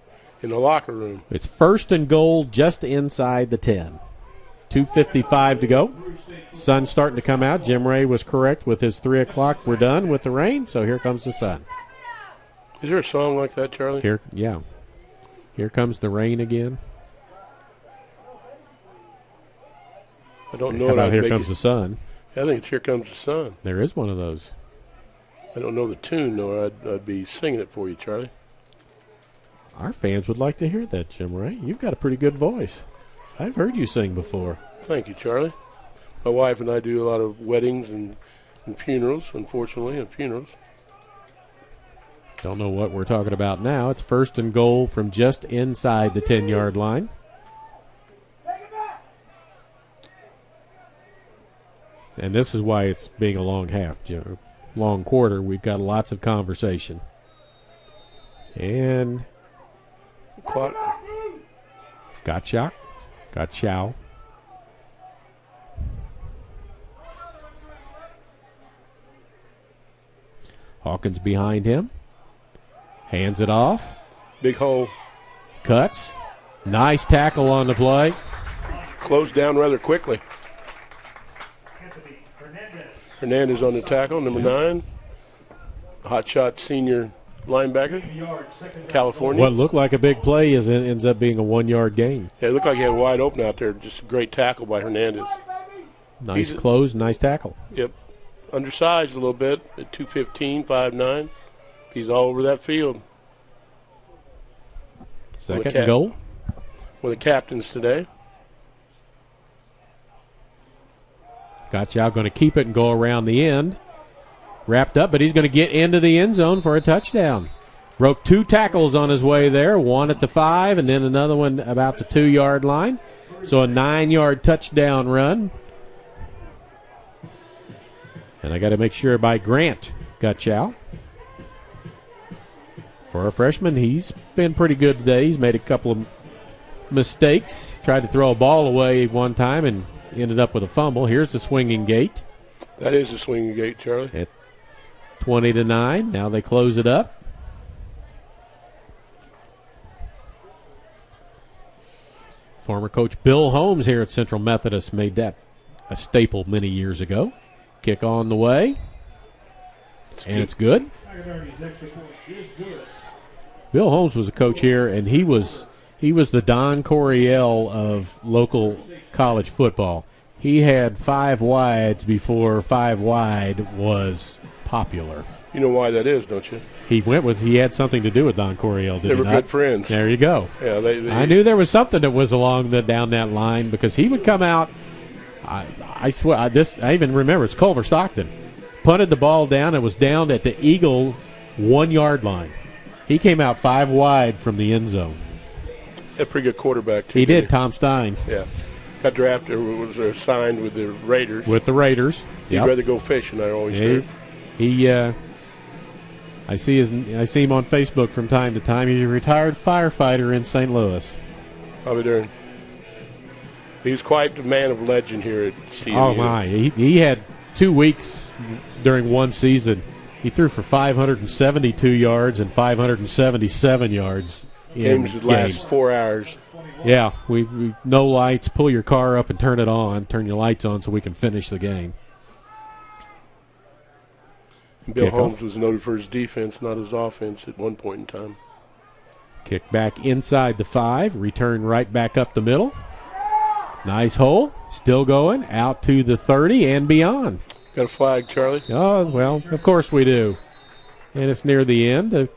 in the locker room. It's 1st and goal just inside the 10. 2:55 to go. Sun's starting to come out. Jim Ray was correct with his 3 o'clock. We're done with the rain, so here comes the sun. Is there a song like that, Charlie? Here comes the rain again. I don't know. How about Here Comes the Sun? I think it's Here Comes the Sun. There is one of those. I don't know the tune, or I'd be singing it for you, Charlie. Our fans would like to hear that, Jim Ray. You've got a pretty good voice. I've heard you sing before. Thank you, Charlie. My wife and I do a lot of weddings and funerals, unfortunately, and funerals. Don't know what we're talking about now. It's 1st and goal from just inside the 10-yard line. And this is why it's being a long half, long quarter. We've got lots of conversation. And clock. Gotchow. Hawkins behind him. Hands it off. Big hole. Cuts. Nice tackle on the play. closed down rather quickly. Hernandez on the tackle, number 9. Hot shot senior linebacker, California. What looked like a big play ends up being a 1-yard gain. Yeah, it looked like he had wide open out there. Just a great tackle by Hernandez. Nice close, nice tackle. Yep. Undersized a little bit at 215, 5'9". He's all over that field. Second and goal. One of the captains today. Gotchow going to keep it and go around the end. Wrapped up, but he's going to get into the end zone for a touchdown. Broke 2 tackles on his way there, one at the 5 and then another one about the 2-yard line. So a 9-yard touchdown run. And I got to make sure by Grant Gotchow. For a freshman, he's been pretty good today. He's made a couple of mistakes. Tried to throw a ball away one time and ended up with a fumble. Here's the swinging gate. That is the swinging gate, Charlie. At 20-9. Now they close it up. Former coach Bill Holmes here at Central Methodist made that a staple many years ago. Kick on the way. It's good. Bill Holmes was a coach here, and he was the Don Coryell of local college football. He had 5 wides before 5 wide was popular. You know why that is, don't you? He had something to do with Don Coryell, did he not? They were good friends. There you go. Yeah, I knew there was something that was down that line because he would come out. I swear, I even remember it's Culver Stockton. Punted the ball down and was down at the Eagle 1-yard line. He came out 5 wide from the end zone. Had a pretty good quarterback, too. He did, Tom Stein. Yeah. Got drafted, was signed with the Raiders. With the Raiders. He'd rather go fishing, I always heard. I see him on Facebook from time to time. He's a retired firefighter in St. Louis. I'll be darned. He was quite the man of legend here at CMU. Oh, my. He had 2 weeks during one season. He threw for 572 yards and 577 yards. Games would last 4 hours. Yeah, we no lights. Pull your car up and turn it on. Turn your lights on so we can finish the game. Bill Holmes was noted for his defense, not his offense at one point in time. Kick back inside the 5. Return right back up the middle. Nice hole. Still going. Out to the 30 and beyond. Got a flag, Charlie? Oh, well, of course we do. And it's near the end. The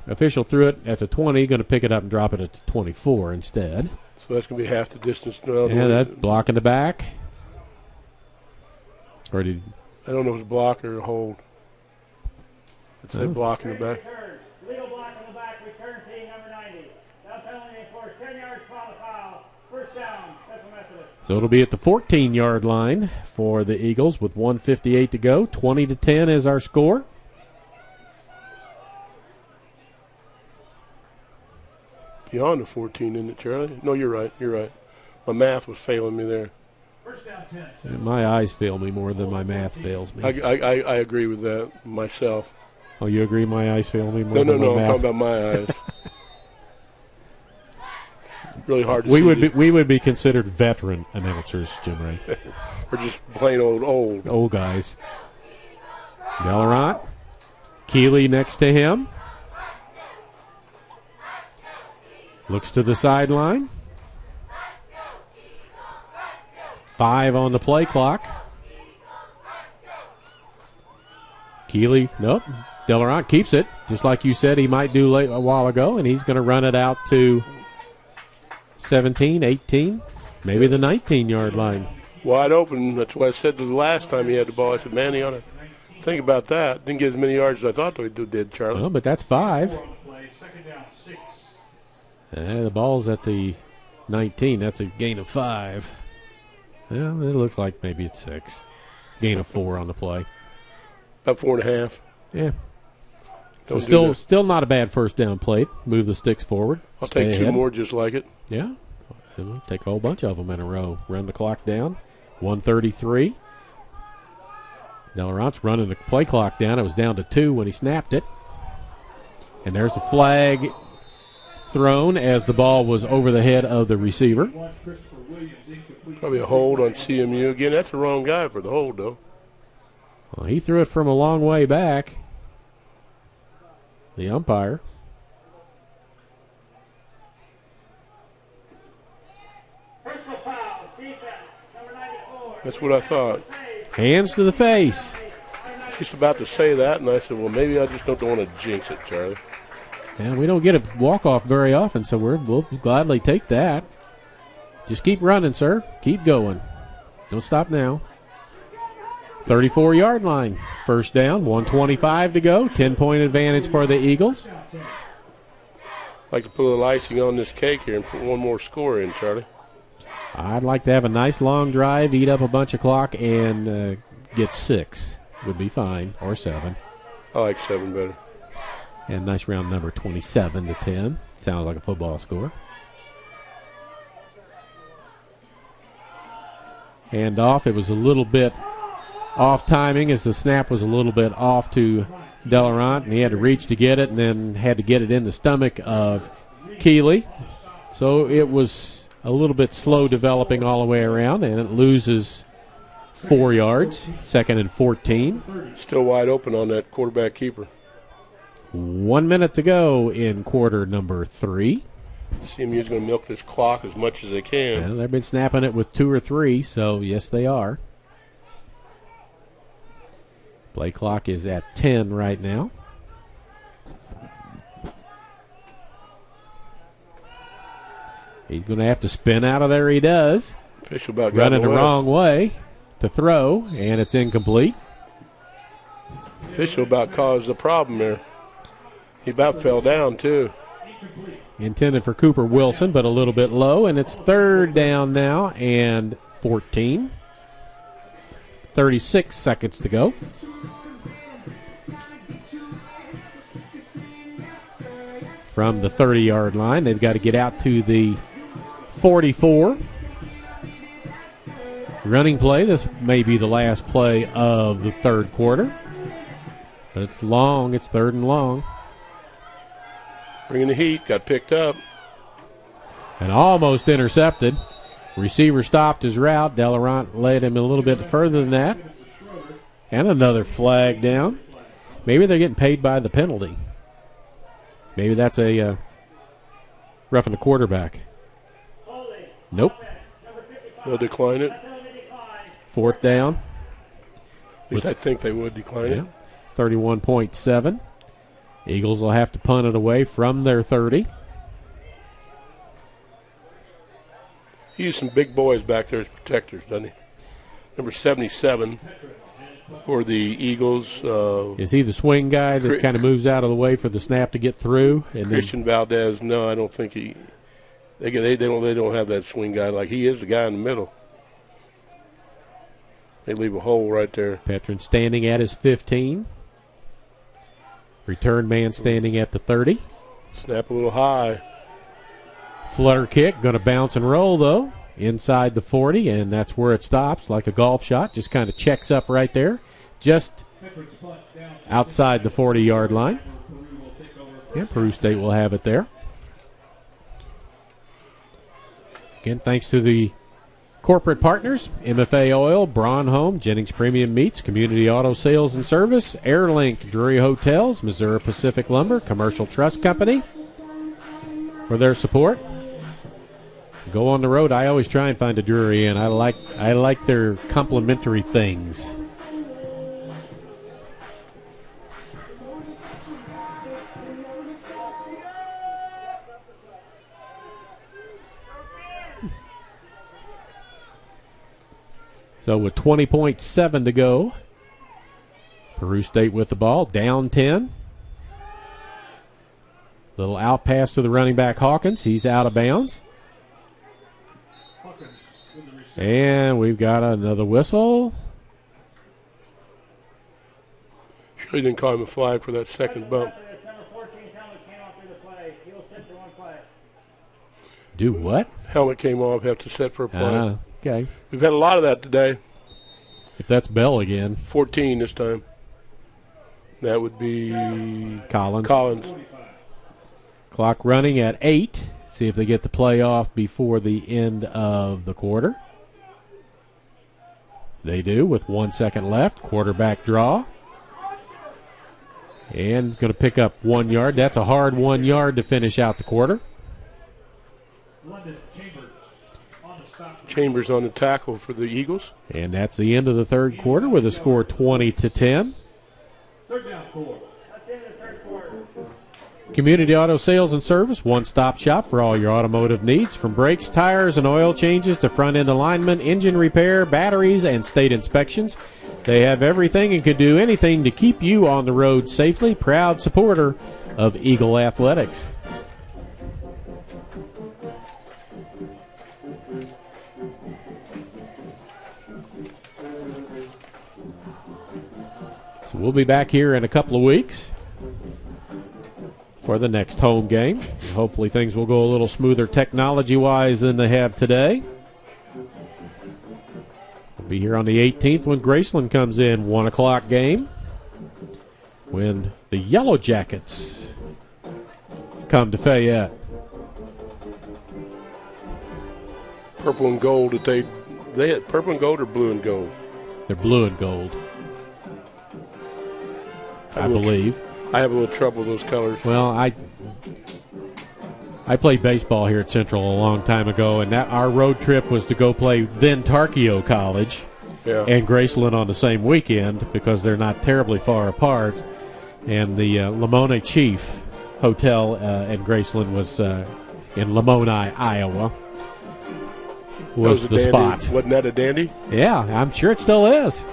official threw it at the 20. Going to pick it up and drop it at the 24 instead. So that's going to be half the distance. Yeah, that block in the back. Or did I don't know if it's block or hold. It's a block in the back. Legal block in the back, return team number 90. That penalty enforced 10 yards, foul. First down, Central Methodist. So it'll be at the 14-yard line for the Eagles with 1:58 to go. 20-10 is our score. Beyond the 14, isn't it, Charlie? No, you're right. My math was failing me there. First down 10. My eyes fail me more than my math fails me. I agree with that myself. Oh, you agree my eyes fail me more than my math? No, I'm talking about my eyes. Really hard to we see. We would be considered veteran announcers, Jim Ray. Or just plain old. Old guys. Bellerant. Keeley next to him. Looks to the sideline. 5 on the play clock. Keeley, nope. Bellerant keeps it, just like you said he might do a while ago, and he's going to run it out to 17, 18, maybe the 19-yard line. Wide open. That's what I said the last time he had the ball. I said, man, he ought to think about that. Didn't get as many yards as I thought they did, Charlie. Well, but that's 5. Second down 6. The ball's at the 19. That's a gain of 5. Well, it looks like maybe it's 6. Gain of 4 on the play. About 4.5. Yeah. So still not a bad first down play. Move the sticks forward. I'll take 2 ahead. more just like it. Yeah. And we'll take a whole bunch of them in a row. Run the clock down. 1:33. Bellerant's running the play clock down. It was down to 2 when he snapped it. And there's a flag thrown as the ball was over the head of the receiver. Probably a hold on CMU. Again, that's the wrong guy for the hold, though. Well, he threw it from a long way back. The umpire. Personal foul, defense, number 94. That's what I thought. Hands to the face. Just about to say that, and I said, well, maybe I just don't want to jinx it, Charlie. And we don't get a walk-off very often, so we'll gladly take that. Just keep running, sir. Keep going. Don't stop now. 34-yard line. First down, 1:25 to go. 10-point advantage for the Eagles. I'd like to put a little icing on this cake here and put one more score in, Charlie. I'd like to have a nice long drive, eat up a bunch of clock, and get 6. Would be fine, or 7. I like 7 better. And nice round number, 27-10. Sounds like a football score. Hand off. It was a little bit off timing as the snap was a little bit off to Delarant, and he had to reach to get it and then had to get it in the stomach of Keeley. So it was a little bit slow developing all the way around, and it loses 4 yards, 2nd and 14. Still wide open on that quarterback keeper. 1 minute to go in quarter number 3. CMU's going to milk this clock as much as they can. Well, they've been snapping it with 2 or 3, so yes, they are. Play clock is at 10 right now. He's going to have to spin out of there. He does. Official about running the away. wrong way to throw, and it's incomplete. Official about caused a problem there. He about fell down, too. Intended for Cooper Wilson, but a little bit low, and it's 3rd down now and 14. 36 seconds to go. From the 30-yard line, they've got to get out to the 44. Running play. This may be the last play of the third quarter. But it's long. It's 3rd and long. Bringing the heat. Got picked up. And almost intercepted. Receiver stopped his route. Delarant led him a little bit further than that. And another flag down. Maybe they're getting paid by the penalty. Maybe that's a roughing the quarterback. Nope. They'll decline it. 4th down. At least I think they would decline it. 31.7. Eagles will have to punt it away from their 30. He used some big boys back there as protectors, doesn't he? Number 77 for the Eagles. Is he the swing guy that kind of moves out of the way for the snap to get through? And Christian Valdez, no, I don't think he. They don't have that swing guy. Like, he is the guy in the middle. They leave a hole right there. Petrin standing at his 15. Return man standing at the 30. Snap a little high. Flutter kick, going to bounce and roll, though, inside the 40, and that's where it stops, like a golf shot. Just kind of checks up right there, just outside the 40-yard line. And Peru State will have it there. Again, thanks to the corporate partners, MFA Oil, Braun Home, Jennings Premium Meats, Community Auto Sales and Service, Airlink, Drury Hotels, Missouri Pacific Lumber, Commercial Trust Company, for their support. Go on the road. I always try and find a Drury Inn. I like their complimentary things. So with 20.7 to go, Peru State with the ball, down 10. Little out pass to the running back Hawkins. He's out of bounds. And we've got another whistle. Sure he didn't call him a flag for that second bump. Do what? Helmet came off, have to set for a play. Okay. We've had a lot of that today. If that's Bell again. 14 this time. That would be Collins. Collins. Clock running at 8. See if they get the play off before the end of the quarter. They do with 1 second left. Quarterback draw. And going to pick up 1 yard. That's a hard 1 yard to finish out the quarter. Chambers on the tackle for the Eagles. And that's the end of the third quarter with a score 20-10. Third down 4. Community Auto Sales and Service, one-stop shop for all your automotive needs, from brakes, tires, and oil changes to front-end alignment, engine repair, batteries, and state inspections. They have everything and could do anything to keep you on the road safely. Proud supporter of Eagle Athletics. So we'll be back here in a couple of weeks for the next home game. Hopefully things will go a little smoother technology-wise than they have today. We'll be here on the 18th when Graceland comes in, 1 o'clock game, when the Yellow Jackets come to Fayette. Purple and gold. They had purple and gold or blue and gold? They're blue and gold, I believe. I have a little trouble with those colors. Well, I played baseball here at Central a long time ago, and that our road trip was to go play then Tarkio College and Graceland on the same weekend because they're not terribly far apart. And the Lamoni Chief Hotel in Graceland was in Lamoni, Iowa. Was the dandy spot. Wasn't that a dandy? Yeah, I'm sure it still is.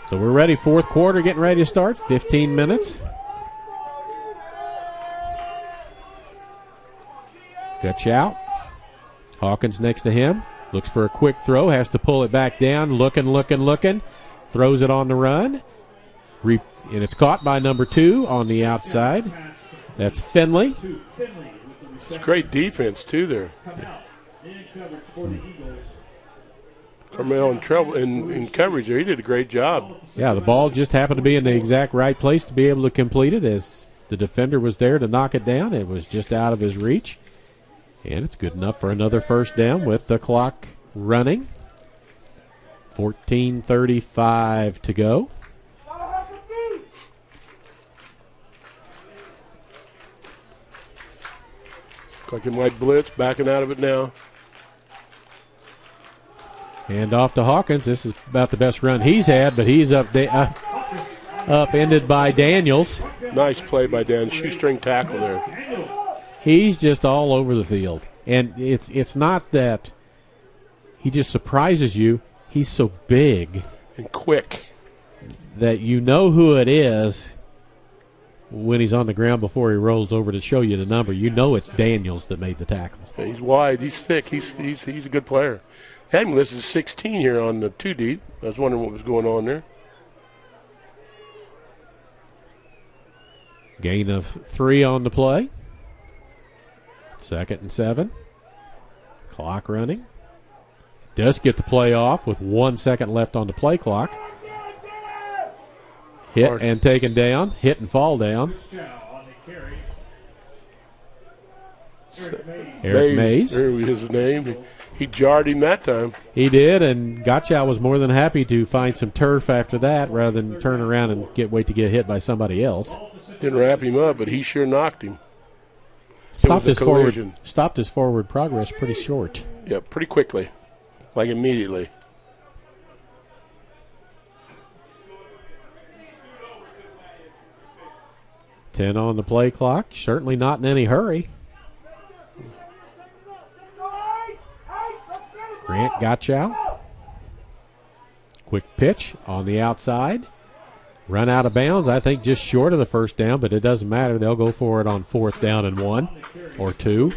So we're ready, fourth quarter, getting ready to start, 15 minutes. Gutch out. Hawkins next to him. Looks for a quick throw, has to pull it back down, looking. Throws it on the run. And it's caught by number 2 on the outside. That's Finley. It's great defense, too, there. Carmel in trouble in coverage there. He did a great job. Yeah, the ball just happened to be in the exact right place to be able to complete it as the defender was there to knock it down. It was just out of his reach. And it's good enough for another first down with the clock running. 14:35 to go. Like he might blitz, backing out of it now. And off to Hawkins. This is about the best run he's had, but he's upended by Daniels. Nice play by Dan. Shoestring tackle there. He's just all over the field. And it's not that he just surprises you. He's so big. And quick. That you know who it is when he's on the ground before he rolls over to show you the number. You know it's Daniels that made the tackle. Yeah, he's wide. He's thick. He's a good player. Had him listed 16 here on the 2 deep. I was wondering what was going on there. Gain of 3 on the play. 2nd and 7. Clock running. Does get the play off with 1 second left on the play clock. Hit and taken down. Hit and fall down. Eric Mays. There was his name. He jarred him that time. He did, and Gottschalk was more than happy to find some turf after that rather than turn around and wait to get hit by somebody else. Didn't wrap him up, but he sure knocked him. Stopped his forward progress pretty short. Yeah, pretty quickly, like immediately. $10 on the play clock. Certainly not in any hurry. Grant Gottschalk. Quick pitch on the outside. Run out of bounds, I think just short of the first down, but it doesn't matter. They'll go for it on 4th down and 1 or 2.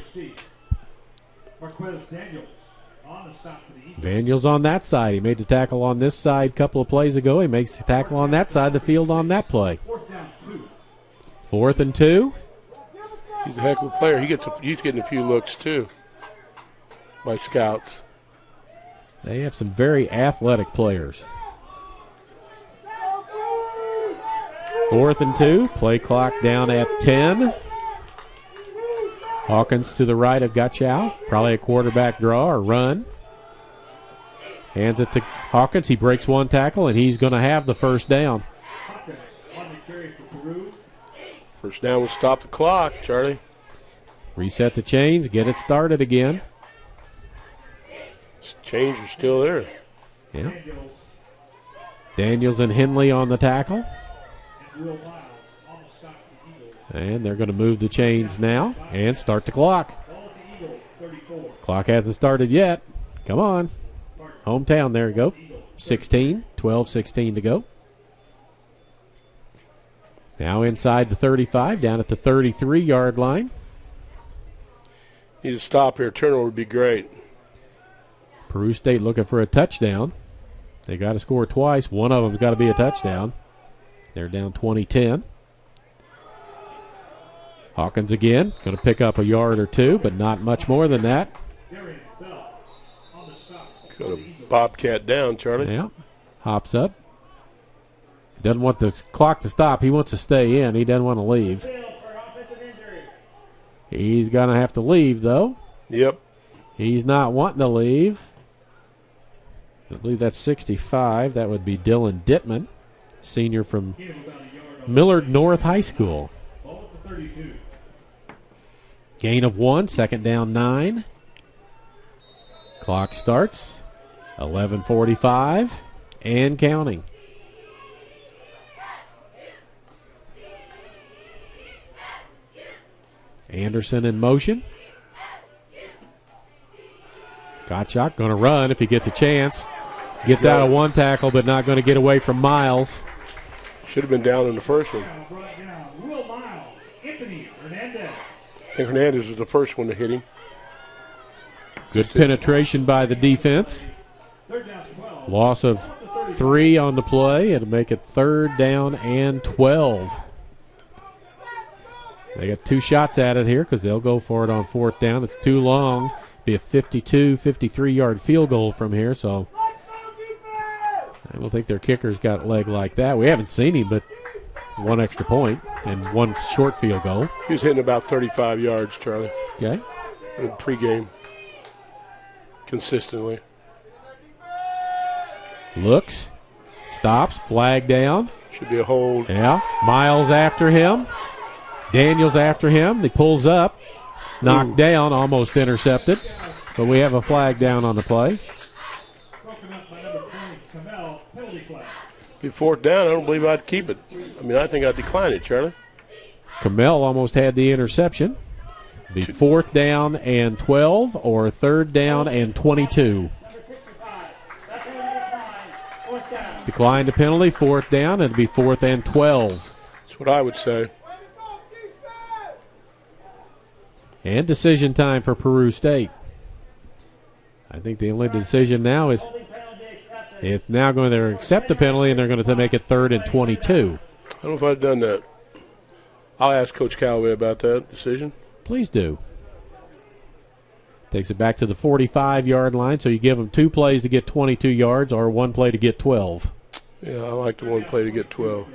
Daniels on that side. He made the tackle on this side a couple of plays ago. He makes the tackle on that side of the field on that play. 4th and 2. He's a heck of a player. He's getting a few looks, too, by scouts. They have some very athletic players. 4th and 2. Play clock down at 10. Hawkins to the right of Gutchow. Probably a quarterback draw or run. Hands it to Hawkins. He breaks one tackle, and he's going to have the first down. First down will stop the clock, Charlie. Reset the chains. Get it started again. Chains are still there. Yeah. Daniels and Henley on the tackle. And they're going to move the chains now and start the clock. Clock hasn't started yet. Come on. Hometown, there you go. 12-16 to go. Now inside the 35, down at the 33-yard line. Need to stop here. Turnover would be great. Peru State looking for a touchdown. They got to score twice. One of them's got to be a touchdown. They're down 20-10. Hawkins again, going to pick up a yard or two, but not much more than that. Got a bobcat down, Charlie. Yeah, hops up. Doesn't want the clock to stop. He wants to stay in. He doesn't want to leave. He's going to have to leave, though. Yep. He's not wanting to leave. I believe that's 65. That would be Dylan Dittman, senior from Millard North High School. Gain of 1, 2nd down 9. Clock starts. 11:45 and counting. Anderson in motion. Gottschalk going to run if he gets a chance. Gets out of one tackle, but not going to get away from Miles. Should have been down in the first one. I think Hernandez was the first one to hit him. Good penetration by the defense. Loss of 3 on the play. It'll make it 3rd down and 12. They got 2 shots at it here because they'll go for it on 4th down. It's too long. Be a 52, 53-yard field goal from here, so I don't think their kicker's got a leg like that. We haven't seen him, but 1 extra point and 1 short field goal. He was hitting about 35 yards, Charlie. Okay. In pregame. Consistently. Looks. Stops. Flag down. Should be a hold. Yeah. Miles after him. Daniels after him. He pulls up. Knocked down. Almost intercepted. But we have a flag down on the play. Be 4th down. I don't believe I'd keep it. I mean, I think I'd decline it, Charlie. Kamel almost had the interception. Be 4th down and 12 or 3rd down and 22. Decline the penalty, 4th down. It'll be 4th and 12. That's what I would say. And decision time for Peru State. I think the only decision now is it's now going to accept the penalty, and they're going to make it 3rd and 22. I don't know if I'd done that. I'll ask Coach Callaway about that decision. Please do. Takes it back to the 45-yard line, so you give them 2 plays to get 22 yards or 1 play to get 12. Yeah, I like the 1 play to get 12.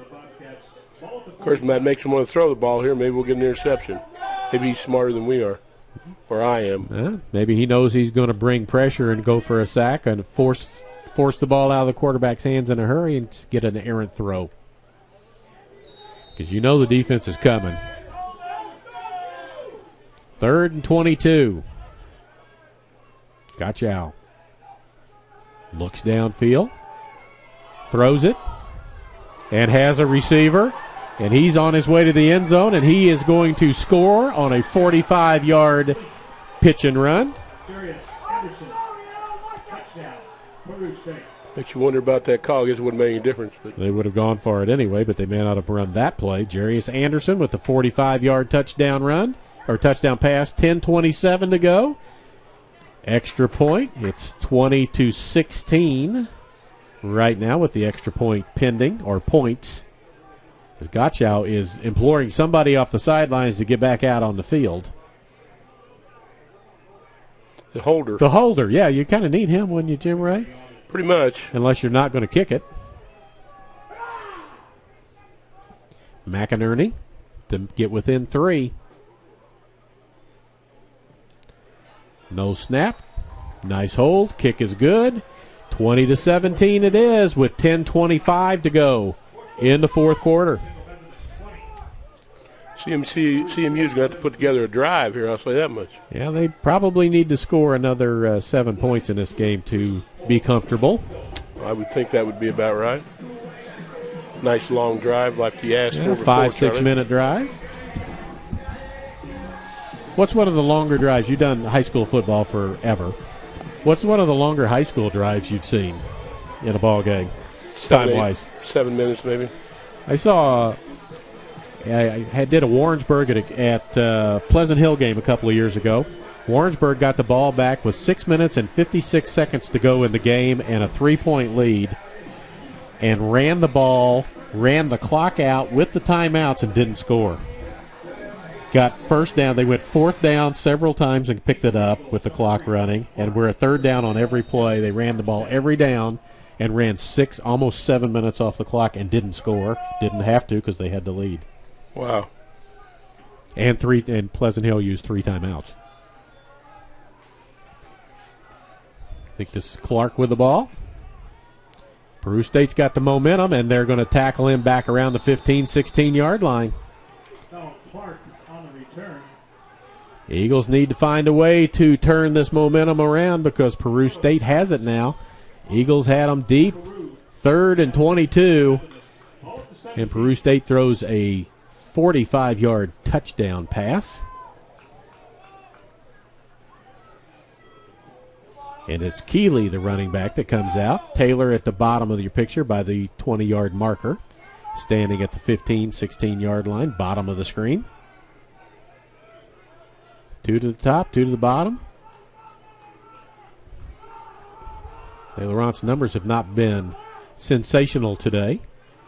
Of course, Matt makes him want to throw the ball here. Maybe we'll get an interception. Maybe he's smarter than we are, or I am. Maybe he knows he's going to bring pressure and go for a sack and force the ball out of the quarterback's hands in a hurry and get an errant throw. Because you know the defense is coming. 3rd and 22. Gotchow. Looks downfield. Throws it. And has a receiver. And he's on his way to the end zone. And he is going to score on a 45-yard pitch and run. Makes you wonder about that call. I guess it wouldn't make any difference. But they would have gone for it anyway, but they may not have run that play. Jarius Anderson with the 45-yard touchdown run, or touchdown pass, 10:27 to go. Extra point. It's 20-16 right now with the extra point pending, or points. As Gotchow is imploring somebody off the sidelines to get back out on the field. The holder. The holder, yeah, you kind of need him, wouldn't you, Jim Ray? Pretty much. Unless you're not going to kick it. McInerney to get within 3. No snap. Nice hold. Kick is good. 20-17 it is with 10:25 to go in the fourth quarter. CMU's going to have to put together a drive here, I'll say that much. Yeah, they probably need to score another 7 points in this game to be comfortable. I would think that would be about right. Nice long drive like you asked for. 5-6 minute drive. What's one of the longer drives? You've done high school football forever. What's one of the longer high school drives you've seen in a ball game, time-wise? 7 minutes maybe. I saw I did a Warrensburg at Pleasant Hill game a couple of years ago. Warrensburg got the ball back with 6 minutes and 56 seconds to go in the game and a 3-point lead, and ran the ball, ran the clock out with the timeouts and didn't score. Got first down. They went fourth down several times and picked it up with the clock running, and we're a third down on every play. They ran the ball every down and ran almost 7 minutes off the clock and didn't score. Didn't have to because they had the lead. Wow. And Pleasant Hill used 3 timeouts. I think this is Clark with the ball. Peru State's got the momentum, and they're going to tackle him back around the 15, 16-yard line. Clark on the return. Eagles need to find a way to turn this momentum around because Peru State has it now. Eagles had them deep, 3rd and 22, and Peru State throws a 45-yard touchdown pass. And it's Keeley, the running back, that comes out. Taylor at the bottom of your picture by the 20-yard marker, standing at the 15, 16-yard line, bottom of the screen. 2 to the top, 2 to the bottom. Laurent's numbers have not been sensational today.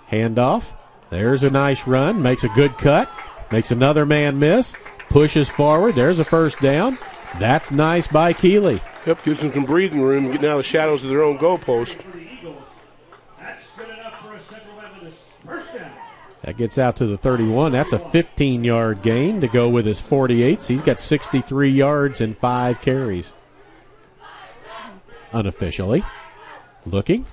Handoff. There's a nice run. Makes a good cut. Makes another man miss. Pushes forward. There's a first down. That's nice by Keeley. Yep, gives them some breathing room, getting out of the shadows of their own goalpost. That's good enough for a Central Methodist first down. That gets out to the 31. That's a 15-yard gain to go with his 48s. He's got 63 yards and 5 carries. Unofficially. Looking.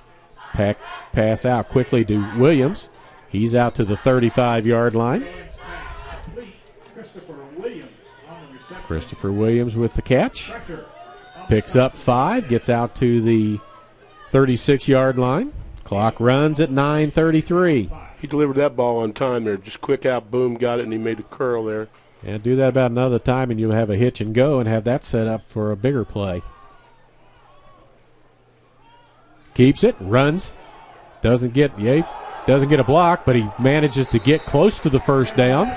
Pass out quickly to Williams. He's out to the 35-yard line. Christopher Williams with the catch. Picks up 5. Gets out to the 36-yard line. Clock runs at 9:33. He delivered that ball on time there. Just quick out, boom, got it, and he made a curl there. And do that about another time, and you'll have a hitch and go and have that set up for a bigger play. Keeps it, runs. Doesn't get a block, but he manages to get close to the first down.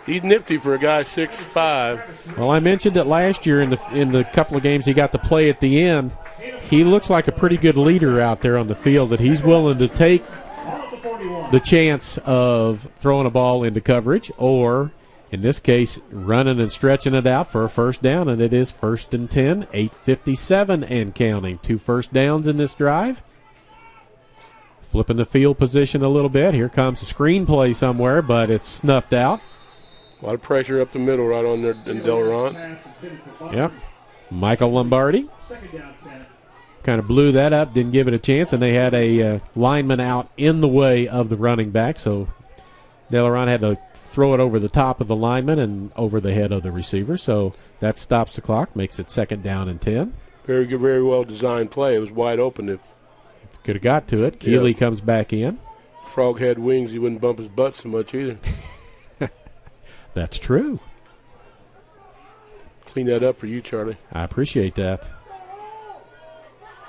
He's nifty for a guy 6'5". Well, I mentioned it last year in the couple of games he got to play at the end. He looks like a pretty good leader out there on the field, that he's willing to take the chance of throwing a ball into coverage, or in this case, running and stretching it out for a first down, and it is 1st and 10, 8:57 and counting. 2 first downs in this drive. Flipping the field position a little bit. Here comes a screen play somewhere, but it's snuffed out. A lot of pressure up the middle right on there in Laurent. Yep. Michael Lombardi kind of blew that up, didn't give it a chance, and they had a lineman out in the way of the running back, so Laurent had to throw it over the top of the lineman and over the head of the receiver, so that stops the clock, makes it 2nd down and 10. Very good, very well designed play. It was wide open. If could have got to it. Keeley comes back in. Frog had wings, he wouldn't bump his butt so much either. That's true. Clean that up for you, Charlie. I appreciate that.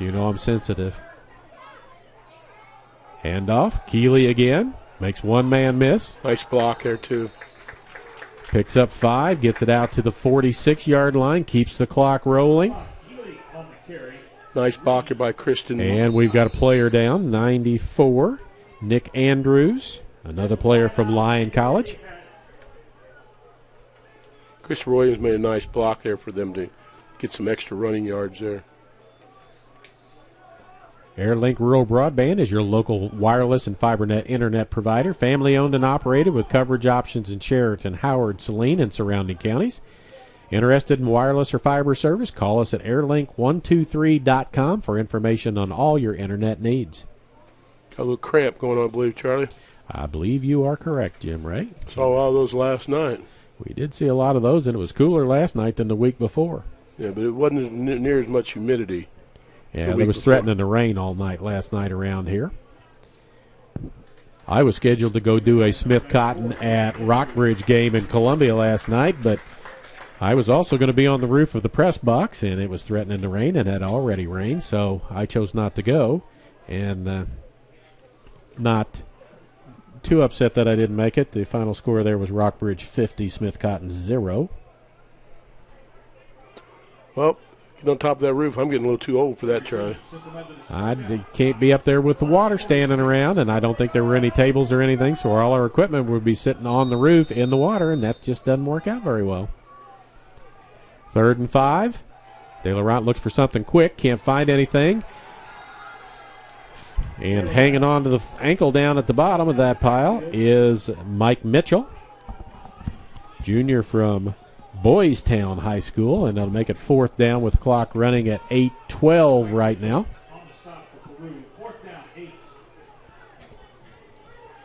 You know I'm sensitive. Handoff. Keeley again. Makes one man miss. Nice block there, too. Picks up 5. Gets it out to the 46-yard line. Keeps the clock rolling. Nice blocker by Kristen. And we've got a player down, 94. Nick Andrews. Another player from Lyon College. Chris Williams made a nice block there for them to get some extra running yards there. AirLink Rural Broadband is your local wireless and FiberNet internet provider, family-owned and operated with coverage options in Sheraton, Howard, Saline, and surrounding counties. Interested in wireless or fiber service? Call us at airlink123.com for information on all your internet needs. Got a little cramp going on, I believe, Charlie. I believe you are correct, Jim Ray. Saw a lot of those last night. We did see a lot of those, and it was cooler last night than the week before. Yeah, but it wasn't near as much humidity. Yeah, there was threatening to rain all night last night around here. I was scheduled to go do a Smith Cotton at Rockbridge game in Columbia last night, but I was also going to be on the roof of the press box, and it was threatening to rain and had already rained, so I chose not to go, and not too upset that I didn't make it. The final score there was Rockbridge 50, Smith Cotton 0. Well, get on top of that roof. I'm getting a little too old for that, Charlie. I can't be up there with the water standing around, and I don't think there were any tables or anything, so all our equipment would be sitting on the roof in the water, and that just doesn't work out very well. 3rd and 5. De Laurent looks for something quick, can't find anything. And hanging on to the ankle down at the bottom of that pile is Mike Mitchell, junior from Boys Town High School, and they'll make it 4th down with the clock running at 8:12 right now.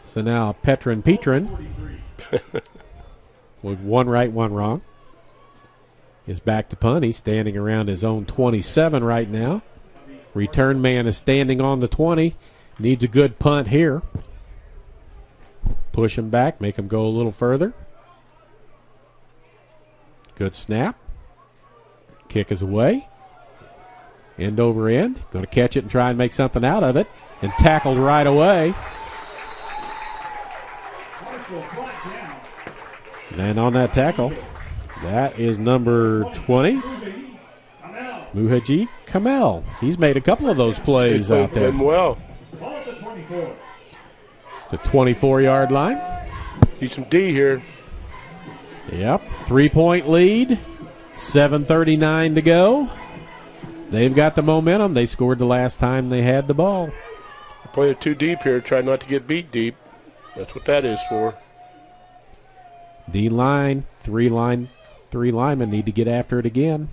So now Petrin with one right, one wrong, is back to punt. He's standing around his own 27 right now. Return man is standing on the 20. Needs a good punt here. Push him back, make him go a little further. Good snap. Kick is away. End over end. Going to catch it and try and make something out of it. And tackled right away. And on that tackle, that is number 20, Muhaji Kamel. He's made a couple of those plays out there. Well. The 24-yard line. Need some D here. Yep, 3-point lead, 7:39 to go. They've got the momentum. They scored the last time they had the ball. They're playing it too deep here. Try not to get beat deep. That's what that is for. D-line, three linemen need to get after it again.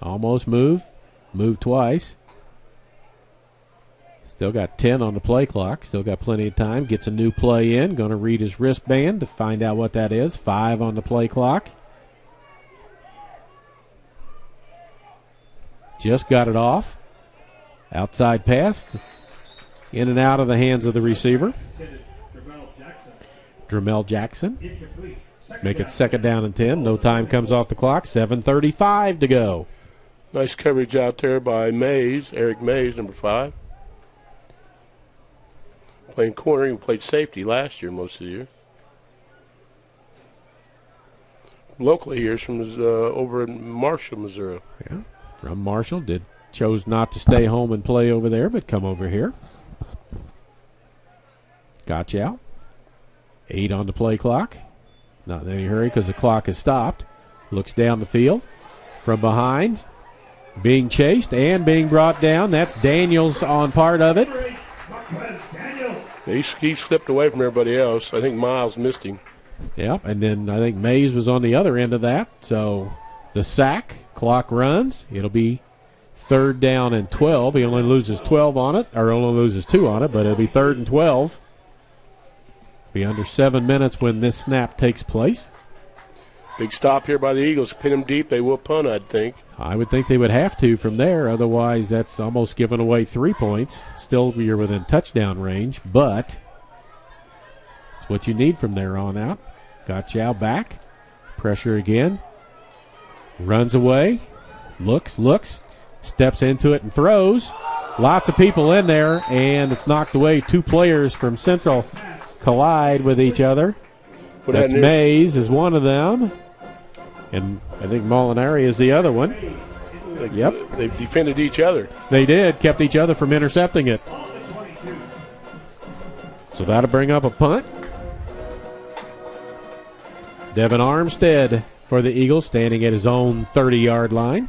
Almost move twice. Still got 10 on the play clock. Still got plenty of time. Gets a new play in. Going to read his wristband to find out what that is. 5 on the play clock. Just got it off. Outside pass. In and out of the hands of the receiver. Dramel Jackson. Make it 2nd down and 10. No time comes off the clock. 7:35 to go. Nice coverage out there by Mays. Eric Mays, number 5. Playing corner. He played safety last year, most of the year. Locally here, from over in Marshall, Missouri. Yeah, from Marshall. Chose not to stay home and play over there, but come over here. Gotcha out. 8 on the play clock. Not in any hurry because the clock has stopped. Looks down the field. From behind. Being chased and being brought down. That's Daniels on part of it. He slipped away from everybody else. I think Miles missed him. Yep, and then I think Mays was on the other end of that. So the sack, clock runs. It'll be 3rd down and 12. He only loses 12 on it, or only loses 2 on it, but it'll be 3rd and 12. Be under 7 minutes when this snap takes place. Big stop here by the Eagles. Pin them deep. They will punt, I'd think. I would think they would have to from there. Otherwise, that's almost giving away 3 points. Still, you're within touchdown range, but it's what you need from there on out. Got Chow back. Pressure again. Runs away. Looks. Steps into it and throws. Lots of people in there, and it's knocked away. 2 players from Central collide with each other. That's Mays is one of them. And I think Molinari is the other one. Yep. They defended each other. They did. Kept each other from intercepting it. So that'll bring up a punt. Devin Armstead for the Eagles, standing at his own 30-yard line.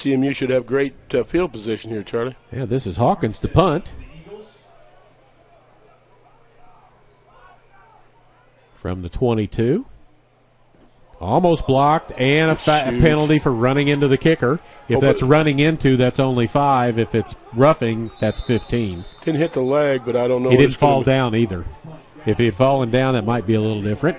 CMU should have great field position here, Charlie. Yeah, this is Hawkins to punt. From the 22. Almost blocked, and a penalty for running into the kicker. If that's running into, that's only 5. If it's roughing, that's 15. Didn't hit the leg, but I don't know. He didn't fall down either. If he had fallen down, that might be a little different.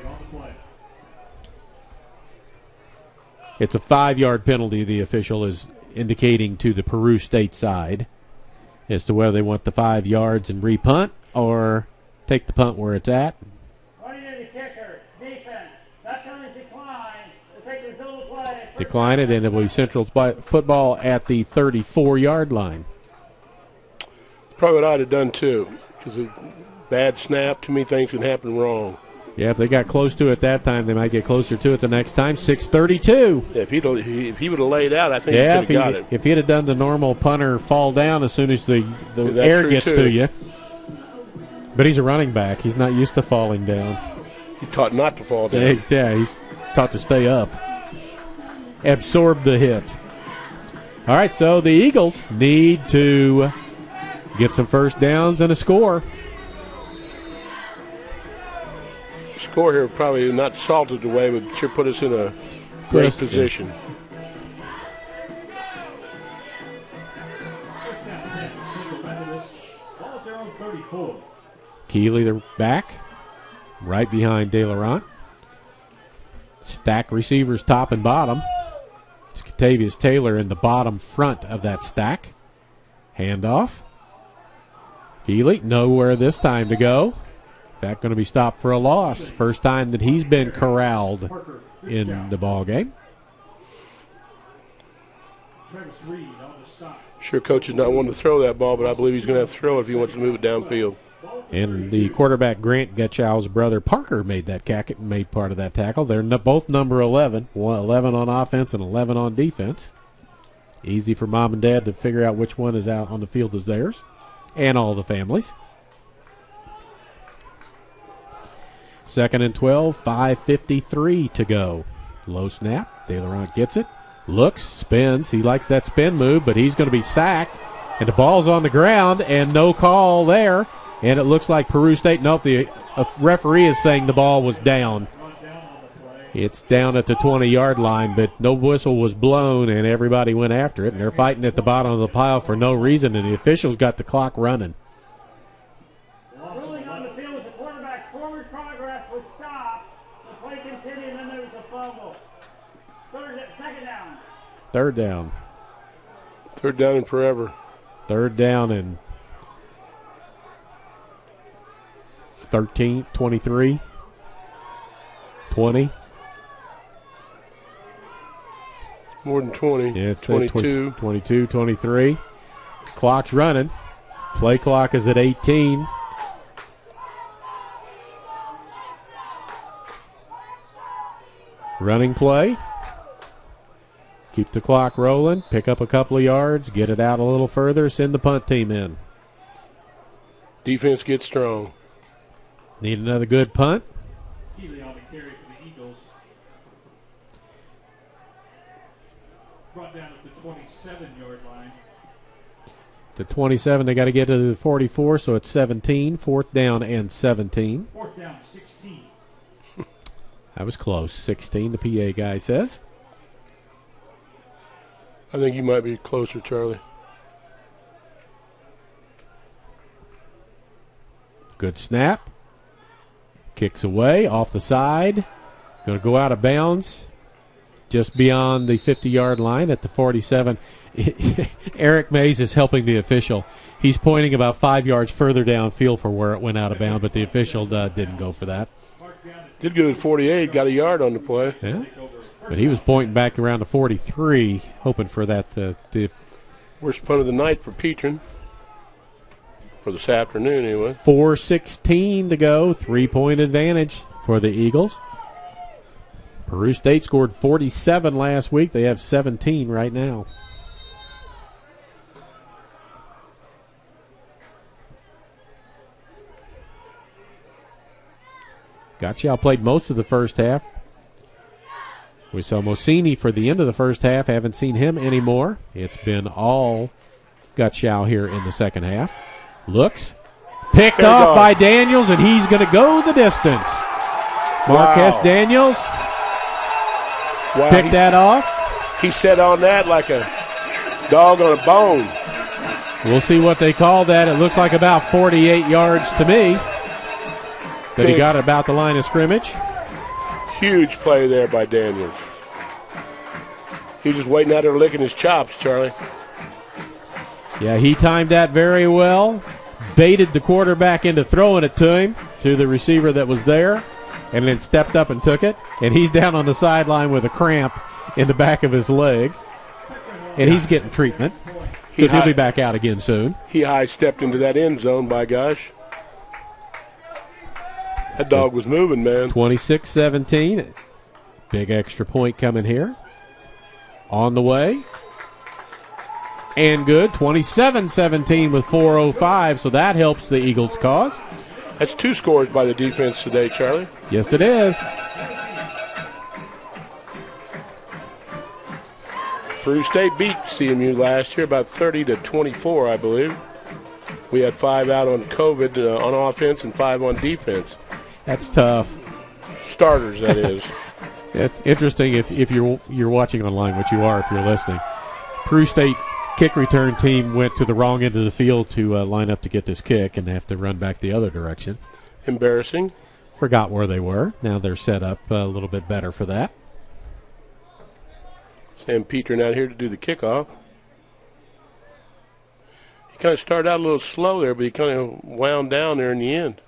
It's a 5-yard penalty the official is indicating to the Peru State side as to whether they want the 5 yards and repunt or take the punt where it's at. Decline it, and it will be Central football at the 34-yard line. Probably what I'd have done, too, because a bad snap, too many things can happen wrong. Yeah, if they got close to it that time, they might get closer to it the next time. 6:32. Yeah, if he would have laid out, I think he could have got it. If he'd have done the normal punter fall down as soon as the air gets to you. But he's a running back. He's not used to falling down. He's taught not to fall down. Yeah, he's taught to stay up. Absorb the hit. All right, so the Eagles need to get some first downs and a score. Score here probably not salted away, but sure put us in a great position. Keeley, they're back, right behind De Laurent. Stack receivers top and bottom. It's Catavius Taylor in the bottom front of that stack. Handoff. Keeley, nowhere this time to go. In fact, going to be stopped for a loss. First time that he's been corralled in the ball game. Sure, coach is not wanting to throw that ball, but I believe he's going to have to throw it if he wants to move it downfield. And the quarterback, Grant Getchow's brother, Parker, made part of that tackle. They're both number 11. 11 on offense and 11 on defense. Easy for mom and dad to figure out which one is out on the field as theirs. And all the families. 2nd and 12, 5:53 to go. Low snap. De Laurent gets it. Looks, spins. He likes that spin move, but he's going to be sacked. And the ball's on the ground, and no call there. And it looks like Peru State, the referee is saying the ball was down. It's down at the 20-yard line, but no whistle was blown, and everybody went after it. And they're fighting at the bottom of the pile for no reason, and the officials got the clock running. Ruling on the field with the quarterback's forward progress was stopped. The play continued, and then there was a fumble. Second down. Third down. Third down and forever. Third down and 13, 23, 20. More than 20. Yeah, it's 22. 22, 23. Clock's running. Play clock is at 18. Running play. Keep the clock rolling. Pick up a couple of yards. Get it out a little further. Send the punt team in. Defense gets strong. Need another good punt. Keeley on the carry for the Eagles. Brought down at the 27-yard line. To 27, they got to get to the 44, so it's 17. 4th down and 17. 4th down, 16. That was close. 16, the PA guy says. I think you might be closer, Charlie. Good snap. Kicks away, off the side. Going to go out of bounds just beyond the 50-yard line at the 47. Eric Mays is helping the official. He's pointing about 5 yards further downfield for where it went out of bounds, but the official didn't go for that. Did good at 48, got a yard on the play. Yeah, but he was pointing back around the 43, hoping for that. The worst punt of the night for Petrin. For this afternoon, anyway. 4:16 to go. 3-point advantage for the Eagles. Peru State scored 47 last week. They have 17 right now. Gottschall played most of the first half We saw Mosini for the end of the first half. Haven't seen him anymore. It's been all Gutschau here in the second half. Looks. Picked off by Daniels, and he's going to go the distance. Marquez Daniels picked that off. He sat on that like a dog on a bone. We'll see what they call that. It looks like about 48 yards to me. But he got about the line of scrimmage. Huge play there by Daniels. He was just waiting out there licking his chops, Charlie. Yeah, he timed that very well. Baited the quarterback into throwing it to him, to the receiver that was there, and then stepped up and took it. And he's down on the sideline with a cramp in the back of his leg. And he's getting treatment because he'll be back out again soon. He high-stepped into that end zone, by gosh. That dog was moving, man. 26-17. Big extra point coming here. On the way. And good. 27-17 with 4:05, so that helps the Eagles' cause. That's 2 scores by the defense today, Charlie. Yes, it is. Peru State beat CMU last year about 30-24, I believe. We had 5 out on COVID on offense and 5 on defense. That's tough. Starters, that is. It's interesting if you're watching online, which you are if you're listening. Peru State kick return team went to the wrong end of the field to line up to get this kick and have to run back the other direction. Embarrassing. Forgot where they were. Now they're set up a little bit better for that. Sam Peter not here to do the kickoff. He kind of started out a little slow there, but he kind of wound down there in the end.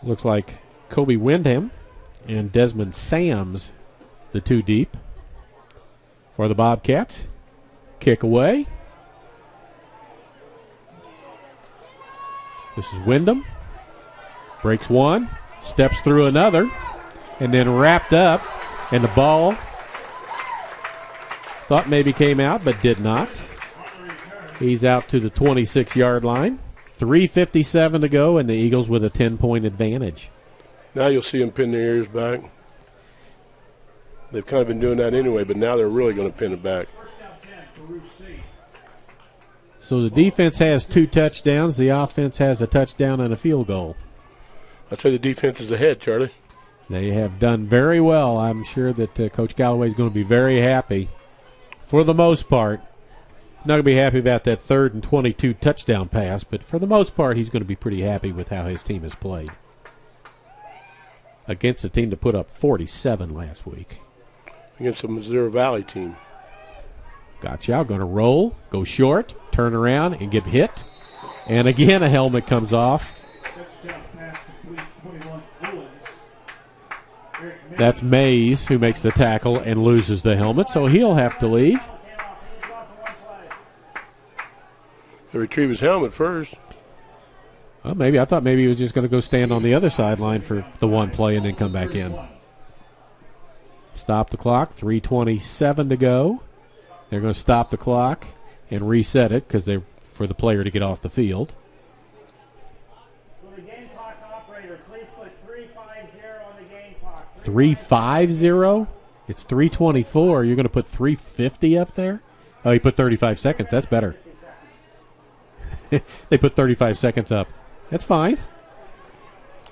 Looks like Kobe Windham and Desmond Sams, the 2 deep for the Bobcats. Kick away. This is Wyndham. Breaks one, steps through another, and then wrapped up. And the ball thought maybe came out, but did not. He's out to the 26-yard line. 3:57 to go, and the Eagles with a 10-point advantage. Now you'll see them pin their ears back. They've kind of been doing that anyway, but now they're really going to pin it back. So the defense has 2 touchdowns. The offense has a touchdown and a field goal. I'd say the defense is ahead, Charlie. They have done very well. I'm sure that Coach Galloway is going to be very happy for the most part. Not going to be happy about that 3rd and 22 touchdown pass, but for the most part, he's going to be pretty happy with how his team has played. Against a team that put up 47 last week. Against the Missouri Valley team. Gotcha. Going to roll, go short, turn around, and get hit. And again, a helmet comes off. That's Mays who makes the tackle and loses the helmet, so he'll have to leave. They retrieve his helmet first. Well, I thought maybe he was just going to go stand on the other sideline for the one play and then come back in. Stop the clock. 3:27 to go. They're going to stop the clock and reset it because they're for the player to get off the field. Will the game clock operator please put 350 on the game clock? 350? It's 3:24. You're going to put 350 up there? Oh, you put 35 seconds. That's better. They put 35 seconds up. That's fine.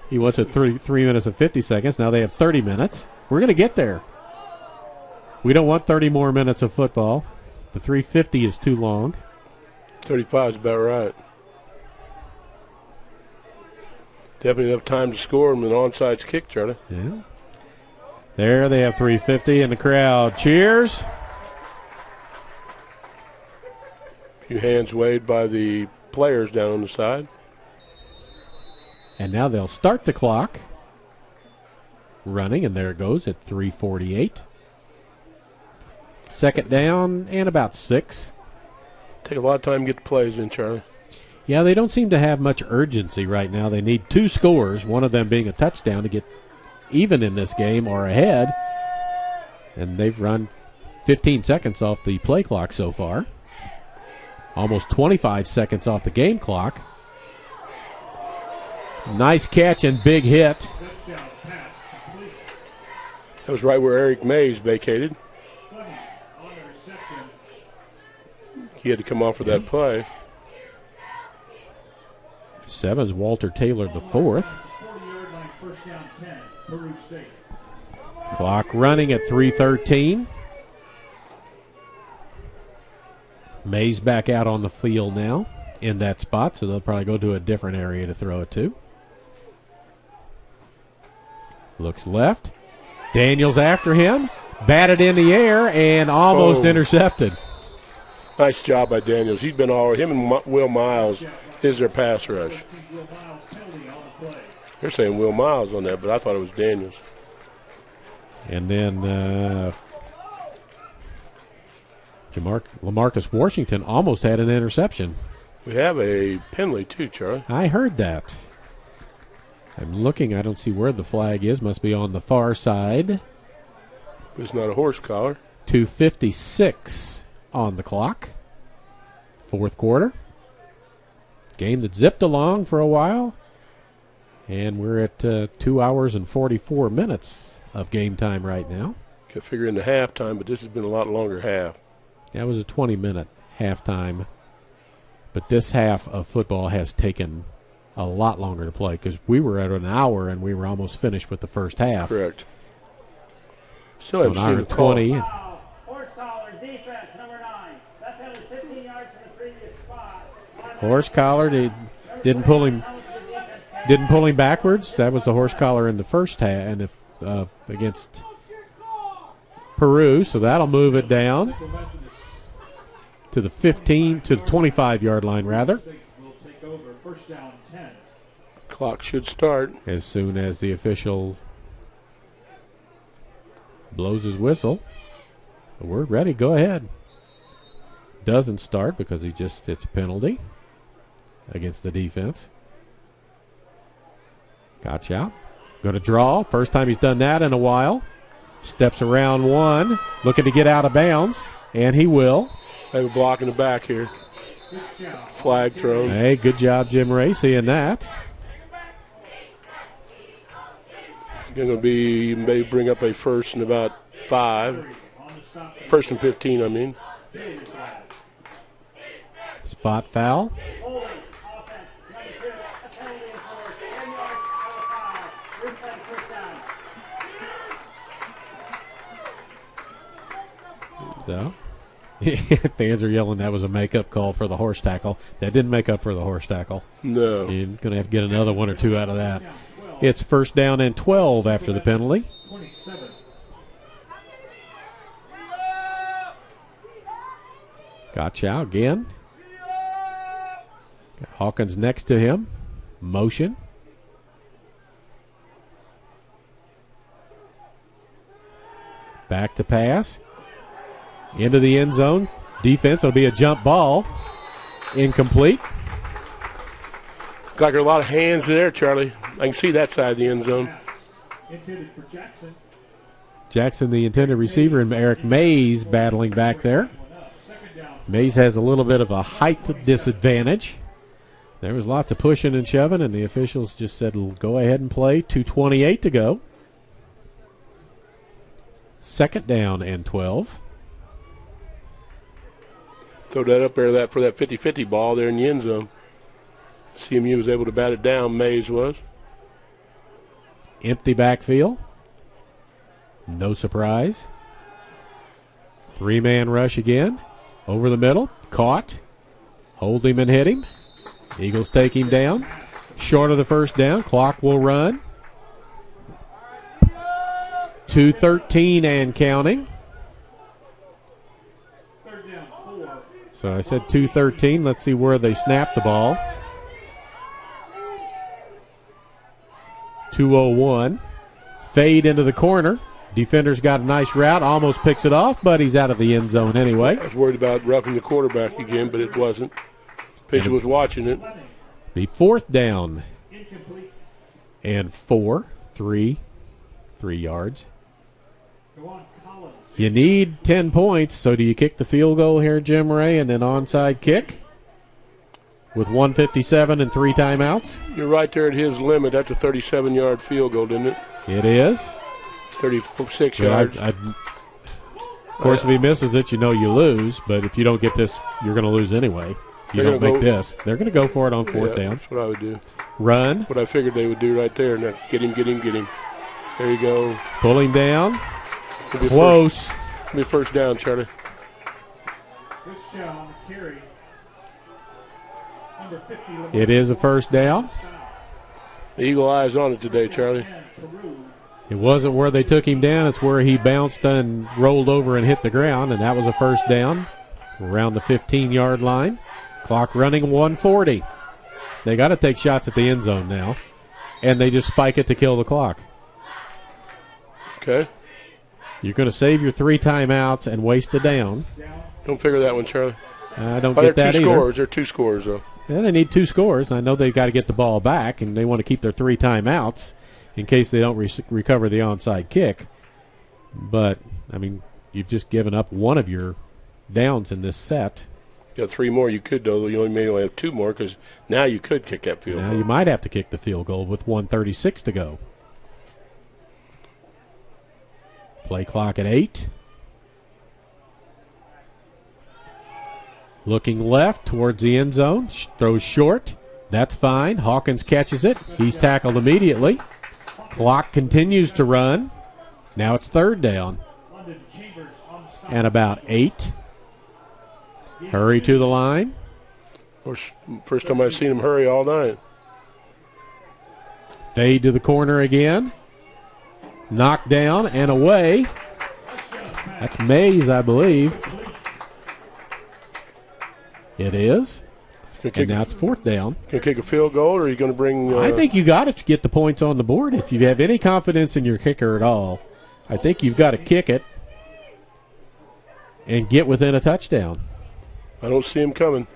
He wants it 3 minutes and 50 seconds. Now they have 30 minutes. We're going to get there. We don't want 30 more minutes of football. The 350 is too long. 35 is about right. Definitely enough time to score and an onside kick, Charlie. Yeah. There they have 350, and the crowd cheers. A few hands waved by the players down on the side. And now they'll start the clock running, and there it goes at 3:48. Second down and about 6. Take a lot of time to get the plays in, Charlie. Yeah, they don't seem to have much urgency right now. They need 2 scores, one of them being a touchdown to get even in this game or ahead. And they've run 15 seconds off the play clock so far. Almost 25 seconds off the game clock. Nice catch and big hit Downs pass complete. That was right where Eric Mays vacated. Clement on the reception. He had to come off for that play. 7's Walter Taylor the fourth. 40-yard line, first down 10, Peru State. Clock running at 3:13. Mays back out on the field now in that spot, so they'll probably go to a different area to throw it to. Looks left. Daniels after him. Batted in the air and almost intercepted. Nice job by Daniels. He's been all him and Will Miles is their pass rush. Will Miles penalty on the play. They're saying Will Miles on that, but I thought it was Daniels. And then Lamarcus Washington almost had an interception. We have a penalty too, Charlie. I heard that. I'm looking. I don't see where the flag is. Must be on the far side. It's not a horse collar. 2:56 on the clock. Fourth quarter. Game that zipped along for a while. And we're at 2 hours and 44 minutes of game time right now. Could figure in the halftime, but this has been a lot longer half. That was a 20-minute halftime. But this half of football has taken a lot longer to play because we were at an hour and we were almost finished with the first half. Correct. Still So haven't an seen hour the and call. 20. Horse collar, defense, number 9. That penalty 15 yards from the previous spot. Horse collar didn't pull him backwards. That was the horse collar in the first half and against Peru. So that'll move it down to the 25-yard line rather. Will take over, first down 10. Clock should start. As soon as the official blows his whistle. We're ready. Go ahead. Doesn't start because it's a penalty against the defense. Gotcha out. Going to draw. First time he's done that in a while. Steps around one. Looking to get out of bounds. And he will. They have a block in the back here. Flag thrown. Hey, good job, Jim Ray, seeing that. Going to be maybe bring up a first and about 5. First and 15, I mean. Spot foul. Holding, offense, number 2. A penalty enforced. 10 yards out of 5. Replay first down. So, fans are yelling that was a make-up call for the horse tackle. That didn't make up for the horse tackle. No. You're going to have to get another 1 or 2 out of that. It's first down and 12 after the penalty. 27. Gotcha out again. Got Hawkins next to him. Motion. Back to pass. Into the end zone. Defense will be a jump ball. Incomplete. Like there are a lot of hands there, Charlie. I can see that side of the end zone. Intended for Jackson. Jackson, the intended receiver, and Eric Mays battling back there. Second down. Mays has a little bit of a height disadvantage. There was lots of pushing and shoving, and the officials just said, go ahead and play. 2:28 to go. Second down and 12. Throw that up there for that 50-50 ball there in the end zone. CMU was able to bat it down, Mays was. Empty backfield. No surprise. 3-man rush again. Over the middle. Caught. Hold him and hit him. Eagles take him down. Short of the first down. Clock will run. 2:13 and counting. Third down 4. So I said 2:13. Let's see where they snap the ball. 2:01. Fade into the corner. Defender's got a nice route. Almost picks it off, but he's out of the end zone anyway. I was worried about roughing the quarterback again, but it wasn't. Pitcher was watching it. Be fourth down Incomplete. and 4. 3 yards. Go on, Collins. You need 10 points, so do you kick the field goal here, Jim Ray, and then onside kick? with 1:57 and 3 timeouts. You're right there at his limit. That's a 37-yard field goal, isn't it? It is. 36 But yards. of course, if he misses it, you know you lose. But if you don't get this, you're going to lose anyway. If you They're don't gonna make go- this, they're going to go for it on fourth Yeah, down. That's what I would do. Run, What I figured they would do right there. Now, get him. There you go. pull him down. It'll be Close. It'll be first down, Charlie. This shall carry number 50. It is a first down. The Eagle Eye's on it today, Charlie. It wasn't where they took him down. It's where he bounced and rolled over and hit the ground, and that was a first down around the 15-yard line. Clock running 1:40. They got to take shots at the end zone now, and they just spike it to kill the clock. Okay. You're going to save your 3 timeouts and waste a down. Don't figure that one, Charlie. I don't Oh, get they're that two either. scores. They're 2 scores, though. Yeah, they need 2 scores. I know they've got to get the ball back, and they want to keep their 3 timeouts in case they don't recover the onside kick. But, I mean, you've just given up one of your downs in this set. You got 3 more. You could, though. You may only have 2 more because now you could kick that field Now goal. you might have to kick the field goal with 1:36 to go. Play clock at 8. Looking left towards the end zone. Throws short. That's fine. Hawkins catches it. He's tackled immediately. Clock continues to run. Now it's third down. And about 8. Hurry to the line. First time I've seen him hurry all night. Fade to the corner again. Knocked down and away. That's Mays, I believe. It is. And now it's fourth down. Going to kick a field goal, or are you going to bring... I think you got to get the points on the board. If you have any confidence in your kicker at all, I think you've got to kick it and get within a touchdown. I don't see him coming.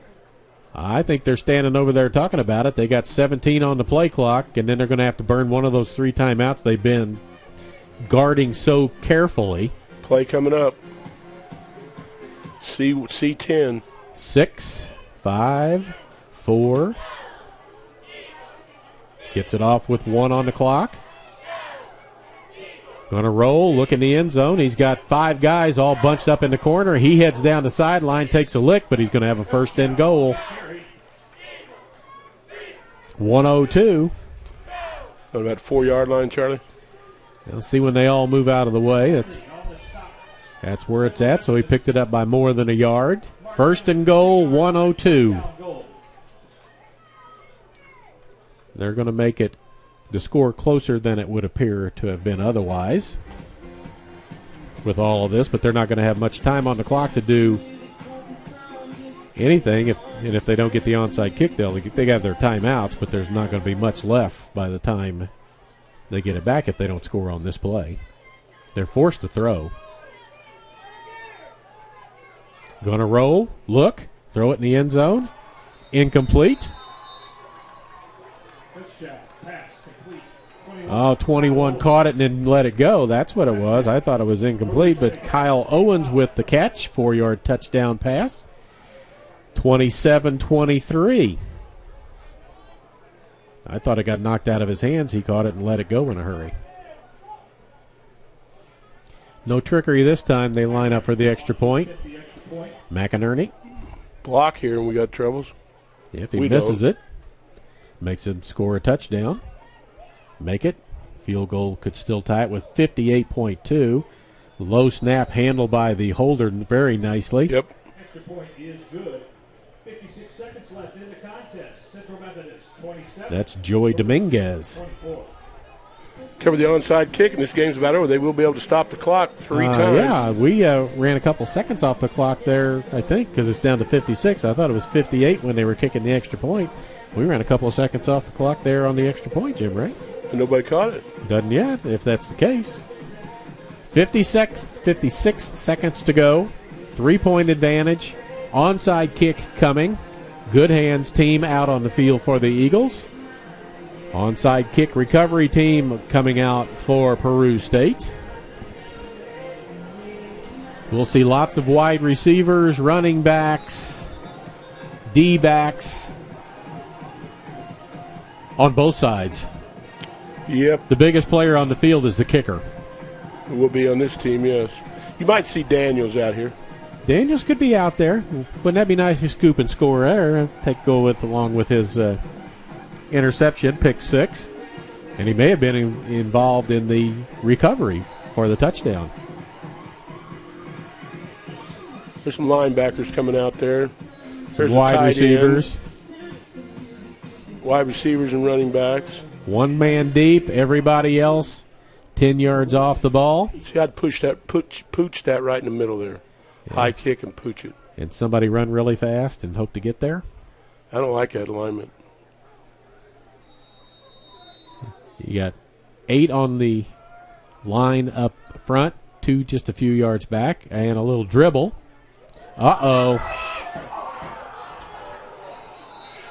I think they're standing over there talking about it. They got 17 on the play clock, and then they're going to have to burn one of those 3 timeouts they've been guarding so carefully. Play coming up. C10. 6, 5, 4. Gets it off with 1 on the clock. Going to roll, look in the end zone. He's got 5 guys all bunched up in the corner. He heads down the sideline, takes a lick, but he's going to have a first and goal. 1:02. On about 4-yard line, Charlie. We'll see when they all move out of the way. That's where it's at, so he picked it up by more than a yard. First and goal, 1:02. They're going to make it the score closer than it would appear to have been otherwise with all of this, but they're not going to have much time on the clock to do anything. If they don't get the onside kick, they got their timeouts, but there's not going to be much left by the time they get it back if they don't score on this play. They're forced to throw. Going to roll, look, throw it in the end zone. Incomplete. 21 caught it and then let it go. That's what it was. I thought it was incomplete, but Kyle Owens with the catch, 4-yard touchdown pass. 27-23. I thought it got knocked out of his hands. He caught it and let it go in a hurry. No trickery this time. They line up for the extra point. McInerney. Block here, and we got troubles. If he misses it, makes him score a touchdown. Make it. Field goal could still tie it with 58.2. Low snap handled by the holder very nicely. Yep. Extra point is good. 56 seconds left in the contest. Central Methodist 27. That's Joey Dominguez. 24. Cover the onside kick, and this game's about over. They will be able to stop the clock 3 times. Yeah, we ran a couple seconds off the clock there, I think, because it's down to 56. I thought it was 58 when they were kicking the extra point. We ran a couple of seconds off the clock there on the extra point, Jim, right? And nobody caught it. Doesn't yet, if that's the case. 56 seconds to go. 3-point advantage. Onside kick coming. Good hands team out on the field for the Eagles. Onside kick recovery team coming out for Peru State. We'll see lots of wide receivers, running backs, D-backs on both sides. Yep, The biggest player on the field is the kicker. it will be on this team, yes. You might see Daniels out here. Daniels could be out there. Wouldn't that be nice if you scoop and score there? Along with his interception, pick 6. And he may have been involved in the recovery for the touchdown. There's some linebackers coming out there. There's a Wide tight receivers. end, wide receivers and running backs. One man deep, everybody else 10 yards off the ball. See, I'd pooch that right in the middle there. Yeah. High kick and pooch it. And somebody run really fast and hope to get there. I don't like that alignment. You got 8 on the line up front, 2 just a few yards back, and a little dribble. Uh-oh.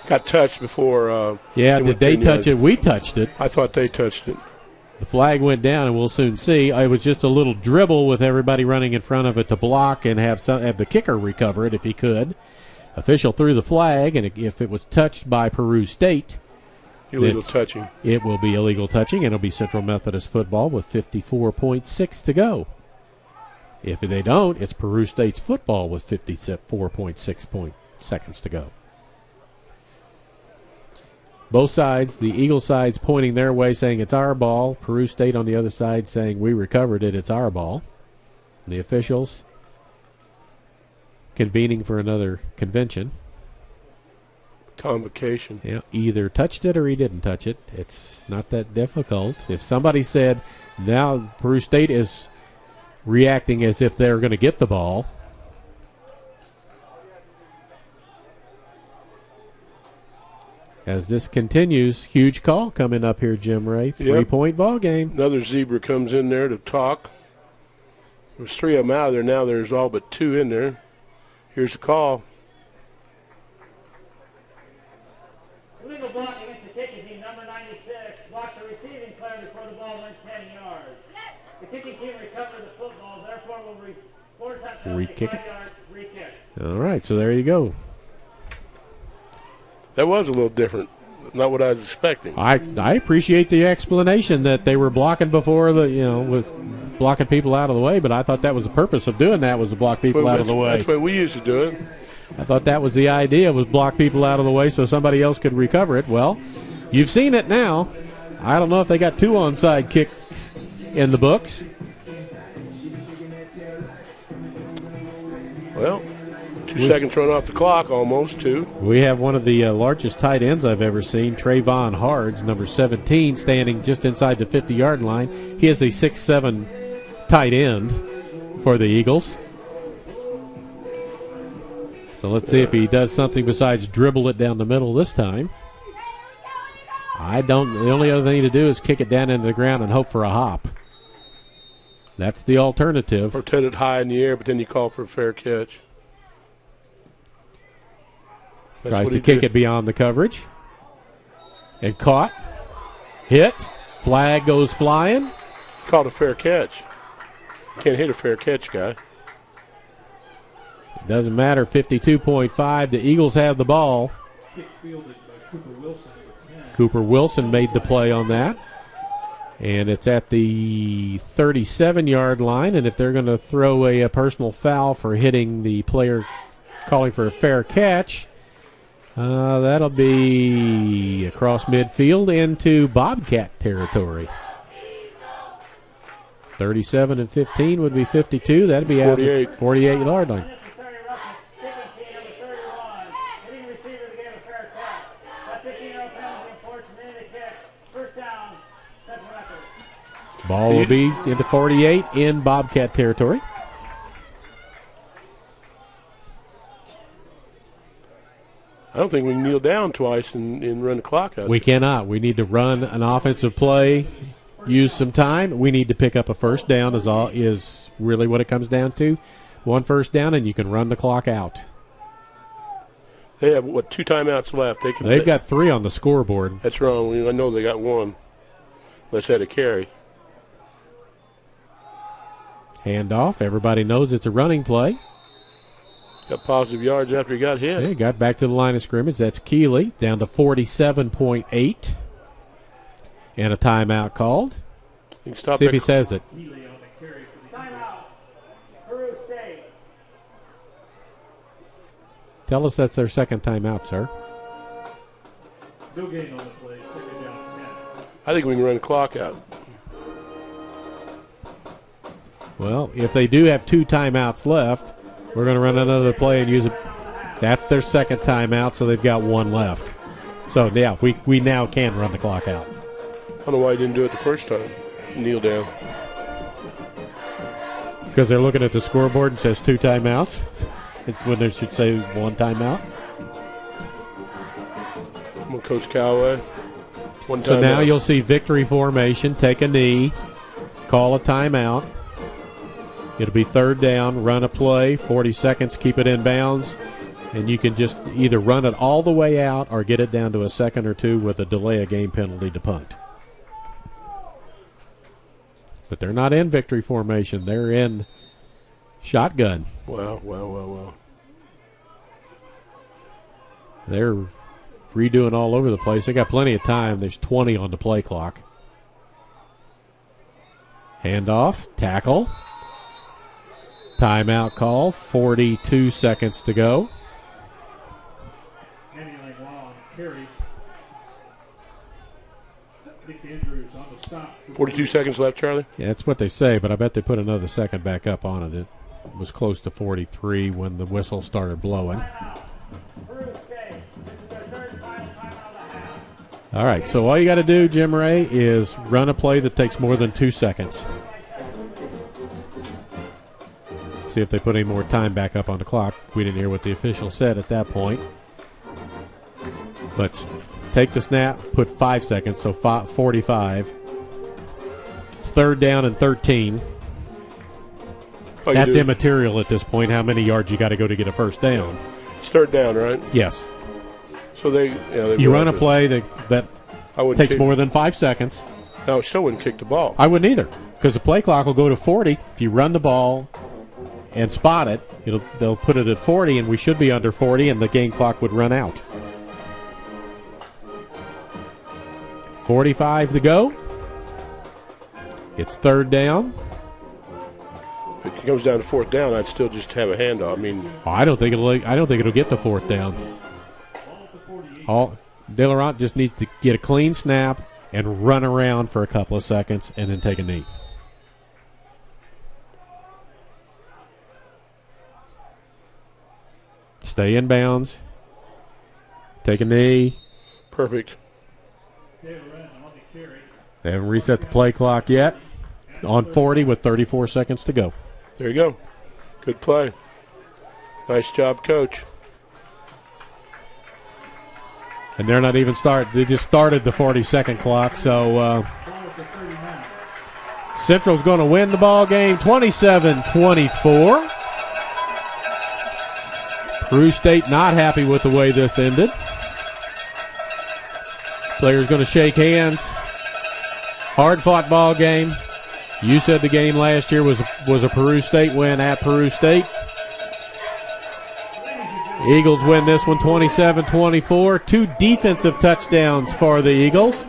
Got touched before. Yeah, did they touch it? We touched it. I thought they touched it. The flag went down, and we'll soon see. It was just a little dribble with everybody running in front of it to block and have the kicker recover it if he could. Official threw the flag, and if it was touched by Peru State, illegal touching. It will be illegal touching, and it'll be Central Methodist football with 54.6 to go. If they don't, it's Peru State's football with 54.6 seconds to go. Both sides, the Eagle side's pointing their way saying it's our ball. Peru State on the other side saying we recovered it, it's our ball. The officials convening for another convention. Convocation. Yeah, either touched it or he didn't touch it. It's not that difficult. If somebody said now Peru State is reacting as if they're going to get the ball. As this continues, huge call coming up here, Jim Ray. 3-point ball game. Another zebra comes in there to talk. There's 3 of them out of there now. There's all but 2 in there. Here's the call. Illegal block against the kicking team, number 96. Blocked the receiving player before the ball went 10 yards. The kicking team recovered the football, therefore will force that penalty 5 yards, re-kick. All right, so there you go. That was a little different. Not what I was expecting. I appreciate the explanation that they were blocking before with blocking people out of the way, but I thought that was the purpose of doing that was to block people out of the way. That's the way we used to do it. I thought that was the idea, was block people out of the way so somebody else could recover it. Well, you've seen it now. I don't know if they got 2 onside kicks in the books. Well, 2 seconds run off the clock, almost 2. We have one of the largest tight ends I've ever seen, Trayvon Hards, number 17, standing just inside the 50-yard line. He is a 6'7" tight end for the Eagles. So let's see if he does something besides dribble it down the middle this time. The only other thing to do is kick it down into the ground and hope for a hop. That's the alternative. Or hit it high in the air, but then you call for a fair catch. Tries to kick it beyond the coverage. And caught. Hit. Flag goes flying. He called a fair catch. Can't hit a fair catch, guy. Doesn't matter. 52.5. The Eagles have the ball. Cooper Wilson made the play on that. And it's at the 37-yard line. And if they're going to throw a personal foul for hitting the player calling for a fair catch, that'll be across midfield into Bobcat territory. 37 and 15 would be 52. That'd be at the 48-yard line. Ball will be into 48 in Bobcat territory. I don't think we can kneel down twice and run the clock out. We cannot. We need to run an offensive play, use some time. We need to pick up a first down is really what it comes down to. 1 first down, and you can run the clock out. They have, 2 timeouts left. They've got 3 on the scoreboard. That's wrong. I know they got 1. Let's have a carry. Handoff. Everybody knows it's a running play. Got positive yards after he got hit. Yeah, got back to the line of scrimmage. That's Keeley down to 47.8. And a timeout called. You can stop See if that he says it. Timeout. Peru State. Tell us that's their second timeout, sir. No gain on the play, second down 10. I think we can run the clock out. Well, if they do have 2 timeouts left, we're going to run another play and use it. That's their second timeout, so they've got 1 left. So, yeah, we now can run the clock out. I don't know why he didn't do it the first time. Kneel down. Because they're looking at the scoreboard and says 2 timeouts. It's when they should say 1 timeout. Come on, Coach Callaway. One So timeout. now you'll see victory formation, take a knee, call a timeout. It'll be third down, run a play, 40 seconds, keep it in bounds, and you can just either run it all the way out or get it down to a second or 2 with a delay of game penalty to punt. But they're not in victory formation. They're in shotgun. Wow. They're redoing all over the place. They got plenty of time. There's 20 on the play clock. Handoff, tackle. Timeout call, 42 seconds to go. Handling long carry. Nick Andrews on the stop. 42 seconds left, Charlie. Yeah, that's what they say, but I bet they put another second back up on it. It was close to 43 when the whistle started blowing. Peru State. This is their third and final timeout of the half. All right, so all you got to do, Jim Ray, is run a play that takes more than 2 seconds. See if they put any more time back up on the clock. We didn't hear what the official said at that point. But take the snap, put 5 seconds, so 45. It's third down and 13. That's immaterial at this point, how many yards you got to go to get a first down. It's third down, right? Yes. So they You run a play that takes more than 5 seconds. No, it still wouldn't kick the ball. I wouldn't either, because the play clock will go to 40. If you run the ball and spot it, they'll put it at 40, and we should be under 40, and the game clock would run out. 45 to go. It's third down. If it comes down to fourth down, I'd still just have a handoff. I mean, I don't think it'll get to fourth down. De Laurent just needs to get a clean snap and run around for a couple of seconds and then take a knee. Stay in bounds. Take a knee. perfect. They haven't reset the play clock yet. On 40 with 34 seconds to go. There you go. Good play. Nice job, Coach. And they're not even started. They just started the 40-second clock. So Central's going to win the ball game 27-24. Peru State not happy with the way this ended. Players going to shake hands. Hard-fought ball game. You said the game last year was a Peru State win at Peru State. Eagles win this one 27-24. 2 defensive touchdowns for the Eagles.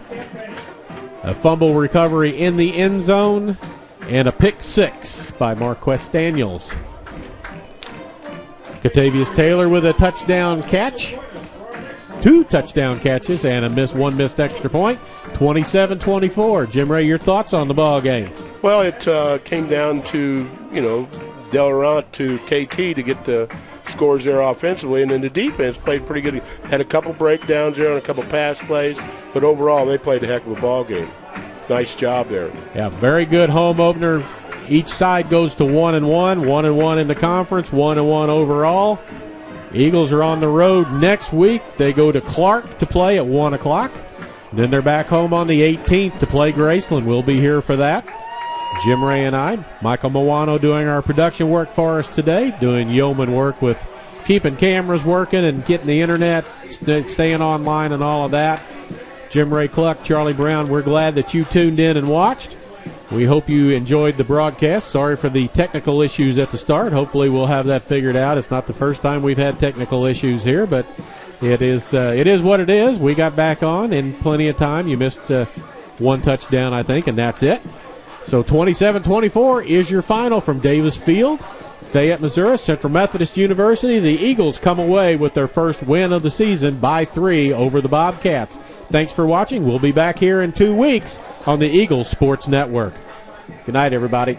A fumble recovery in the end zone and a pick 6 by Marquess Daniels. Catavius Taylor with a touchdown catch. 2 touchdown catches and one missed extra point. 27-24. Jim Ray, your thoughts on the ball game? Well, it came down to, Del Laurent to KT to get the scores there offensively, and then the defense played pretty good. Had a couple breakdowns there and a couple pass plays, but overall they played a heck of a ball game. Nice job there. Yeah, very good home opener. Each side goes to 1-1, 1-1 in the conference, 1-1 overall. Eagles are on the road next week. They go to Clark to play at 1 o'clock. Then they're back home on the 18th to play Graceland. We'll be here for that. Jim Ray and I, Michael Mawano doing our production work for us today, doing yeoman work with keeping cameras working and getting the internet, staying online and all of that. Jim Ray Cluck, Charlie Brown, we're glad that you tuned in and watched. We hope you enjoyed the broadcast. Sorry for the technical issues at the start. Hopefully we'll have that figured out. It's not the first time we've had technical issues here, but it is what it is. We got back on in plenty of time. You missed one touchdown, I think, and that's it. So 27-24 is your final from Davis Field, Fayette, Missouri. Central Methodist University. The Eagles come away with their first win of the season by 3 over the Bobcats. Thanks for watching. We'll be back here in 2 weeks on the Eagles Sports Network. Good night, everybody.